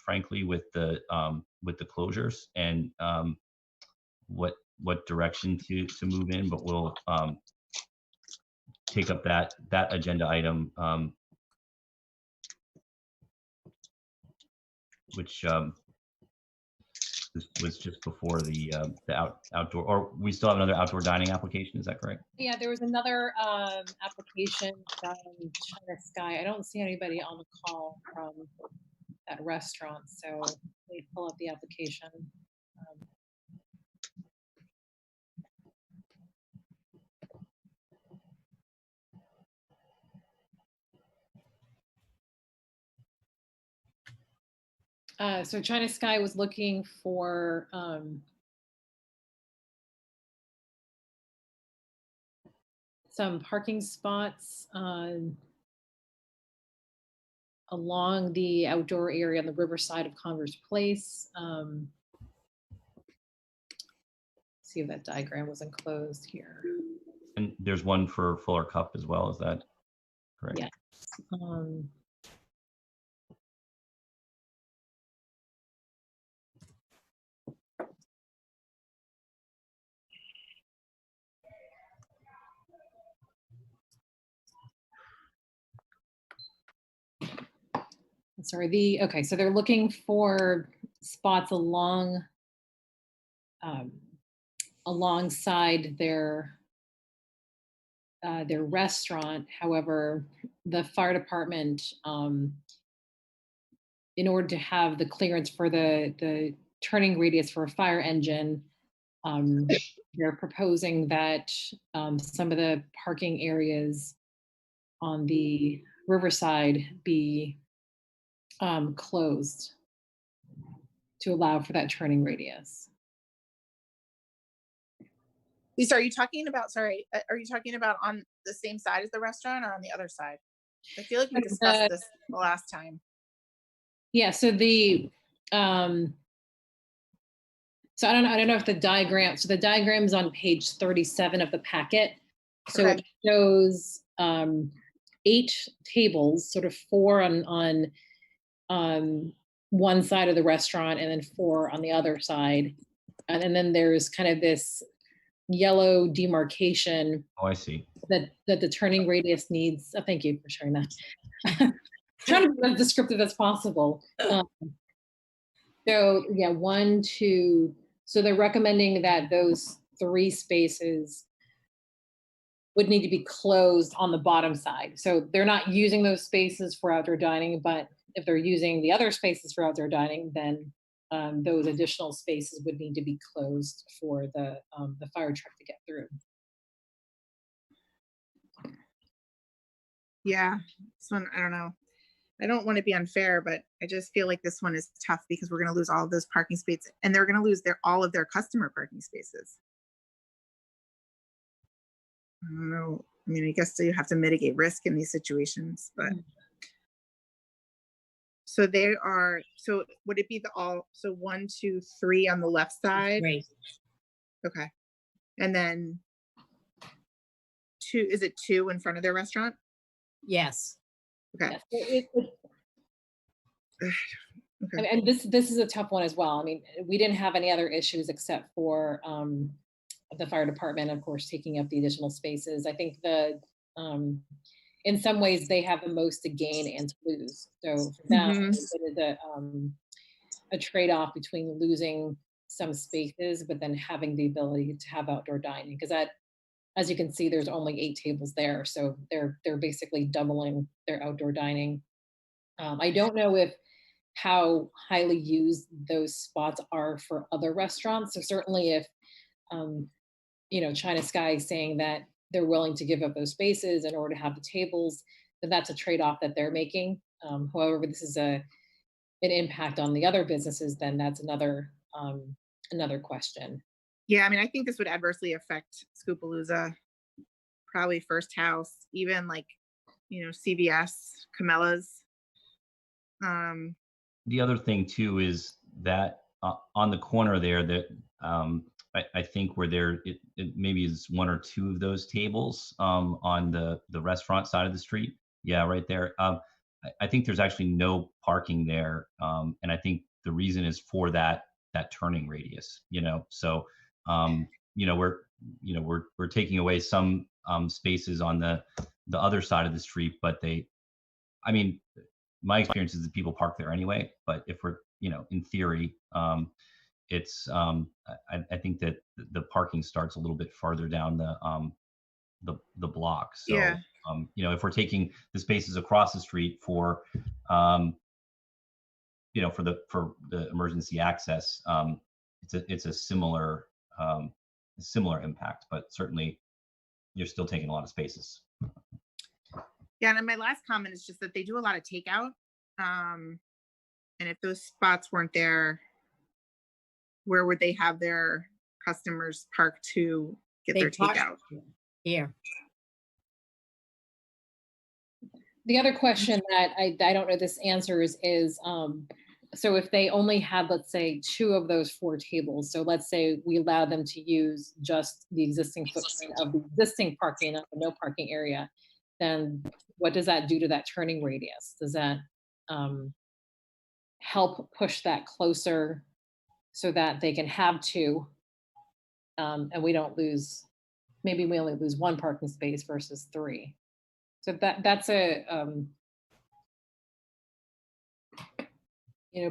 frankly, with the closures and what direction to move in, but we'll take up that agenda item, which was just before the outdoor, or we still have another outdoor dining application. Is that correct? Yeah, there was another application from China Sky. I don't see anybody on the call from that restaurant, so let me pull up the application. So China Sky was looking for some parking spots along the outdoor area on the riverside of Converse Place. See if that diagram was enclosed here. And there's one for Fuller Cup as well. Is that correct? Yes. Sorry, okay, so they're looking for spots along alongside their restaurant. However, the fire department, in order to have the clearance for the turning radius for a fire engine, they're proposing that some of the parking areas on the riverside be closed to allow for that turning radius. Lisa, are you talking about, are you talking about on the same side as the restaurant or on the other side? I feel like we discussed this the last time. Yeah, so the so I don't know if the diagram, so the diagram is on page 37 of the packet. So it shows 8 tables, sort of 4 on one side of the restaurant and then 4 on the other side. And then there's kind of this yellow demarcation. Oh, I see. That the turning radius needs. Oh, thank you for sharing that. Trying to be as descriptive as possible. So yeah, 1, 2. So they're recommending that those 3 spaces would need to be closed on the bottom side. So they're not using those spaces for outdoor dining, but if they're using the other spaces for outdoor dining, then those additional spaces would need to be closed for the fire truck to get through. Yeah, this one, I don't know. I don't want to be unfair, but I just feel like this one is tough because we're going to lose all of those parking spaces, and they're going to lose all of their customer parking spaces. I don't know. I mean, I guess you have to mitigate risk in these situations, but. So they are, so would it be so 1, 2, 3 on the left side? Great. Okay. And then 2, is it 2 in front of their restaurant? Yes. Okay. Okay. And this is a tough one as well. I mean, we didn't have any other issues except for the fire department, of course, taking up the additional spaces. I think in some ways they have the most to gain and to lose. So for them, it is a trade-off between losing some spaces, but then having the ability to have outdoor dining. Because that, as you can see, there's only 8 tables there. So they're basically doubling their outdoor dining. I don't know how highly used those spots are for other restaurants. So certainly if, China Sky is saying that they're willing to give up those spaces in order to have the tables, then that's a trade-off that they're making. However, this is an impact on the other businesses, then that's another question. Yeah, I mean, I think this would adversely affect Scoopalooza, probably First House, even like, CVS, Camellas. The other thing too is that on the corner there, that I think where it maybe is 1 or 2 of those tables on the restaurant side of the street. Yeah, right there. I think there's actually no parking there, and I think the reason is for that turning radius. So we're taking away some spaces on the other side of the street, but my experience is that people park there anyway. But if we're, in theory, it's I think that the parking starts a little bit farther down the block. So yeah. If we're taking the spaces across the street for for the emergency access, it's a similar impact, but certainly you're still taking a lot of spaces. Yeah, and my last comment is just that they do a lot of takeout. And if those spots weren't there, where would they have their customers park to get their takeout? Here. The other question that I don't know this answers is, so if they only had, let's say, 2 of those 4 tables, so let's say we allow them to use just the existing footprint of the existing parking, not the no parking area, then what does that do to that turning radius? Does that help push that closer so that they can have 2 and we don't lose, maybe we only lose 1 parking space versus 3? So that's a,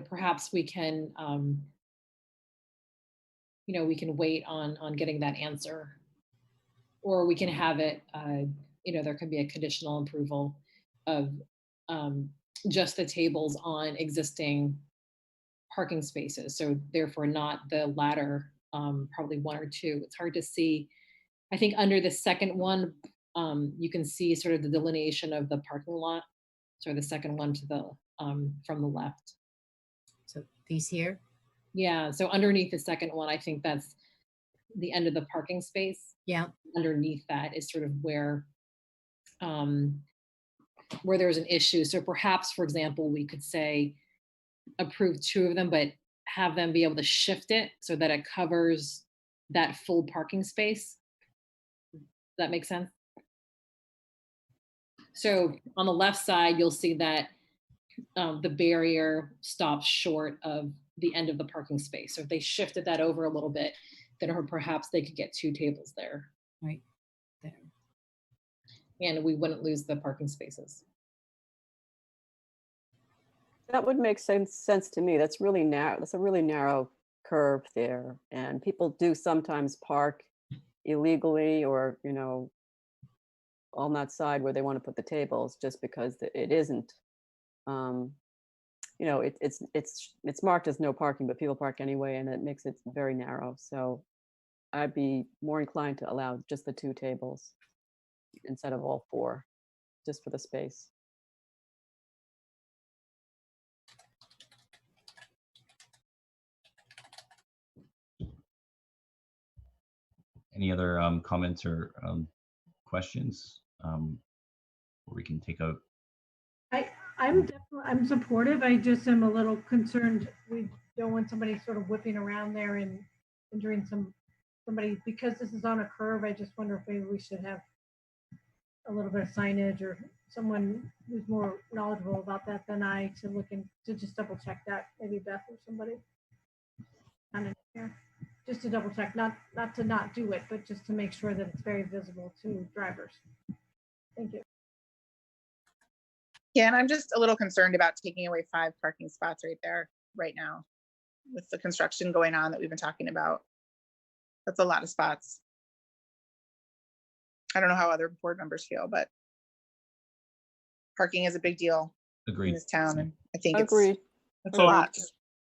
perhaps we can, we can wait on getting that answer, or we can have it, there can be a conditional approval of just the tables on existing parking spaces. So therefore not the latter, probably 1 or 2. It's hard to see. I think under the second one, you can see sort of the delineation of the parking lot. So the second one to the from the left. So these here? Yeah, so underneath the second one, I think that's the end of the parking space. Yeah. Underneath that is sort of where there's an issue. So perhaps, for example, we could say approve 2 of them, but have them be able to shift it so that it covers that full parking space. Does that make sense? So on the left side, you'll see that the barrier stops short of the end of the parking space. So if they shifted that over a little bit, then perhaps they could get 2 tables there. Right there. And we wouldn't lose the parking spaces. That would make sense to me. That's really narrow. That's a really narrow curve there. And people do sometimes park illegally or, on that side where they want to put the tables just because it isn't, it's marked as no parking, but people park anyway, and it makes it very narrow. So I'd be more inclined to allow just the 2 tables instead of all 4, just for the space. Any other comments or questions? Or we can take a. I'm supportive. I just am a little concerned. We don't want somebody sort of whipping around there and injuring somebody because this is on a curve. I just wonder if maybe we should have a little bit of signage or someone who's more knowledgeable about that than I to look in to just double check that. Maybe Beth or somebody. Just to double check, not to not do it, but just to make sure that it's very visible to drivers. Thank you. Yeah, and I'm just a little concerned about taking away 5 parking spots right there, right now, with the construction going on that we've been talking about. That's a lot of spots. I don't know how other board members feel, but parking is a big deal Agreed. in this town, and I think Agreed. it's a lot.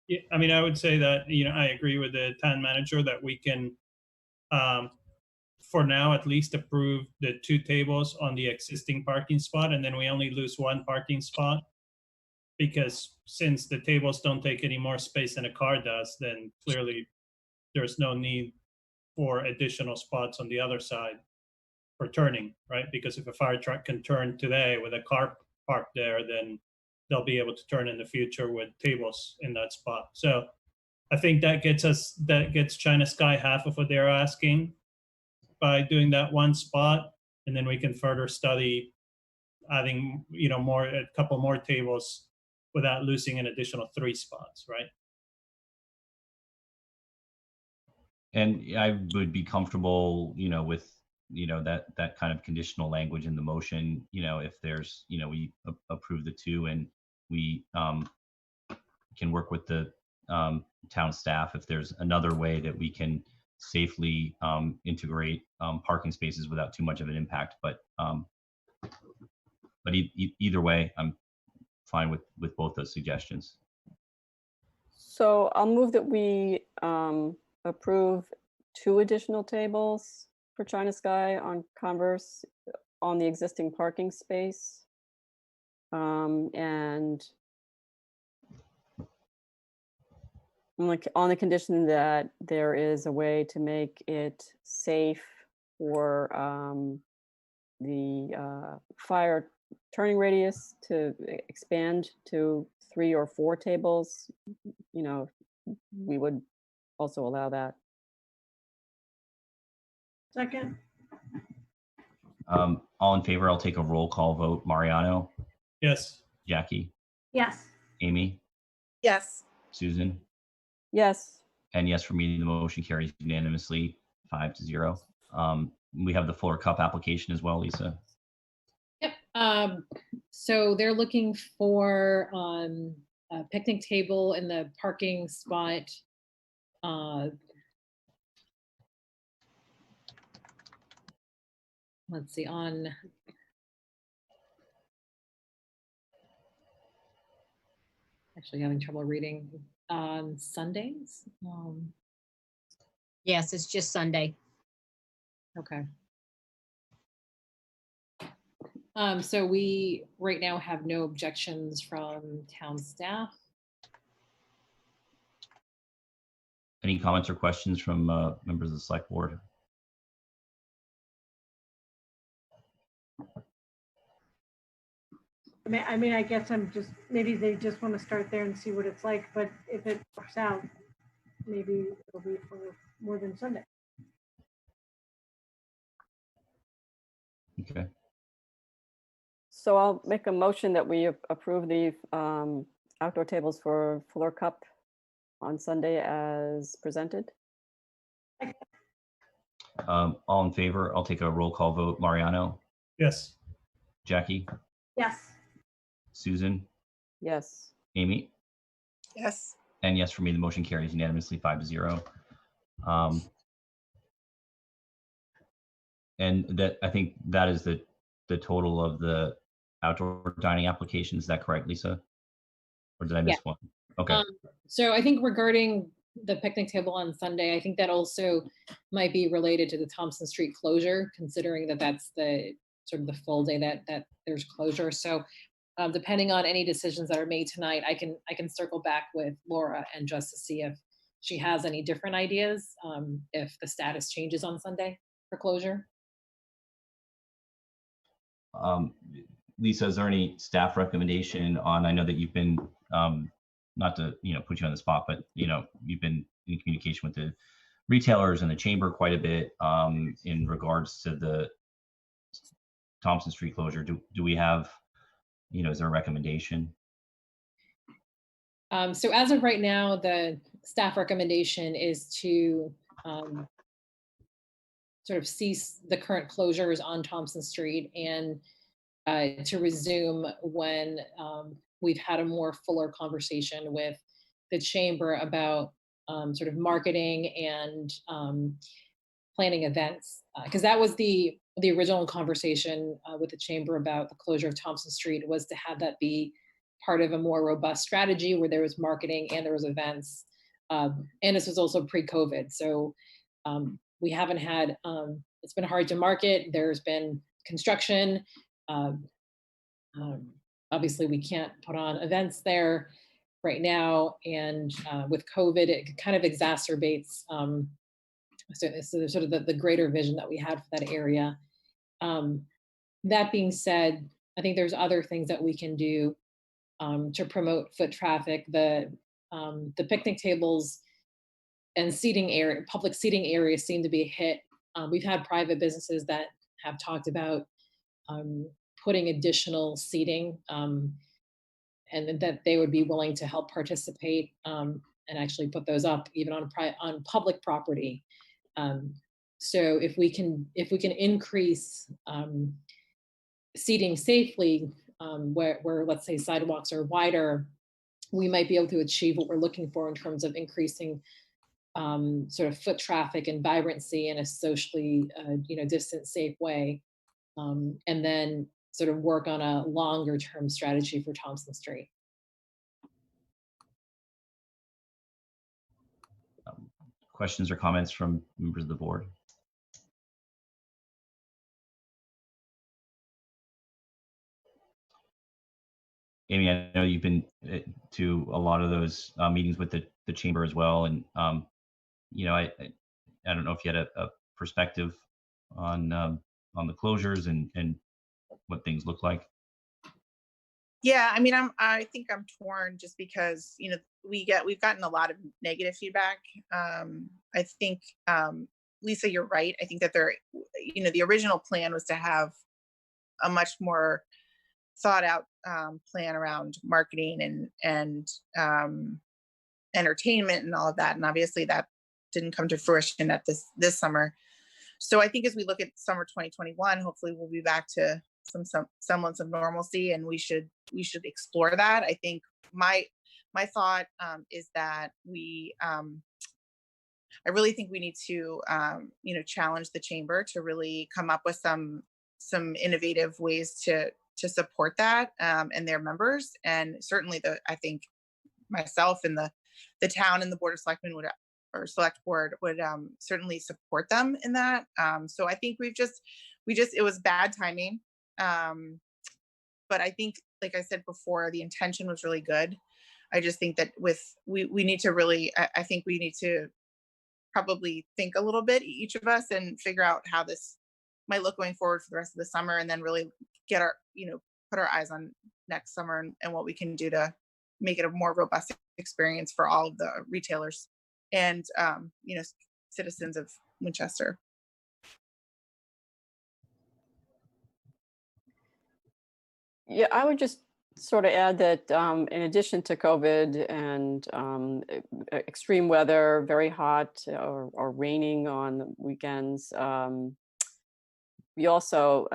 Yeah, I mean, I would say that, I agree with the town manager that we can, for now, at least approve the 2 tables on the existing parking spot, and then we only lose 1 parking spot. Because since the tables don't take any more space than a car does, then clearly there's no need for additional spots on the other side for turning, right? Because if a fire truck can turn today with a car parked there, then they'll be able to turn in the future with tables in that spot. So I think that gets China Sky half of what they're asking by doing that 1 spot, and then we can further study adding, a couple more tables without losing an additional 3 spots, right? And I would be comfortable, with, that kind of conditional language in the motion, if there's, we approve the 2 and we can work with the town staff if there's another way that we can safely integrate parking spaces without too much of an impact. But either way, I'm fine with both those suggestions. So I'll move that we approve 2 additional tables for China Sky on Converse on the existing parking space. And on the condition that there is a way to make it safe for the fire turning radius to expand to 3 or 4 tables, we would also allow that. Second. All in favor, I'll take a roll call vote. Mariano? Yes. Jackie? Yes. Amy? Yes. Susan? Yes. And yes, for me, the motion carries unanimously, 5-0. We have the Fuller Cup application as well, Lisa. Yep. So they're looking for a picnic table in the parking spot. Let's see, on actually having trouble reading on Sundays. Yes, it's just Sunday. Okay. So we right now have no objections from town staff. Any comments or questions from members of the select board? I mean, I guess maybe they just want to start there and see what it's like, but if it works out, maybe it'll be for more than Sunday. Okay. So I'll make a motion that we approve the outdoor tables for Fuller Cup on Sunday as presented. All in favor, I'll take a roll call vote. Mariano? Yes. Jackie? Yes. Susan? Yes. Amy? Yes. And yes, for me, the motion carries unanimously, 5-0. And that, I think that is the total of the outdoor dining applications. Is that correct, Lisa? Or did I miss one? Okay. So I think regarding the picnic table on Sunday, I think that also might be related to the Thompson Street closure, considering that that's the sort of the full day that there's closure. So depending on any decisions that are made tonight, I can circle back with Laura and just to see if she has any different ideas, if the status changes on Sunday. for closure? Lisa, is there any staff recommendation on, I know that you've been, not to, put you on the spot, but, you've been in communication with the retailers and the chamber quite a bit in regards to the Thompson Street closure. Do we have, is there a recommendation? So as of right now, the staff recommendation is to sort of cease the current closures on Thompson Street and to resume when we've had a more fuller conversation with the chamber about sort of marketing and planning events. Because that was the original conversation with the chamber about the closure of Thompson Street, was to have that be part of a more robust strategy where there was marketing and there was events. And this was also pre-COVID. So we haven't had, it's been hard to market. There's been construction. Obviously we can't put on events there right now. And with COVID, it kind of exacerbates so sort of the greater vision that we had for that area. That being said, I think there's other things that we can do to promote foot traffic. The picnic tables and seating area, public seating areas seem to be hit. We've had private businesses that have talked about putting additional seating and that they would be willing to help participate and actually put those up even on public property. So if we can increase seating safely where let's say sidewalks are wider, we might be able to achieve what we're looking for in terms of increasing sort of foot traffic and vibrancy in a socially distant, safe way, and then sort of work on a longer term strategy for Thompson Street. Questions or comments from members of the board? Amy, I know you've been to a lot of those meetings with the chamber as well, and I don't know if you had a perspective on the closures and what things look like. Yeah, I mean, I think I'm torn just because we've gotten a lot of negative feedback. I think Lisa, you're right. I think that the original plan was to have a much more thought out plan around marketing and entertainment and all of that, and obviously that didn't come to fruition at this summer. So I think as we look at summer 2021, hopefully we'll be back to some semblance of normalcy, and we should explore that. I think my thought is that I really think we need to challenge the chamber to really come up with some innovative ways to support that and their members, and certainly I think myself and the town and the board of selectmen or select board would certainly support them in that. So I think it was bad timing. But I think, like I said before, the intention was really good. I just think that we need to really, I think we need to probably think a little bit, each of us, and figure out how this might look going forward for the rest of the summer, and then really get put our eyes on next summer and what we can do to make it a more robust experience for all of the retailers and citizens of Winchester. Yeah, I would just sort of add that in addition to COVID and extreme weather, very hot or raining on weekends, we also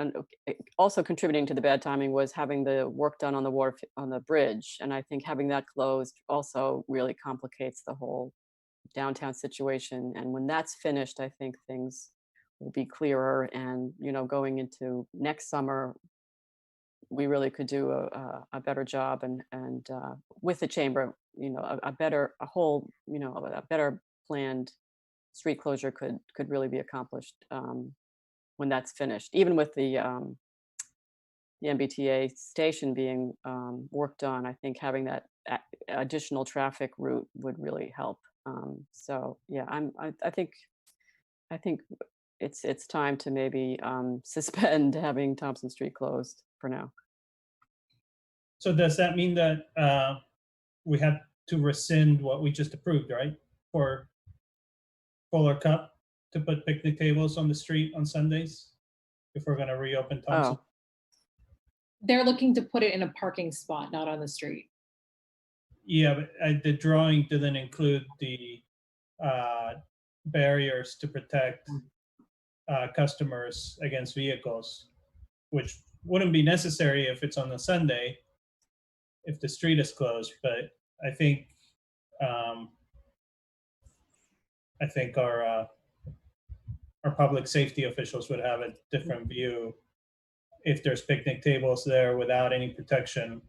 contributing to the bad timing was having the work done on the bridge, and I think having that closed also really complicates the whole downtown situation. And when that's finished, I think things will be clearer, and going into next summer, we really could do a better job, and with the chamber, a better planned street closure could really be accomplished when that's finished. Even with the MBTA station being worked on, I think having that additional traffic route would really help. So yeah, I think it's time to maybe suspend having Thompson Street closed for now. So does that mean that we have to rescind what we just approved, right? For Fuller Cup to put picnic tables on the street on Sundays if we're going to reopen Thompson? Oh, They're looking to put it in a parking spot, not on the street. Yeah, but the drawing didn't include the barriers to protect customers against vehicles, which wouldn't be necessary if it's on a Sunday, if the street is closed. But I think our public safety officials would have a different view if there's picnic tables there without any protection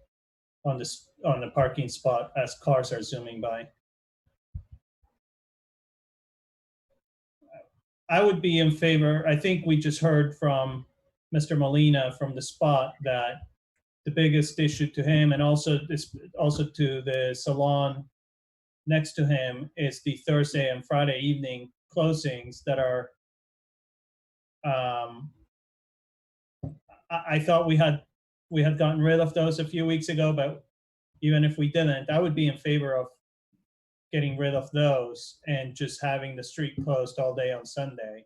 on the parking spot as cars are zooming by. I would be in favor. I think we just heard from Mr. Molina from the spot that the biggest issue to him, and also to the salon next to him, is the Thursday and Friday evening closings that are. I thought we had gotten rid of those a few weeks ago, but even if we didn't, I would be in favor of getting rid of those and just having the street closed all day on Sunday.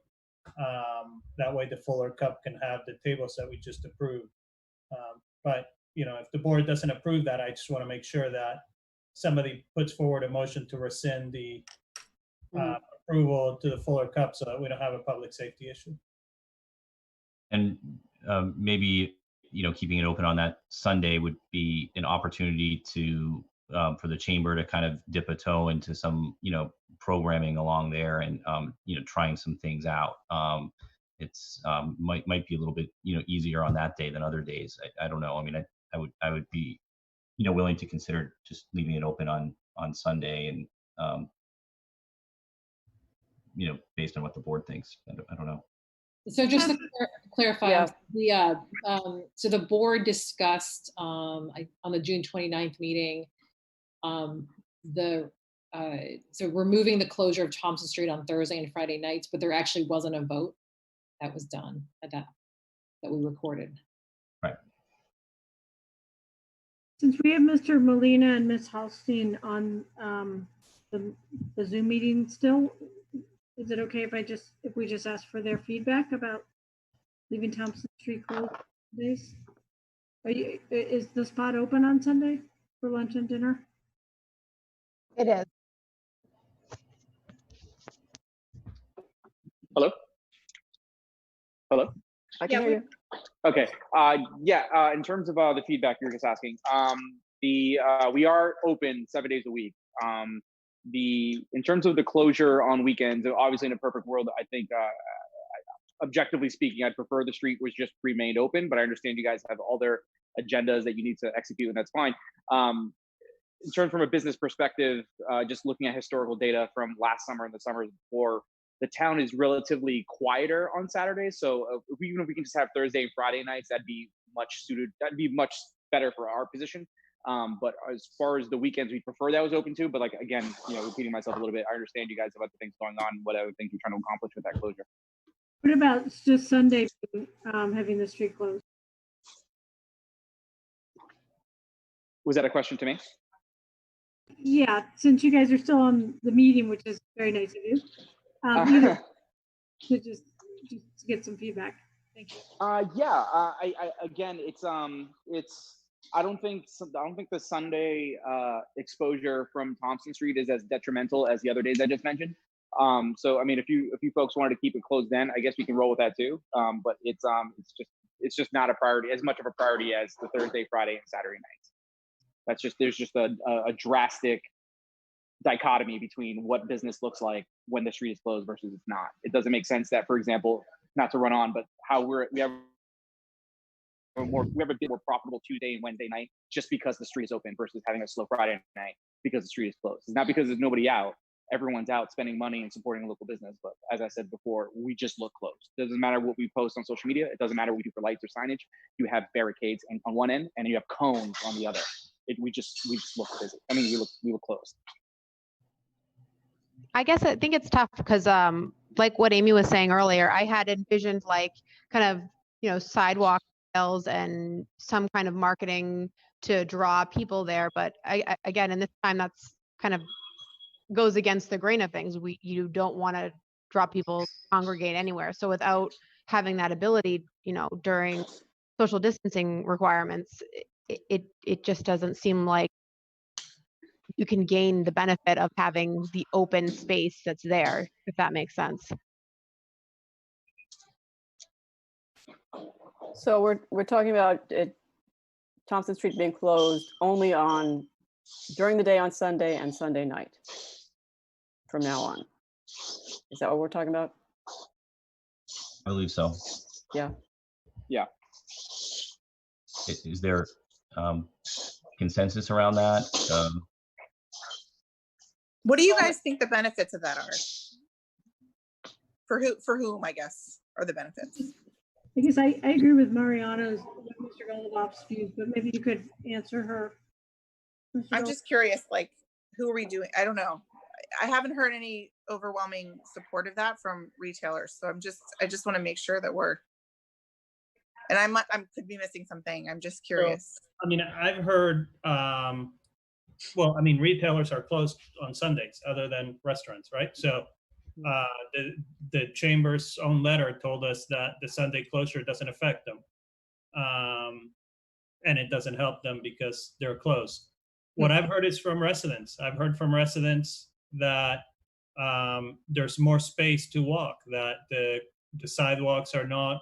That way the Fuller Cup can have the tables that we just approved. But if the board doesn't approve that, I just want to make sure that somebody puts forward a motion to rescind the approval to the Fuller Cup so that we don't have a public safety issue. And maybe keeping it open on that Sunday would be an opportunity to for the chamber to kind of dip a toe into some programming along there and trying some things out. It's might be a little bit easier on that day than other days. I don't know. I mean, I would be willing to consider just leaving it open on Sunday and based on what the board thinks. I don't know. So just to clarify, Yeah. So the board discussed on the June 29th meeting, so removing the closure of Thompson Street on Thursday and Friday nights, but there actually wasn't a vote that was done at that we recorded. Right. Since we have Mr. Molina and Ms. Halstein on the Zoom meeting still, is it okay if we just ask for their feedback about leaving Thompson Street closed days? Is the spot open on Sunday for lunch and dinner? It is. Hello? Hello? I can hear you. Okay. In terms of the feedback you're just asking, we are open 7 days a week. In terms of the closure on weekends, obviously in a perfect world, I think, objectively speaking, I'd prefer the street was just remained open, but I understand you guys have all their agendas that you need to execute, and that's fine. In terms from a business perspective, just looking at historical data from last summer and the summers before, the town is relatively quieter on Saturdays. So even if we can just have Thursday and Friday nights, that'd be much suited. That'd be much better for our position. But as far as the weekends, we prefer that was open too. But again, repeating myself a little bit, I understand you guys have other things going on, what other things you're trying to accomplish with that closure. What about just Sunday, having the street closed? Was that a question to me? Yeah, since you guys are still on the meeting, which is very nice of you. To just get some feedback. Thank you. Again, I don't think the Sunday exposure from Thompson Street is as detrimental as the other days I just mentioned. So I mean, if you folks wanted to keep it closed, then I guess we can roll with that too. But it's just not a priority, as much of a priority as the Thursday, Friday, and Saturday nights. There's just a drastic dichotomy between what business looks like when the street is closed versus it's not. It doesn't make sense that, for example, not to run on, but how we have a bit more profitable Tuesday and Wednesday night just because the street is open versus having a slow Friday night because the street is closed. It's not because there's nobody out. Everyone's out spending money and supporting a local business. But as I said before, we just look closed. It doesn't matter what we post on social media. It doesn't matter what we do for lights or signage. You have barricades on one end and you have cones on the other. We just look busy. I mean, we look closed. I guess I think it's tough because like what Amy was saying earlier, I had envisioned like kind of, sidewalk sales and some kind of marketing to draw people there. But again, in this time, that's kind of goes against the grain of things. You don't want to draw people to congregate anywhere. So without having that ability, during social distancing requirements, it just doesn't seem like you can gain the benefit of having the open space that's there, if that makes sense. So we're talking about Thompson Street being closed only during the day on Sunday and Sunday night from now on. Is that what we're talking about? I believe so. Yeah. Yeah. Is there consensus around that? What do you guys think the benefits of that are? For whom, I guess, are the benefits? I guess I agree with Mariana's, Mr. Golubov's views, but maybe you could answer her. I'm just curious, like, who are we doing? I don't know. I haven't heard any overwhelming support of that from retailers. So I just want to make sure that we're, and I could be missing something. I'm just curious. So, I mean, I've heard, well, I mean, retailers are closed on Sundays other than restaurants, right? So the chamber's own letter told us that the Sunday closure doesn't affect them. And it doesn't help them because they're closed. What I've heard is from residents. I've heard from residents that there's more space to walk, that the sidewalks are not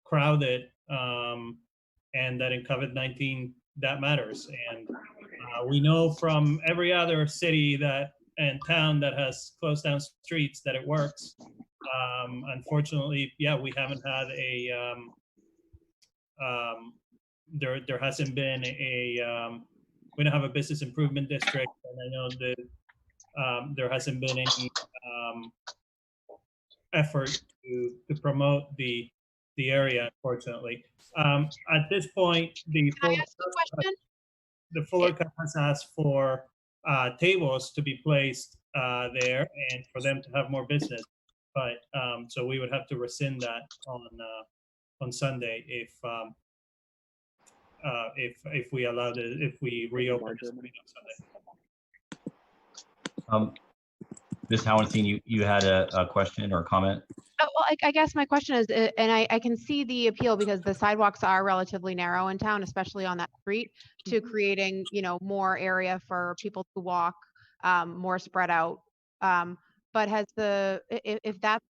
crowded, and that in COVID-19 that matters. And we know from every other city and town that has closed down streets that it works. Unfortunately, yeah, we haven't had there hasn't been we don't have a business improvement district, and I know that there hasn't been any effort to promote the area, unfortunately. At this point, the Fuller Cup has asked for tables to be placed there and for them to have more business. But so we would have to rescind that on Sunday if we allowed it, if we reopen this meeting on Sunday. Ms. Howenstein, you had a question or a comment? Oh, well, I guess my question is, and I can see the appeal because the sidewalks are relatively narrow in town, especially on that street, to creating, more area for people to walk, more spread out. But if that's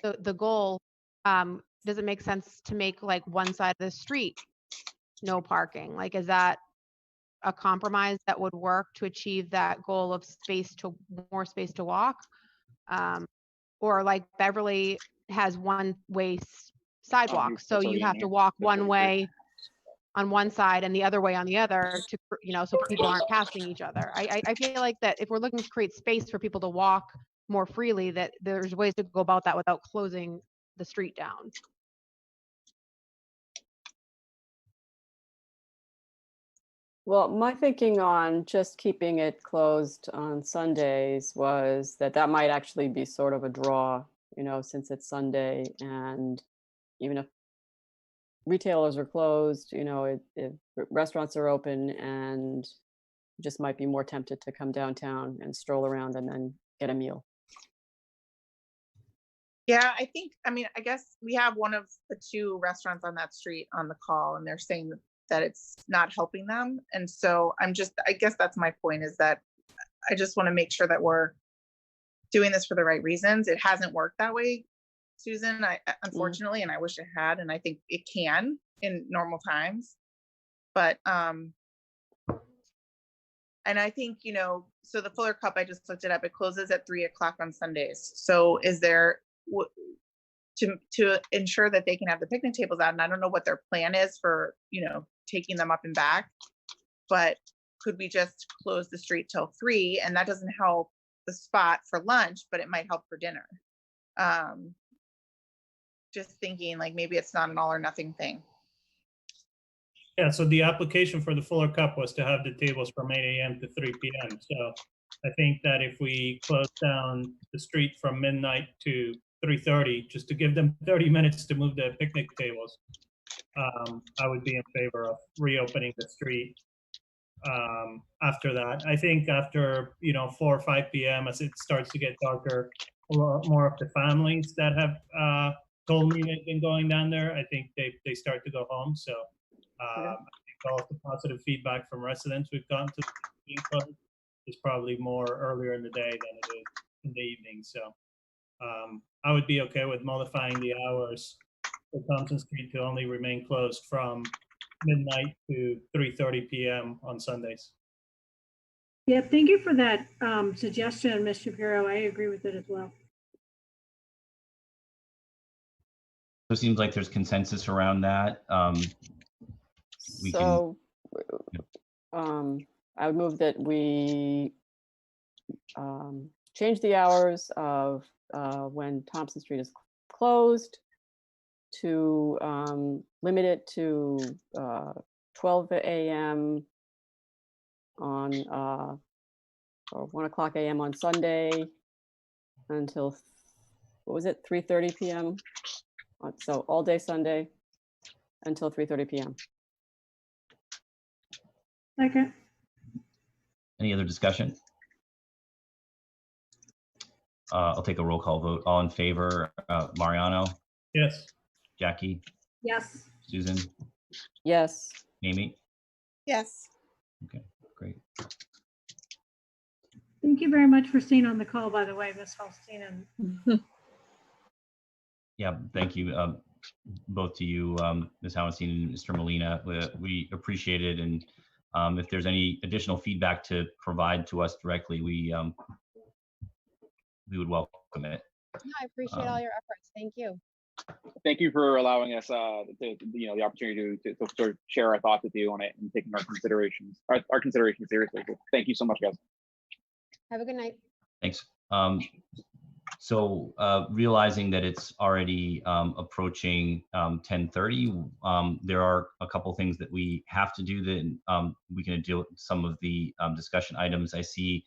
the goal, does it make sense to make like one side of the street no parking? Like, is that a compromise that would work to achieve that goal of more space to walk? Or like Beverly has one-way sidewalk, so you have to walk one way on one side and the other way on the other to, so people aren't passing each other. I feel like that if we're looking to create space for people to walk more freely, that there's ways to go about that without closing the street down. Well, my thinking on just keeping it closed on Sundays was that might actually be sort of a draw, since it's Sunday, and even if retailers are closed, if restaurants are open, and just might be more tempted to come downtown and stroll around and then get a meal. Yeah, I guess we have one of the two restaurants on that street on the call, and they're saying that it's not helping them. And so I guess that's my point, is that I just want to make sure that we're doing this for the right reasons. It hasn't worked that way, Susan, unfortunately, and I wish it had, and I think it can in normal times. But, and I think, so the Fuller Cup, I just looked it up, it closes at 3:00 on Sundays. So is there, to ensure that they can have the picnic tables out, and I don't know what their plan is for, taking them up and back, but could we just close the street till 3? And that doesn't help the spot for lunch, but it might help for dinner. Just thinking like maybe it's not an all or nothing thing. Yeah, so the application for the Fuller Cup was to have the tables from 8 a.m. to 3 p.m. So I think that if we close down the street from midnight to 3:30, just to give them 30 minutes to move the picnic tables. I would be in favor of reopening the street after that. I think after 4 or 5 p.m., as it starts to get darker, a lot more of the families that have told me they've been going down there, I think they start to go home. So I think all of the positive feedback from residents we've gotten to being closed is probably more earlier in the day than it is in the evening. So I would be okay with modifying the hours for Thompson Street to only remain closed from midnight to 3:30 p.m. on Sundays. Yeah, thank you for that suggestion, Ms. Shapiro. I agree with it as well. So it seems like there's consensus around that. I would move that we change the hours of when Thompson Street is closed to limit it to 12 a.m. on or 1 o'clock a.m. on Sunday until, what was it, 3:30 p.m. So all day Sunday until 3:30 p.m. Second. Any other discussion? I'll take a roll call vote. All in favor, Mariano, Yes. Jackie, Yes. Susan, Yes. Amy? Yes. Okay, great. Thank you very much for staying on the call, by the way, Ms. Holstein. And Yeah, thank you both to you, Ms. Howenstein and Mr. Molina. We appreciate it. And if there's any additional feedback to provide to us directly, we would welcome it. No, I appreciate all your efforts. Thank you. Thank you for allowing us the opportunity to sort of share our thoughts with you on it and taking our considerations seriously. So thank you so much, guys. Have a good night. Thanks. So realizing that it's already approaching 10:30, there are a couple things that we have to do that we can deal with some of the discussion items. I see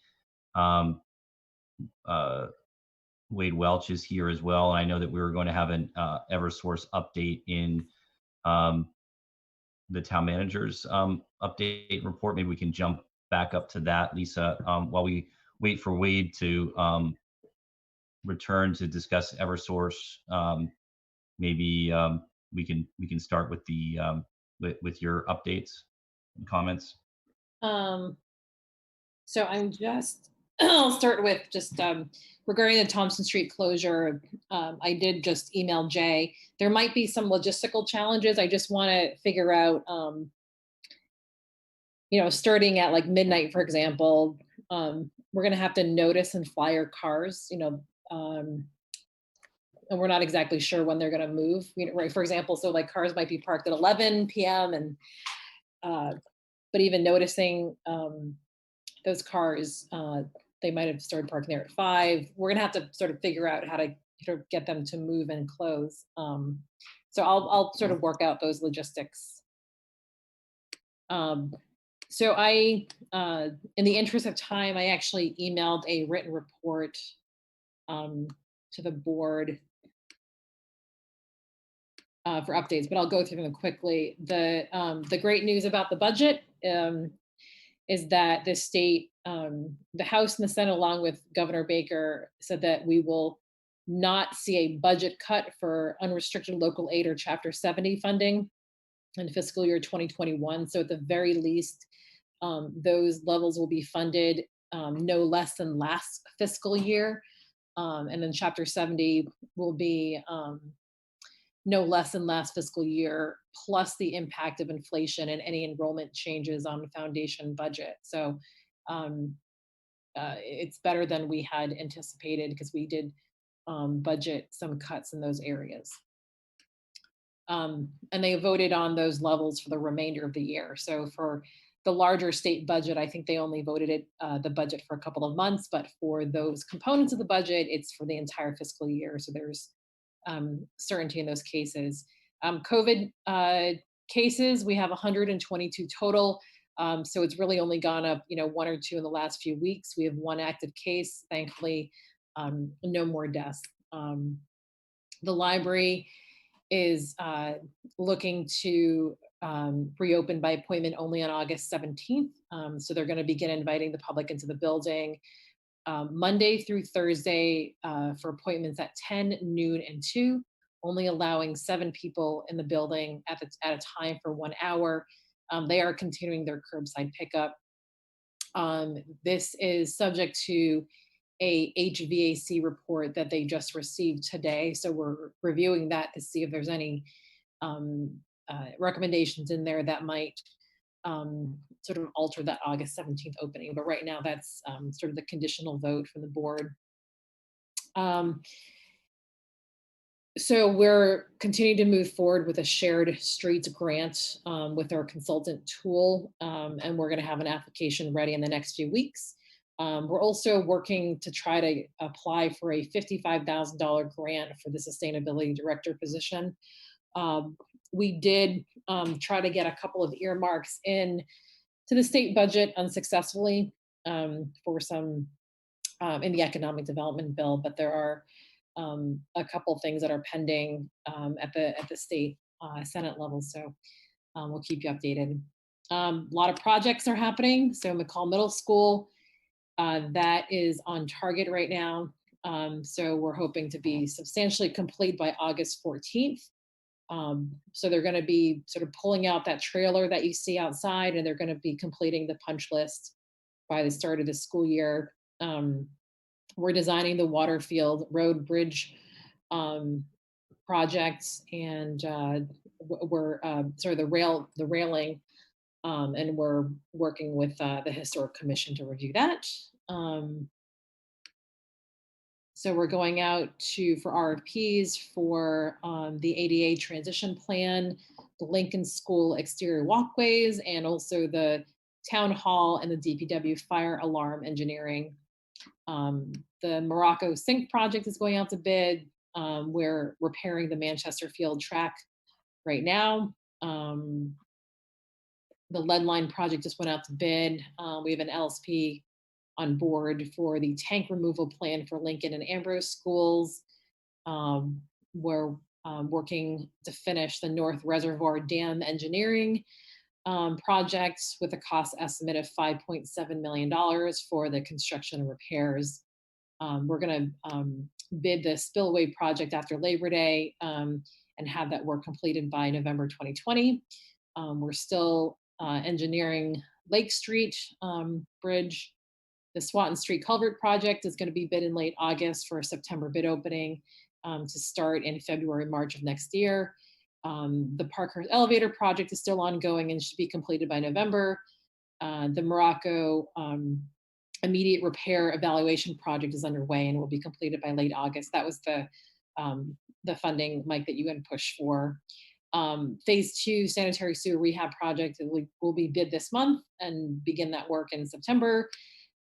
Wade Welch is here as well. And I know that we were going to have an Eversource update in the town manager's update report. Maybe we can jump back up to that, Lisa, while we wait for Wade to return to discuss Eversource. Maybe we can start with the with your updates and comments. So I'm just I'll start with just regarding the Thompson Street closure. I did just email Jay. There might be some logistical challenges. I just want to figure out, starting at like midnight, for example, we're going to have to notice and flyer cars, and we're not exactly sure when they're going to move, right? For example, so like cars might be parked at 11 p.m. and, but even noticing those cars, they might have started parking there at 5. We're going to have to sort of figure out how to sort of get them to move and close. So I'll sort of work out those logistics. So I, in the interest of time, I actually emailed a written report to the board for updates, but I'll go through them quickly. The great news about the budget is that the state, the House and the Senate, along with Governor Baker, said that we will not see a budget cut for unrestricted local aid or Chapter 70 funding in fiscal year 2021. So at the very least, those levels will be funded no less than last fiscal year. And then Chapter 70 will be no less than last fiscal year, plus the impact of inflation and any enrollment changes on the foundation budget. So it's better than we had anticipated because we did budget some cuts in those areas. And they voted on those levels for the remainder of the year. So for the larger state budget, I think they only voted it, the budget for a couple of months, but for those components of the budget, it's for the entire fiscal year. So there's certainty in those cases. COVID cases, we have 122 total. So it's really only gone up, 1 or 2 in the last few weeks. We have 1 active case, thankfully, no more deaths. The library is looking to reopen by appointment only on August 17th. So they're going to begin inviting the public into the building Monday through Thursday for appointments at 10, noon, and 2, only allowing 7 people in the building at a time for 1 hour. They are continuing their curbside pickup. This is subject to a HVAC report that they just received today. So we're reviewing that to see if there's any recommendations in there that might sort of alter that August 17th opening. But right now that's sort of the conditional vote from the board. So we're continuing to move forward with a shared streets grant with our consultant tool, and we're going to have an application ready in the next few weeks. We're also working to try to apply for a $55,000 grant for the sustainability director position. We did try to get a couple of earmarks in to the state budget unsuccessfully for some in the economic development bill, but there are a couple things that are pending at the state Senate level. So we'll keep you updated. A lot of projects are happening. So McCall Middle School, that is on target right now. So we're hoping to be substantially complete by August 14th. So they're going to be sort of pulling out that trailer that you see outside, and they're going to be completing the punch list by the start of the school year. We're designing the Waterfield Road Bridge projects, and we're the railing, and we're working with the Historic Commission to review that. So we're going out for RFPs for the ADA transition plan, the Lincoln School exterior walkways, and also the town hall and the DPW fire alarm engineering. The Morocco Sink project is going out to bid. We're repairing the Manchester Field track right now. The lead line project just went out to bid. We have an LSP on board for the tank removal plan for Lincoln and Ambrose schools. We're working to finish the North Reservoir Dam engineering project with a cost estimate of $5.7 million for the construction and repairs. We're going to bid the spillway project after Labor Day and have that work completed by November 2020. We're still engineering Lake Street Bridge. The Swanton Street Culvert project is going to be bid in late August for a September bid opening to start in February, March of next year. The Parkhurst Elevator project is still ongoing and should be completed by November. The Morocco immediate repair evaluation project is underway and will be completed by late August. That was the funding, Mike, that you had pushed for. Phase 2 sanitary sewer rehab project will be bid this month and begin that work in September.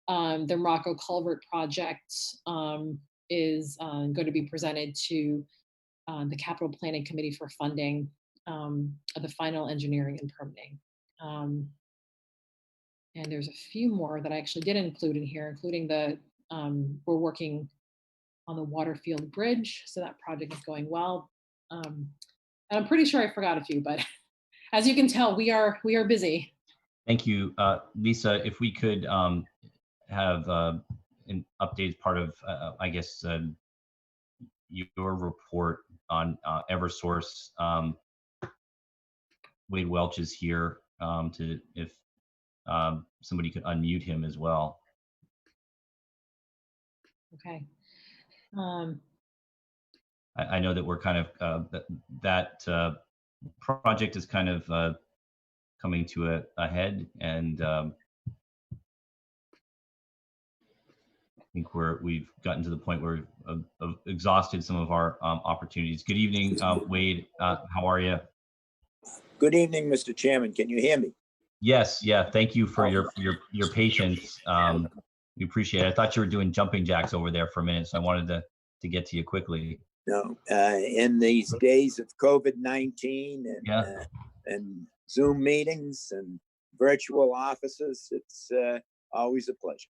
The Morocco culvert project is going to be presented to the Capital Planning Committee for funding of the final engineering and permitting. And there's a few more that I actually did include in here, including we're working on the Waterfield Bridge. So that project is going well. And I'm pretty sure I forgot a few, but as you can tell, we are busy. Thank you, Lisa. If we could have an updated part of, I guess, your report on Eversource. Wade Welch is here if somebody could unmute him as well. Okay. I know that we're kind of that project is kind of coming to a head, and I think we've gotten to the point where we've exhausted some of our opportunities. Good evening, Wade. How are you? Good evening, Mr. Chairman. Can you hear me? Yes. Yeah. Thank you for your patience. We appreciate it. I thought you were doing jumping jacks over there for a minute, so I wanted to get to you quickly. No. In these days of COVID-19 and Zoom meetings and virtual offices, it's always a pleasure.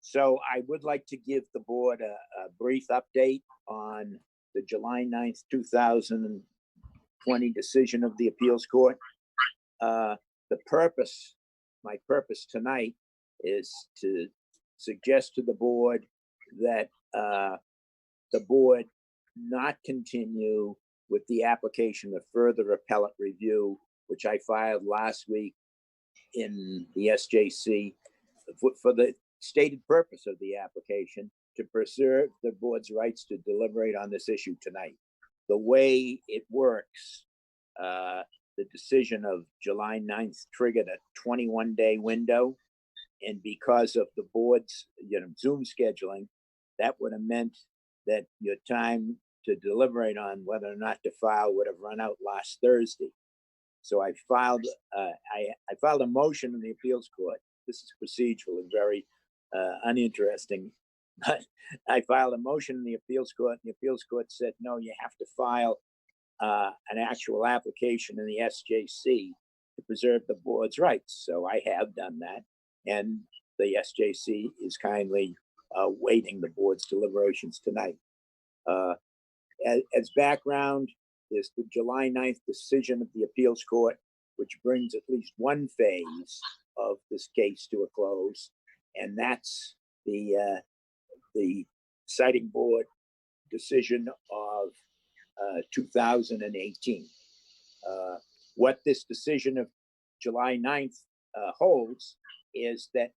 So I would like to give the board a brief update on the July 9th, 2020 decision of the appeals court. My purpose tonight is to suggest to the board that the board not continue with the application of further appellate review, which I filed last week in the SJC for the stated purpose of the application to preserve the board's rights to deliberate on this issue tonight. The way it works, the decision of July 9th triggered a 21-day window. And because of the board's Zoom scheduling, that would have meant that your time to deliberate on whether or not to file would have run out last Thursday. So I filed a motion in the appeals court. This is procedural and very uninteresting, but I filed a motion in the appeals court, and the appeals court said, no, you have to file an actual application in the SJC to preserve the board's rights. So I have done that, and the SJC is kindly waiting the board's deliberations tonight. As background, is the July 9th decision of the appeals court, which brings at least one phase of this case to a close, and that's the citing board decision of 2018. What this decision of July 9th holds is that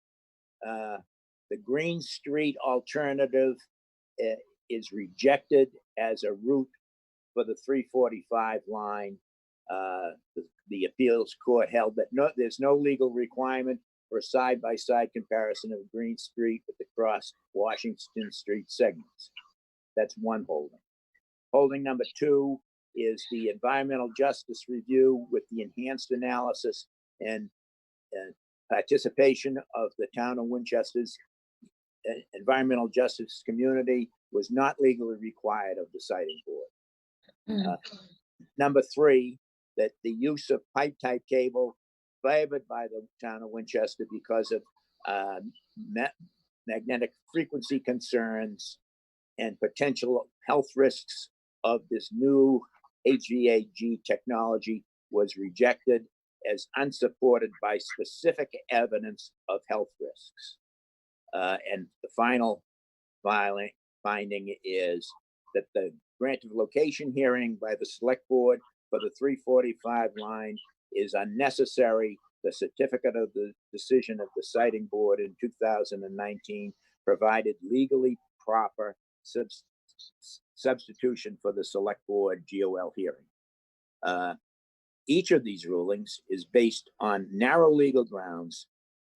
the Green Street alternative is rejected as a route for the 345 line. The appeals court held that there's no legal requirement for a side-by-side comparison of Green Street with the cross Washington Street segments. That's one holding. Holding number two is the environmental justice review with the enhanced analysis and participation of the town of Winchester's environmental justice community was not legally required of the citing board. Number three, that the use of pipe type cable favored by the town of Winchester because of magnetic frequency concerns and potential health risks of this new HVAC technology was rejected as unsupported by specific evidence of health risks. And the final finding is that the grant of location hearing by the select board for the 345 line is unnecessary. The certificate of the decision of the citing board in 2019 provided legally proper substitution for the select board GOL hearing. Each of these rulings is based on narrow legal grounds,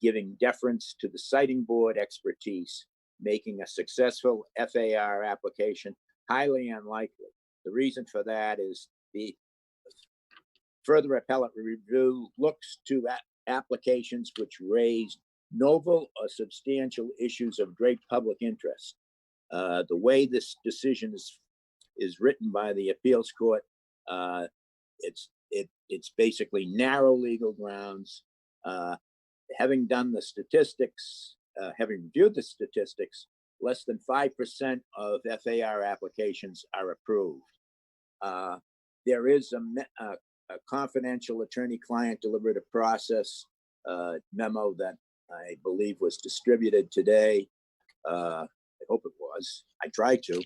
giving deference to the citing board expertise, making a successful FAR application highly unlikely. The reason for that is the further appellate review looks to applications which raise novel or substantial issues of great public interest. The way this decision is written by the appeals court, it's basically narrow legal grounds. Having done the statistics, having reviewed the statistics, less than 5% of FAR applications are approved. There is a confidential attorney-client deliberative process memo that I believe was distributed today. I hope it was. I tried to,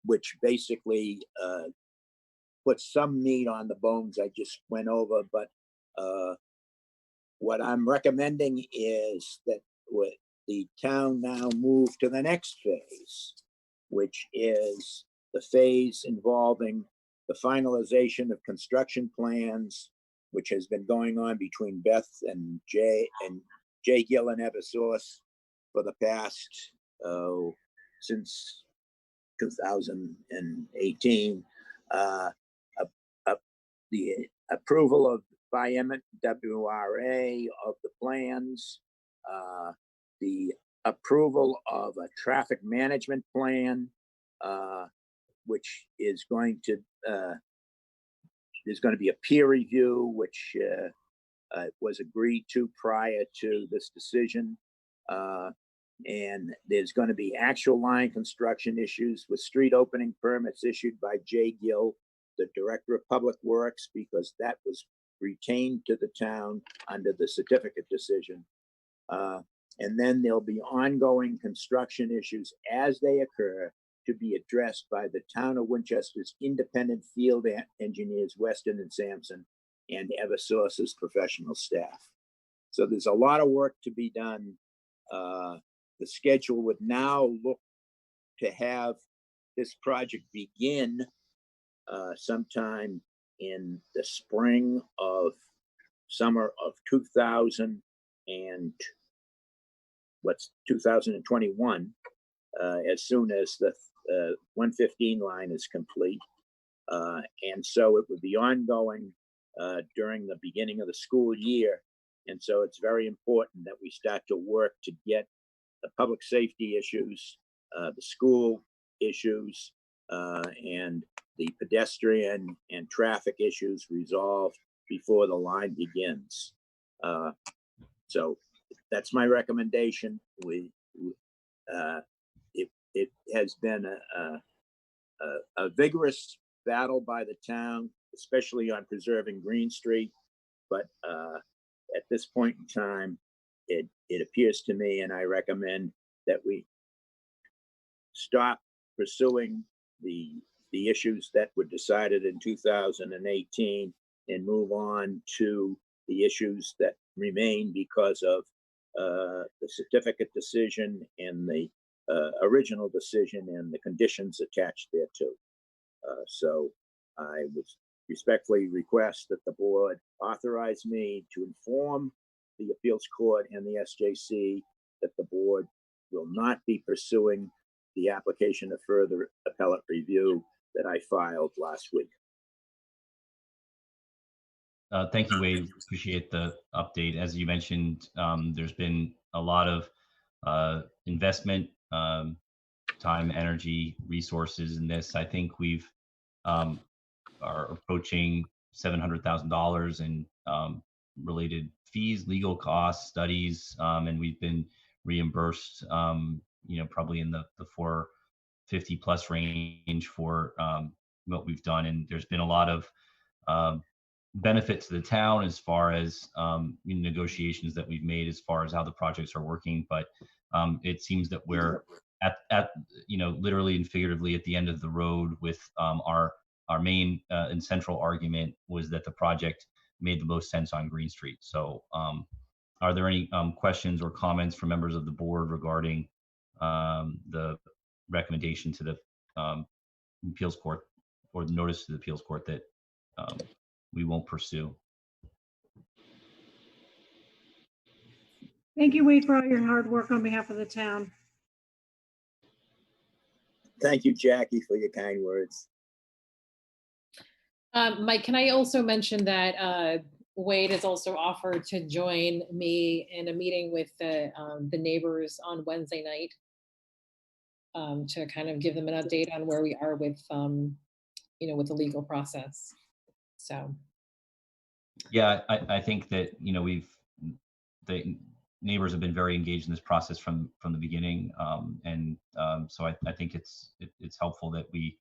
which basically puts some meat on the bones I just went over. But what I'm recommending is that the town now move to the next phase, which is the phase involving the finalization of construction plans, which has been going on between Beth and Jay Gill and Eversource for the past, since 2018. The approval of by MWRA of the plans, the approval of a traffic management plan, which is going to, there's going to be a peer review, which was agreed to prior to this decision. And there's going to be actual line construction issues with street opening permits issued by Jay Gill, the Director of Public Works, because that was retained to the town under the certificate decision. And then there'll be ongoing construction issues as they occur to be addressed by the town of Winchester's independent field engineers, Weston and Sampson, and Eversource's professional staff. So there's a lot of work to be done. The schedule would now look to have this project begin sometime in the spring of summer of 2021, as soon as the 115 line is complete. And so it would be ongoing during the beginning of the school year. And so it's very important that we start to work to get the public safety issues, the school issues, and the pedestrian and traffic issues resolved before the line begins. So that's my recommendation. It has been a vigorous battle by the town, especially on preserving Green Street. But at this point in time, it appears to me, and I recommend that we stop pursuing the issues that were decided in 2018 and move on to the issues that remain because of the certificate decision and the original decision and the conditions attached thereto. So I would respectfully request that the board authorize me to inform the appeals court and the SJC that the board will not be pursuing the application of further appellate review that I filed last week. Thank you, Wade. Appreciate the update. As you mentioned, there's been a lot of investment, time, energy, resources in this. I think we've are approaching $700,000 in related fees, legal costs, studies, and we've been reimbursed, probably in the 450 plus range for what we've done. And there's been a lot of benefit to the town as far as negotiations that we've made as far as how the projects are working. But it seems that we're at literally and figuratively at the end of the road with our main and central argument was that the project made the most sense on Green Street. So are there any questions or comments from members of the board regarding the recommendation to the appeals court or the notice to the appeals court that we won't pursue? Thank you, Wade, for all your hard work on behalf of the town. Thank you, Jackie, for your kind words. Mike, can I also mention that Wade has also offered to join me in a meeting with the neighbors on Wednesday night to kind of give them an update on where we are with, with the legal process. So. Yeah, I think that, the neighbors have been very engaged in this process from the beginning. So I think it's helpful that we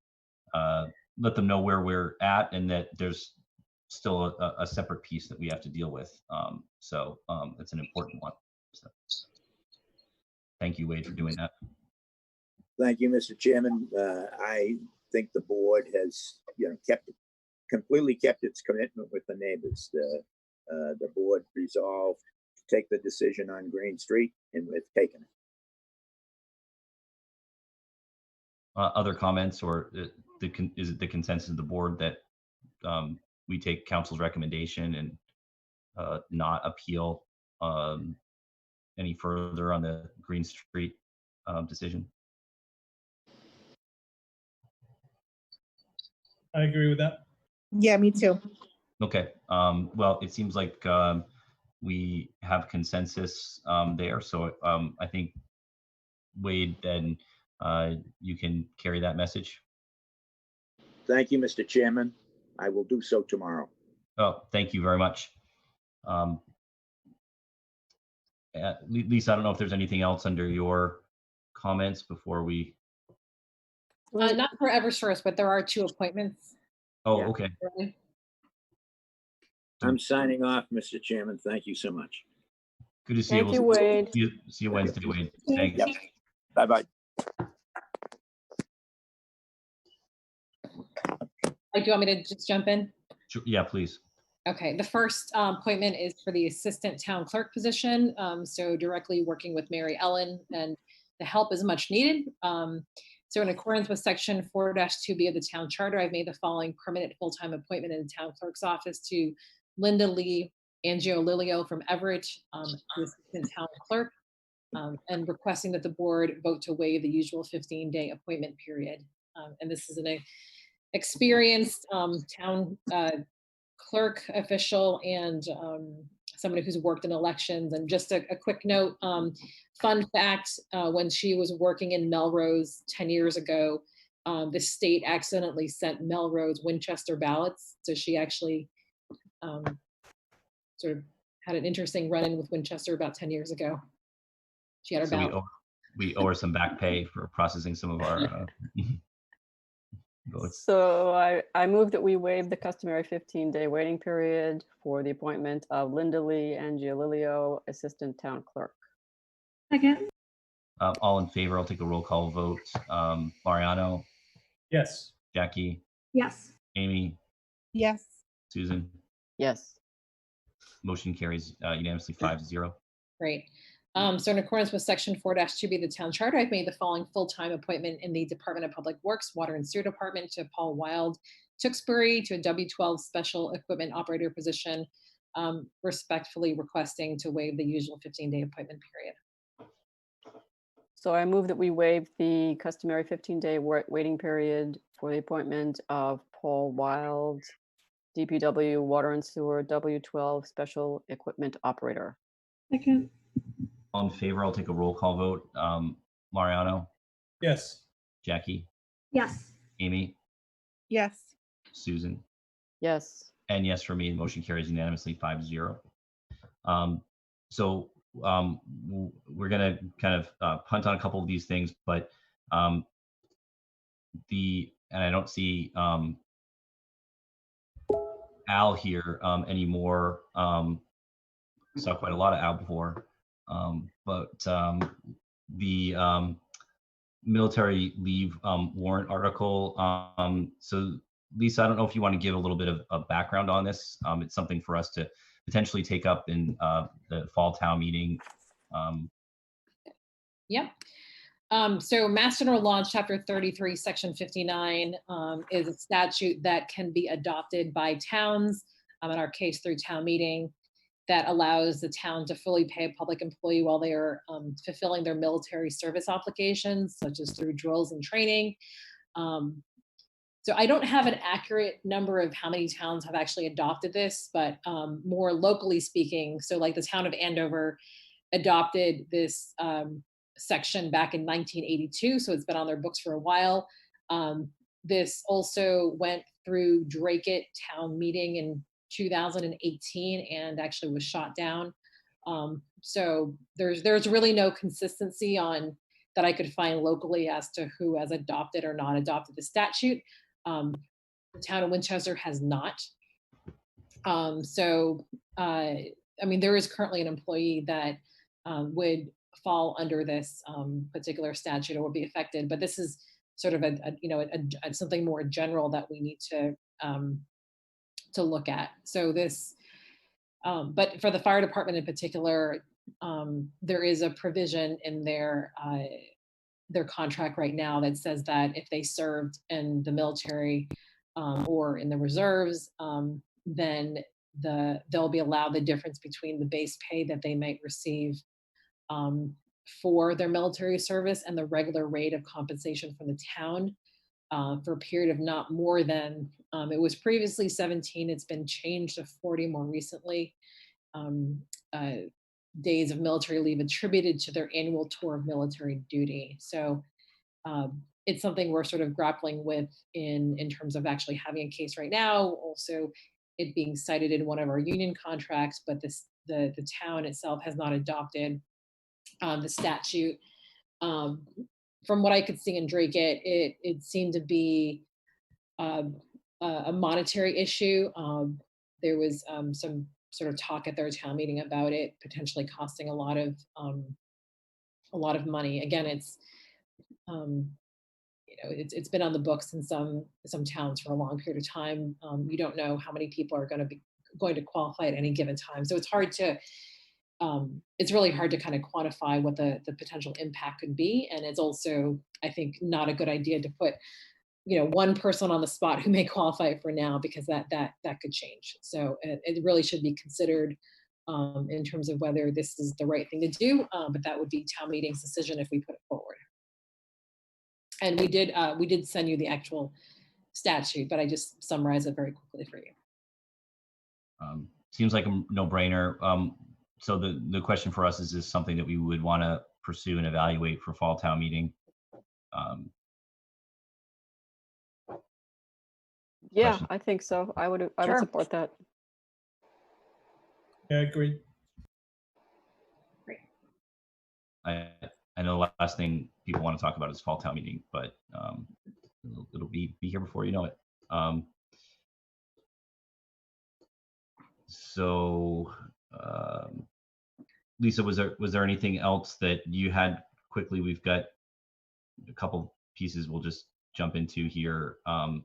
let them know where we're at and that there's still a separate piece that we have to deal with. So it's an important one. So, thank you, Wade, for doing that. Thank you, Mr. Chairman. I think the board has, completely kept its commitment with the neighbors. The board resolved to take the decision on Green Street, and we've taken it. Other comments, or is it the consensus of the board that we take council's recommendation and not appeal any further on the Green Street decision? I agree with that. Yeah, me too. Okay. Well, it seems like we have consensus there. So I think, Wade, then you can carry that message. Thank you, Mr. Chairman. I will do so tomorrow. Oh, thank you very much. Lisa, I don't know if there's anything else under your comments before we. Not for Eversource, but there are 2 appointments. Oh, okay. I'm signing off, Mr. Chairman. Thank you so much. Good to see you. Thank you, Wade. See you Wednesday, Wade. Thanks. Yep. Bye-bye. Do you want me to just jump in? Sure. Yeah, please. Okay, the first appointment is for the assistant town clerk position. So directly working with Mary Ellen, and the help is much needed. So in accordance with section 4-2B of the town charter, I've made the following permanent full-time appointment in the town clerk's office to Linda Lee Angiolilio from Everett, the assistant town clerk, and requesting that the board vote to waive the usual 15-day appointment period. And this is an experienced town clerk official and somebody who's worked in elections. And just a quick note, fun fact, when she was working in Melrose 10 years ago, the state accidentally sent Melrose Winchester ballots. So she actually sort of had an interesting run-in with Winchester about 10 years ago. She had her ballot. We owe her some back pay for processing some of our votes. So I move that we waive the customary 15-day waiting period for the appointment of Linda Lee Angiolilio, Assistant Town Clerk. Second. All in favor, I'll take a roll call vote. Mariano? Yes. Jackie? Yes. Amy? Yes. Susan? Yes. Motion carries unanimously 5-0. Great. So in accordance with section 4-2B of the town charter, I've made the following full-time appointment in the Department of Public Works, Water and Sewer Department to Paul Wild Tewksbury to a W12 special equipment operator position, respectfully requesting to waive the usual 15-day appointment period. So I move that we waive the customary 15-day waiting period for the appointment of Paul Wild, DPW Water and Sewer W12 Special Equipment Operator. Second. All in favor, I'll take a roll call vote. Mariano? Yes. Jackie? Yes. Amy? Yes. Susan? Yes. And yes for me, the motion carries unanimously 5-0. So we're gonna kind of punt on a couple of these things, but and I don't see Al here anymore. Saw quite a lot of Al before, but the military leave warrant article. So Lisa, I don't know if you want to give a little bit of a background on this. It's something for us to potentially take up in the fall town meeting. Yep. So Mass General Law, Chapter 33, Section 59 is a statute that can be adopted by towns, in our case through town meeting, that allows the town to fully pay a public employee while they are fulfilling their military service obligations, such as through drills and training. So I don't have an accurate number of how many towns have actually adopted this, but more locally speaking, so like the town of Andover adopted this section back in 1982, so it's been on their books for a while. This also went through Dracut town meeting in 2018 and actually was shot down. So there's really no consistency on that I could find locally as to who has adopted or not adopted the statute. The town of Winchester has not. I mean, there is currently an employee that would fall under this particular statute or would be affected, but this is sort of something more general that we need to look at. So this, but for the fire department in particular, there is a provision in their contract right now that says that if they served in the military or in the reserves, then they'll be allowed the difference between the base pay that they might receive for their military service and the regular rate of compensation from the town for a period of not more than, it was previously 17, it's been changed to 40 more recently, days of military leave attributed to their annual tour of military duty. So it's something we're sort of grappling with in terms of actually having a case right now, also it being cited in one of our union contracts, but this the town itself has not adopted the statute. From what I could see and Drake it seemed to be a monetary issue. There was some sort of talk at their town meeting about it potentially costing a lot of money. Again, it's it's been on the books in some towns for a long period of time. You don't know how many people are going to qualify at any given time, so it's hard to it's really hard to kind of quantify what the potential impact could be. And it's also, I think, not a good idea to put one person on the spot who may qualify for now, because that could change. So it really should be considered in terms of whether this is the right thing to do, but that would be town meeting's decision if we put it forward. And we did send you the actual statute, but I just summarized it very quickly for you. Seems like a no-brainer. So the question for us is this something that we would want to pursue and evaluate for fall town meeting? Yeah, Question? I think so. I would support that. Yeah, I agree. I know the last thing people want to talk about is fall town meeting, but it'll be here before you know it. So Lisa, was there anything else that you had quickly? We've got a couple pieces we'll just jump into here. No,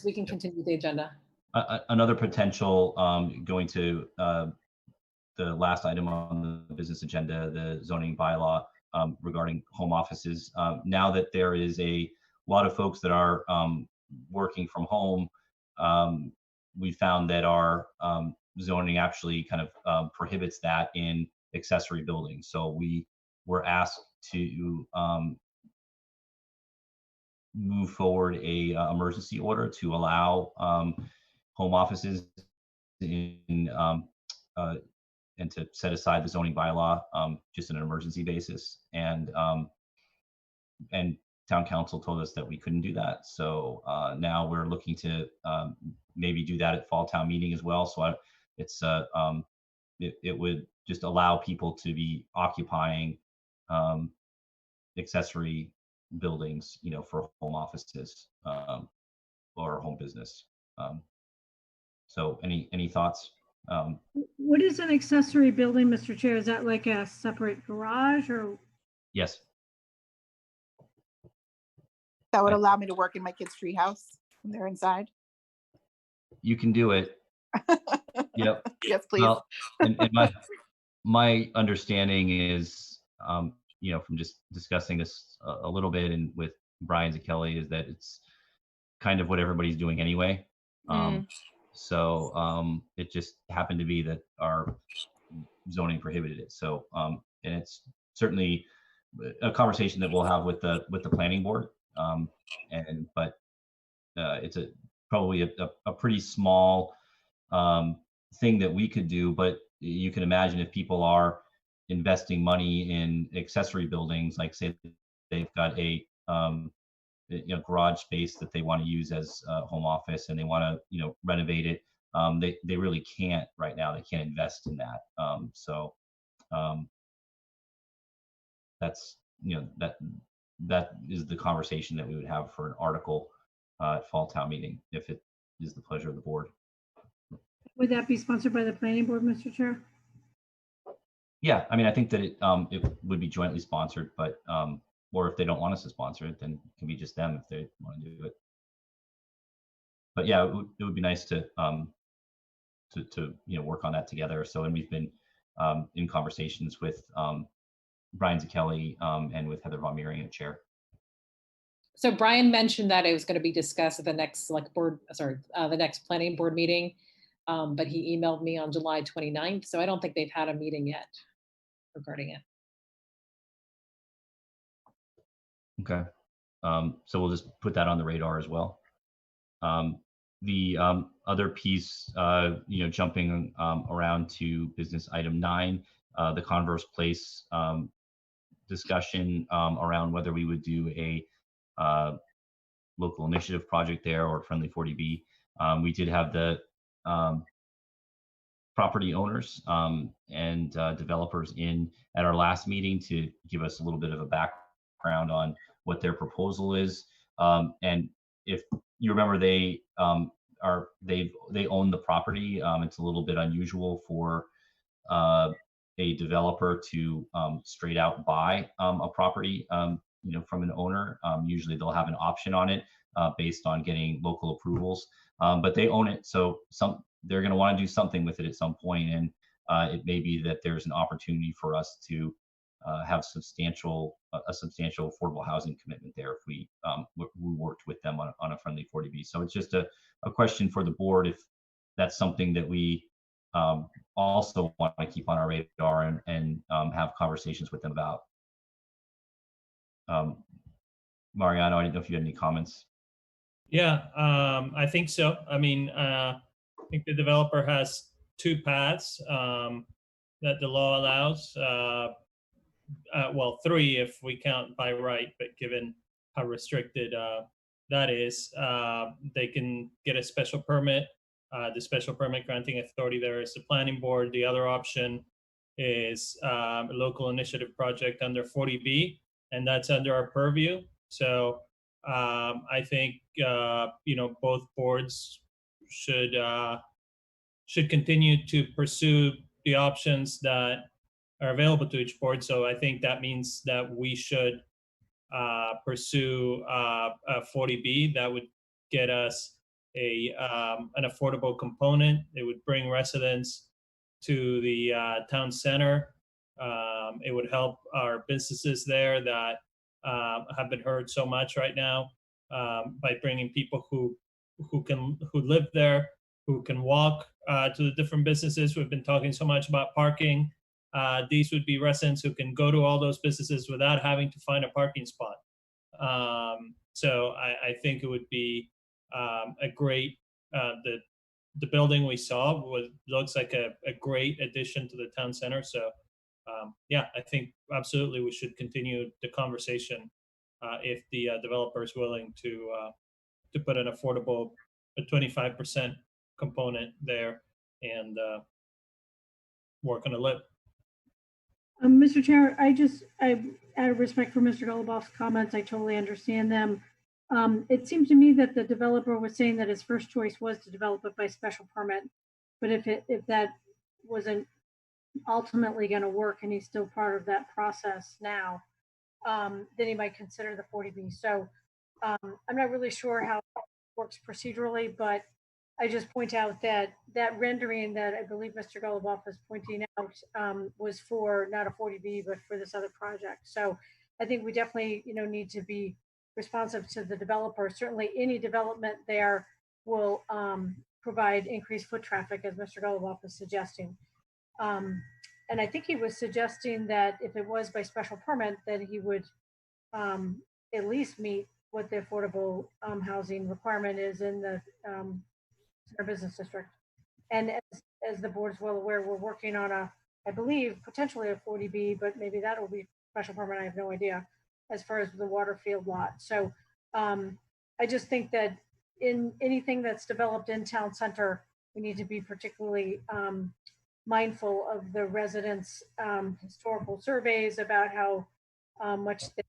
we can continue the agenda. Another potential, going to the last item on the business agenda, the zoning bylaw regarding home offices. Now that there is a lot of folks that are working from home, we found that our zoning actually kind of prohibits that in accessory buildings. So we were asked to move forward a emergency order to allow home offices in and to set aside the zoning bylaw just on an emergency basis. And town council told us that we couldn't do that. So now we're looking to maybe do that at fall town meeting as well. So it would just allow people to be occupying accessory buildings, for home offices or home business. So any thoughts? What is an accessory building, Mr. Chair? Is that like a separate garage or? Yes. That would allow me to work in my kids' treehouse when they're inside. You can do it. Yep. Yes, please. Well, and my understanding is, from just discussing this a little bit and with Brian Zakelli, is that it's kind of what everybody's doing anyway. So it just happened to be that our zoning prohibited it. So and it's certainly a conversation that we'll have with the planning board. But it's probably a pretty small thing that we could do. But you can imagine if people are investing money in accessory buildings, like say they've got a garage space that they want to use as a home office and they want to renovate it, they really can't right now. They can't invest in that. So that's that is the conversation that we would have for an article at fall town meeting, if it is the pleasure of the board. Would that be sponsored by the planning board, Mr. Chair? Yeah, I mean, I think that it would be jointly sponsored, but or if they don't want us to sponsor it, then it can be just them if they want to do it. But yeah, it would be nice to work on that together. So, and we've been in conversations with Brian Zakelli and with Heather Von Meering at chair. So Brian mentioned that it was going to be discussed at the next the next planning board meeting, but he emailed me on July 29th. So I don't think they've had a meeting yet regarding it. Okay. So we'll just put that on the radar as well. The other piece, jumping around to business item 9, the Converse Place discussion around whether we would do a local initiative project there or friendly 40B. We did have the property owners and developers in at our last meeting to give us a little bit of a background on what their proposal is. And if you remember, they own the property. It's a little bit unusual for a developer to straight out buy a property, from an owner. Usually they'll have an option on it based on getting local approvals, but they own it. So they're going to want to do something with it at some point, and it may be that there's an opportunity for us to have a substantial affordable housing commitment there if we worked with them on a friendly 40B. So it's just a question for the board if that's something that we also want to keep on our radar and have conversations with them about. Mariano, I didn't know if you had any comments. Yeah, I think so. I mean, I think the developer has two paths that the law allows. Well, three if we count by right, but given how restricted that is, they can get a special permit. The special permit granting authority there is the planning board. The other option is a local initiative project under 40B, and that's under our purview. So I think both boards should continue to pursue the options that are available to each board. So I think that means that we should pursue a 40B that would get us an affordable component. It would bring residents to the town center. It would help our businesses there that have been hurt so much right now by bringing people who live there, who can walk to the different businesses. We've been talking so much about parking. These would be residents who can go to all those businesses without having to find a parking spot. So I think it would be a great, the building we saw looks like a great addition to the town center. So yeah, I think absolutely we should continue the conversation if the developer is willing to put an affordable, a 25% component there and work on a lip. Mr. Chair, out of respect for Mr. Golubov's comments, I totally understand them. It seemed to me that the developer was saying that his first choice was to develop it by special permit, but if that wasn't ultimately going to work and he's still part of that process now, then he might consider the 40B. So I'm not really sure how it works procedurally, but I just point out that that rendering that I believe Mr. Golubov was pointing out was for not a 40B, but for this other project. So I think we definitely, need to be responsive to the developer. Certainly any development there will provide increased foot traffic, as Mr. Golubov was suggesting. And I think he was suggesting that if it was by special permit, that he would at least meet what the affordable housing requirement is in the Center Business District. And as the board's well aware, we're working on I believe, potentially a 40B, but maybe that will be special permit. I have no idea as far as the Waterfield lot. So I just think that in anything that's developed in town center, we need to be particularly mindful of the residents' historical surveys about how much they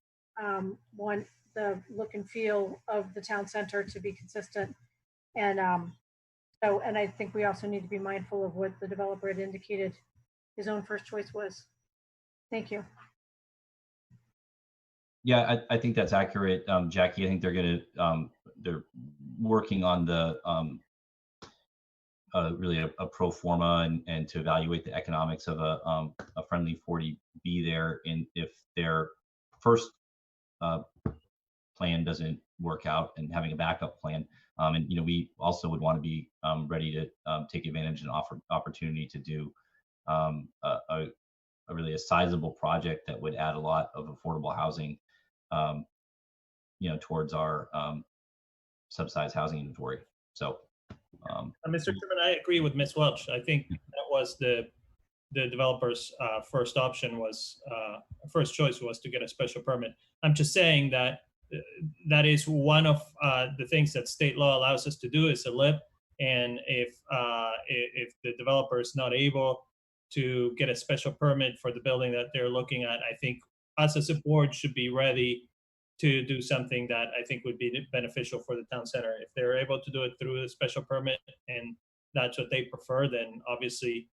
want the look and feel of the town center to be consistent. And and I think we also need to be mindful of what the developer had indicated his own first choice was. Thank you. Yeah, I think that's accurate, Jackie. I think they're working on the really a pro forma and to evaluate the economics of a friendly 40B there. And if their first plan doesn't work out, and having a backup plan, and we also would want to be ready to take advantage and offer opportunity to do a really a sizable project that would add a lot of affordable housing, towards our subsidized housing inventory. So, Mr. Chairman, I agree with Ms. Welch. I think that was the developer's first option was first choice was to get a special permit. I'm just saying that that is one of the things that state law allows us to do is a lip, And if the developer is not able to get a special permit for the building that they're looking at, I think us as a board should be ready to do something that I think would be beneficial for the town center. If they're able to do it through a special permit and that's what they prefer, then obviously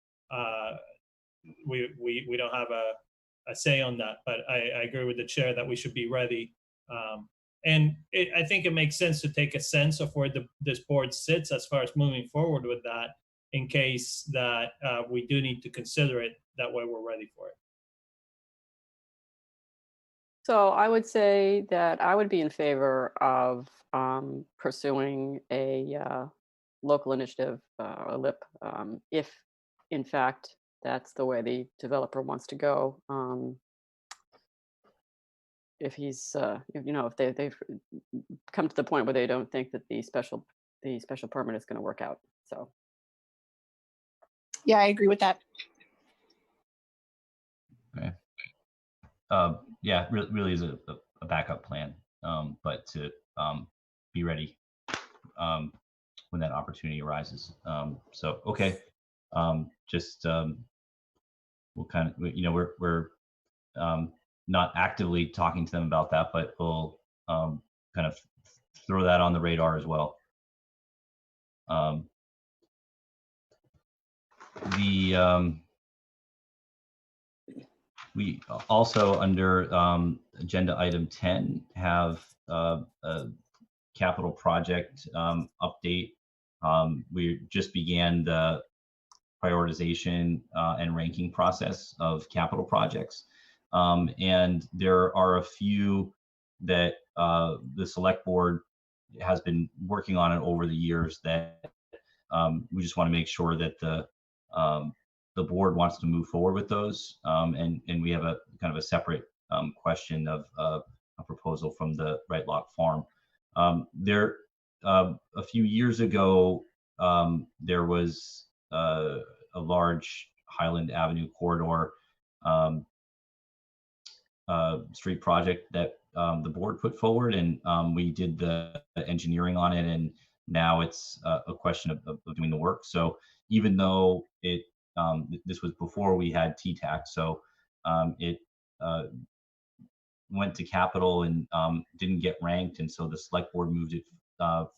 we don't have a say on that. But I agree with the chair that we should be ready. I think it makes sense to take a sense of where this board sits as far as moving forward with that, in case that we do need to consider it. That way we're ready for it. So I would say that I would be in favor of pursuing a local initiative, a LIP, if in fact that's the way the developer wants to go. If he's, if they've come to the point where they don't think that the special permit is going to work out. So. Yeah, I agree with that. Okay. Yeah, really is a backup plan, but to be ready when that opportunity arises. So okay, we'll kind of, we're not actively talking to them about that, but we'll kind of throw that on the radar as well. We also, under agenda item 10, have a capital project update. We just began the prioritization and ranking process of capital projects. And there are a few that the select board has been working on it over the years that we just want to make sure that the board wants to move forward with those. And we have a kind of a separate question of a proposal from the Right Lock Farm. There, a few years ago, there was a large Highland Avenue corridor street project that the board put forward, and we did the engineering on it, and now it's a question of doing the work. So even though this was before we had TTAC, so it went to capital and didn't get ranked, and so the select board moved it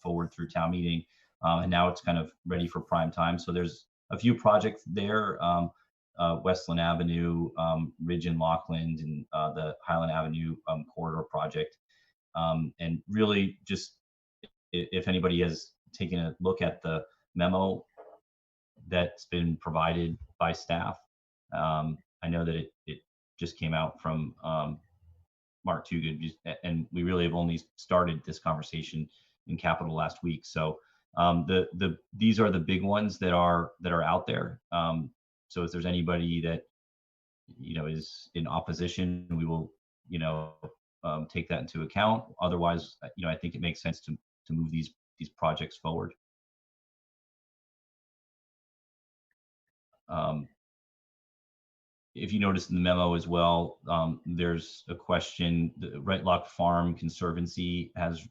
forward through town meeting, and now it's kind of ready for prime time. So there's a few projects there, Westland Avenue, Ridge and Lockland, and the Highland Avenue corridor project. And really just, if anybody has taken a look at the memo that's been provided by staff, I know that it just came out from Mark Tugad, and we really have only started this conversation in Capital last week. So these are the big ones that are out there. So if there's anybody that is in opposition, we will take that into account. Otherwise, I think it makes sense to move these projects forward. If you notice in the memo as well, there's a question. The Right Lock Farm Conservancy has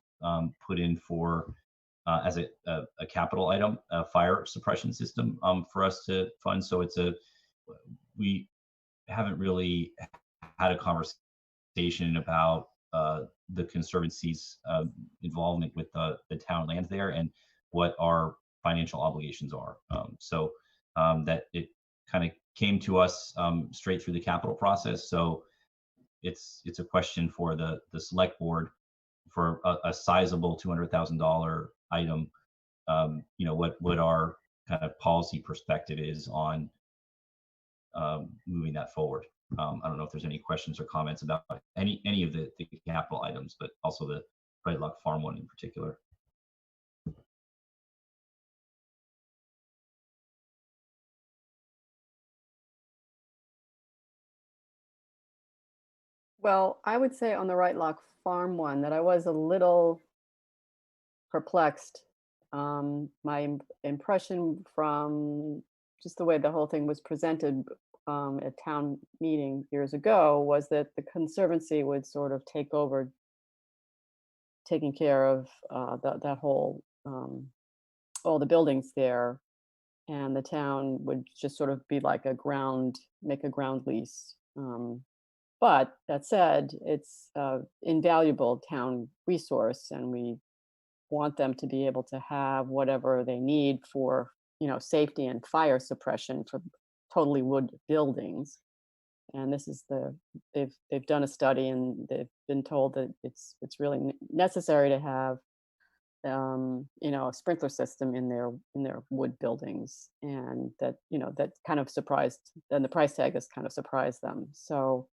put in for as a capital item, a fire suppression system for us to fund. So we haven't really had a conversation about the Conservancy's involvement with the town land there and what our financial obligations are. So that it kind of came to us straight through the capital process. So it's a question for the select board for a sizable $200,000 item. What our kind of policy perspective is on moving that forward. I don't know if there's any questions or comments about any of the capital items, but also the Right Lock Farm one in particular. Well, I would say on the Right Lock Farm one that I was a little perplexed. My impression from just the way the whole thing was presented at town meeting years ago was that the Conservancy would sort of take over taking care of that whole all the buildings there, and the town would just sort of be like make a ground lease. But that said, it's invaluable town resource, and we want them to be able to have whatever they need for, safety and fire suppression for totally wood buildings. And this is they've done a study, and they've been told that it's really necessary to have a sprinkler system in their wood buildings, and that that kind of surprised. Then the price tag has kind of surprised them. So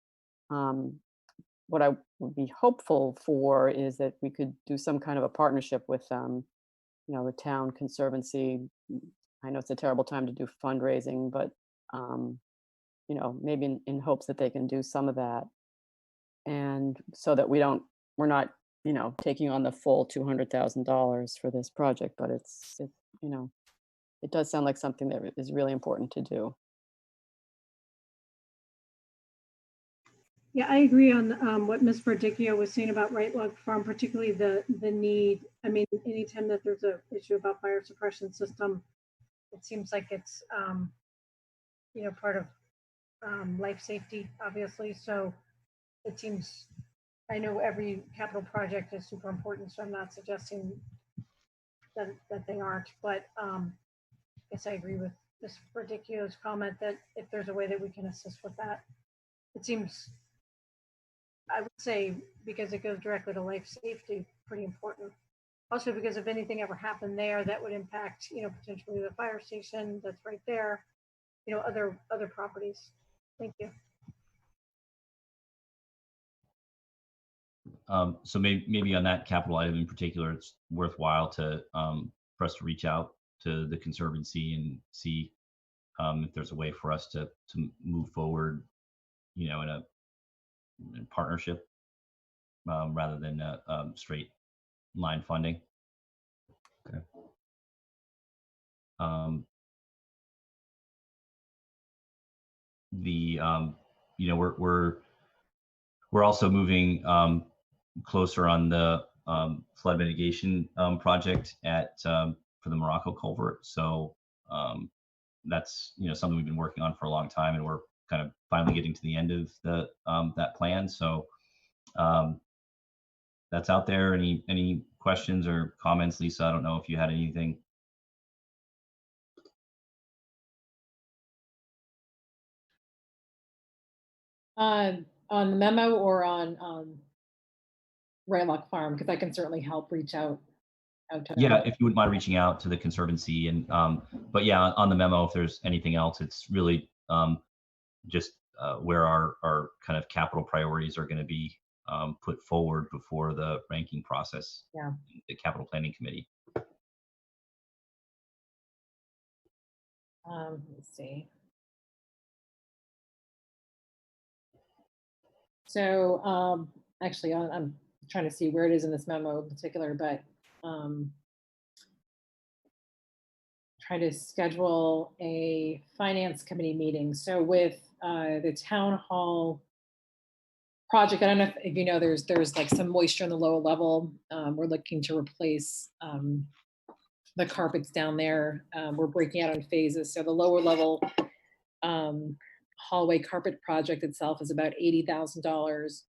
what I would be hopeful for is that we could do some kind of a partnership with them, the town conservancy. I know it's a terrible time to do fundraising, but maybe in hopes that they can do some of that, and so that we're not taking on the full $200,000 for this project, but it does sound like something that is really important to do. Yeah, I agree on what Ms. Verdicchio was saying about Right Log Farm, particularly the need. I mean, anytime that there's an issue about fire suppression system, it seems like it's part of life safety, obviously. So it seems, I know every capital project is super important, so I'm not suggesting that they aren't, but I guess I agree with Ms. Verdicchio's comment that if there's a way that we can assist with that, it seems, I would say, because it goes directly to life safety, pretty important. Also, because if anything ever happened there, that would impact, potentially the fire station that's right there, other properties. Thank you. So maybe on that capital item in particular, it's worthwhile for us to reach out to the Conservancy and see if there's a way for us to move forward, in partnership rather than straight line funding. Okay. We're also moving closer on the flood mitigation project for the Morocco culvert. So that's something we've been working on for a long time, and we're kind of finally getting to the end of that plan. So that's out there. Any questions or comments, Lisa? I don't know if you had anything. On the memo or on Raylock Farm, because I can certainly help reach out to Yeah, them. if you wouldn't mind reaching out to the Conservancy, and but yeah, on the memo, if there's anything else, it's really just where our kind of capital priorities are going to be put forward before the ranking process. Yeah. The capital planning committee. Let's see. So actually, I'm trying to see where it is in this memo in particular, but try to schedule a finance committee meeting. So with the town hall project, I don't know if you know, there's like some moisture in the lower level. We're looking to replace the carpets down there. We're breaking out in phases. So the lower level hallway carpet project itself is about $80,000.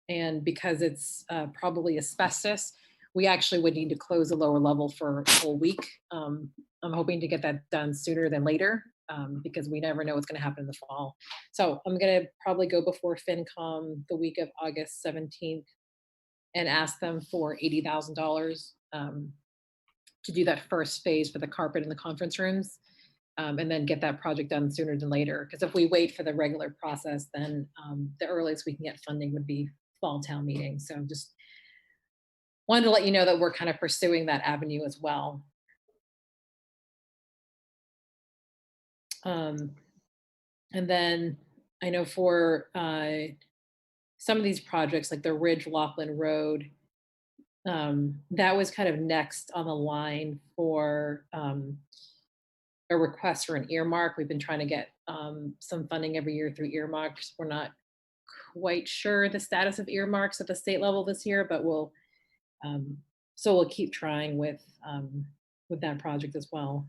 And because it's probably asbestos, we actually would need to close the lower level for a whole week. I'm hoping to get that done sooner than later because we never know what's going to happen in the fall. So I'm going to probably go before FinCom the week of August 17th and ask them for $80,000 to do that first phase for the carpet in the conference rooms. And then get that project done sooner than later. Because if we wait for the regular process, then the earliest we can get funding would be fall town meeting. So just wanted to let you know that we're kind of pursuing that avenue as well. And then I know for some of these projects, like the Ridge Laughlin Road, that was kind of next on the line for a request for an earmark. We've been trying to get some funding every year through earmarks. We're not quite sure the status of earmarks at the state level this year, but we'll So we'll keep trying with that project as well.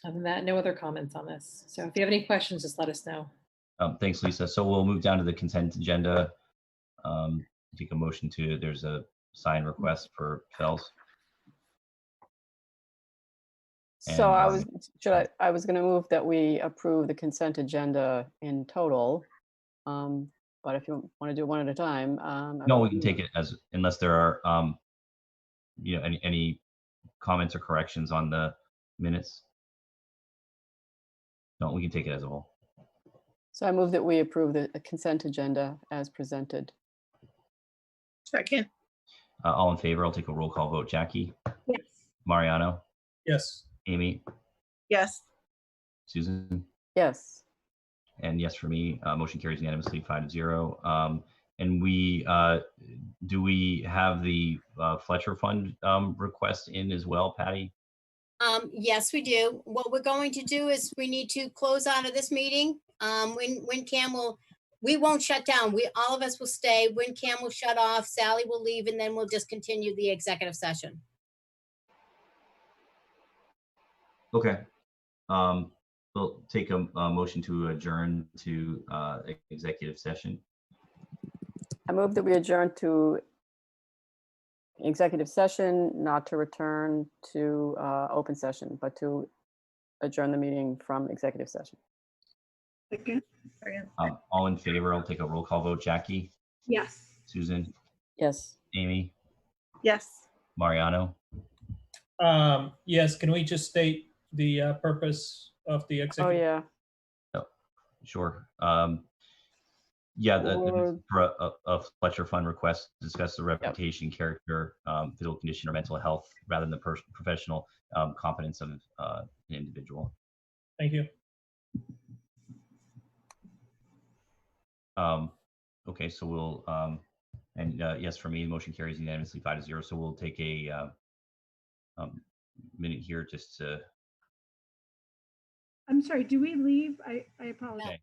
Other than that, no other comments on this. So if you have any questions, just let us know. Thanks, Lisa. So we'll move down to the consent agenda. Take a motion to, there's a sign request for Fells. So I was going to move that we approve the consent agenda in total. But if you want to do one at a time. No, we can take it as, unless there are, any comments or corrections on the minutes. No, we can take it as a whole. So I move that we approve the consent agenda as presented. Second. All in favor, I'll take a roll call vote. Jackie? Yes. Mariano? Yes. Amy? Yes. Susan? Yes. And yes for me. Motion carries unanimously 5-0. And do we have the Fletcher Fund request in as well, Patty? Yes, we do. What we're going to do is we need to close out of this meeting. We won't shut down. All of us will stay. WinCam will shut off. Sally will leave, and then we'll just continue the executive session. Okay. We'll take a motion to adjourn to executive session. I move that we adjourn to executive session, not to return to open session, but to adjourn the meeting from executive session. Second. All in favor, I'll take a roll call vote. Jackie? Yes. Susan? Yes. Amy? Yes. Mariano? Yes, can we just state the purpose of the executive? Oh, yeah. Oh, sure. For a Fletcher Fund request, discuss the reputation, character, physical condition, or mental health rather than the professional competence of an individual. Thank you. Okay, so we'll, yes, for me, motion carries unanimously 5-0. So we'll take a minute here just to. I'm sorry, do we leave? I apologize. Okay.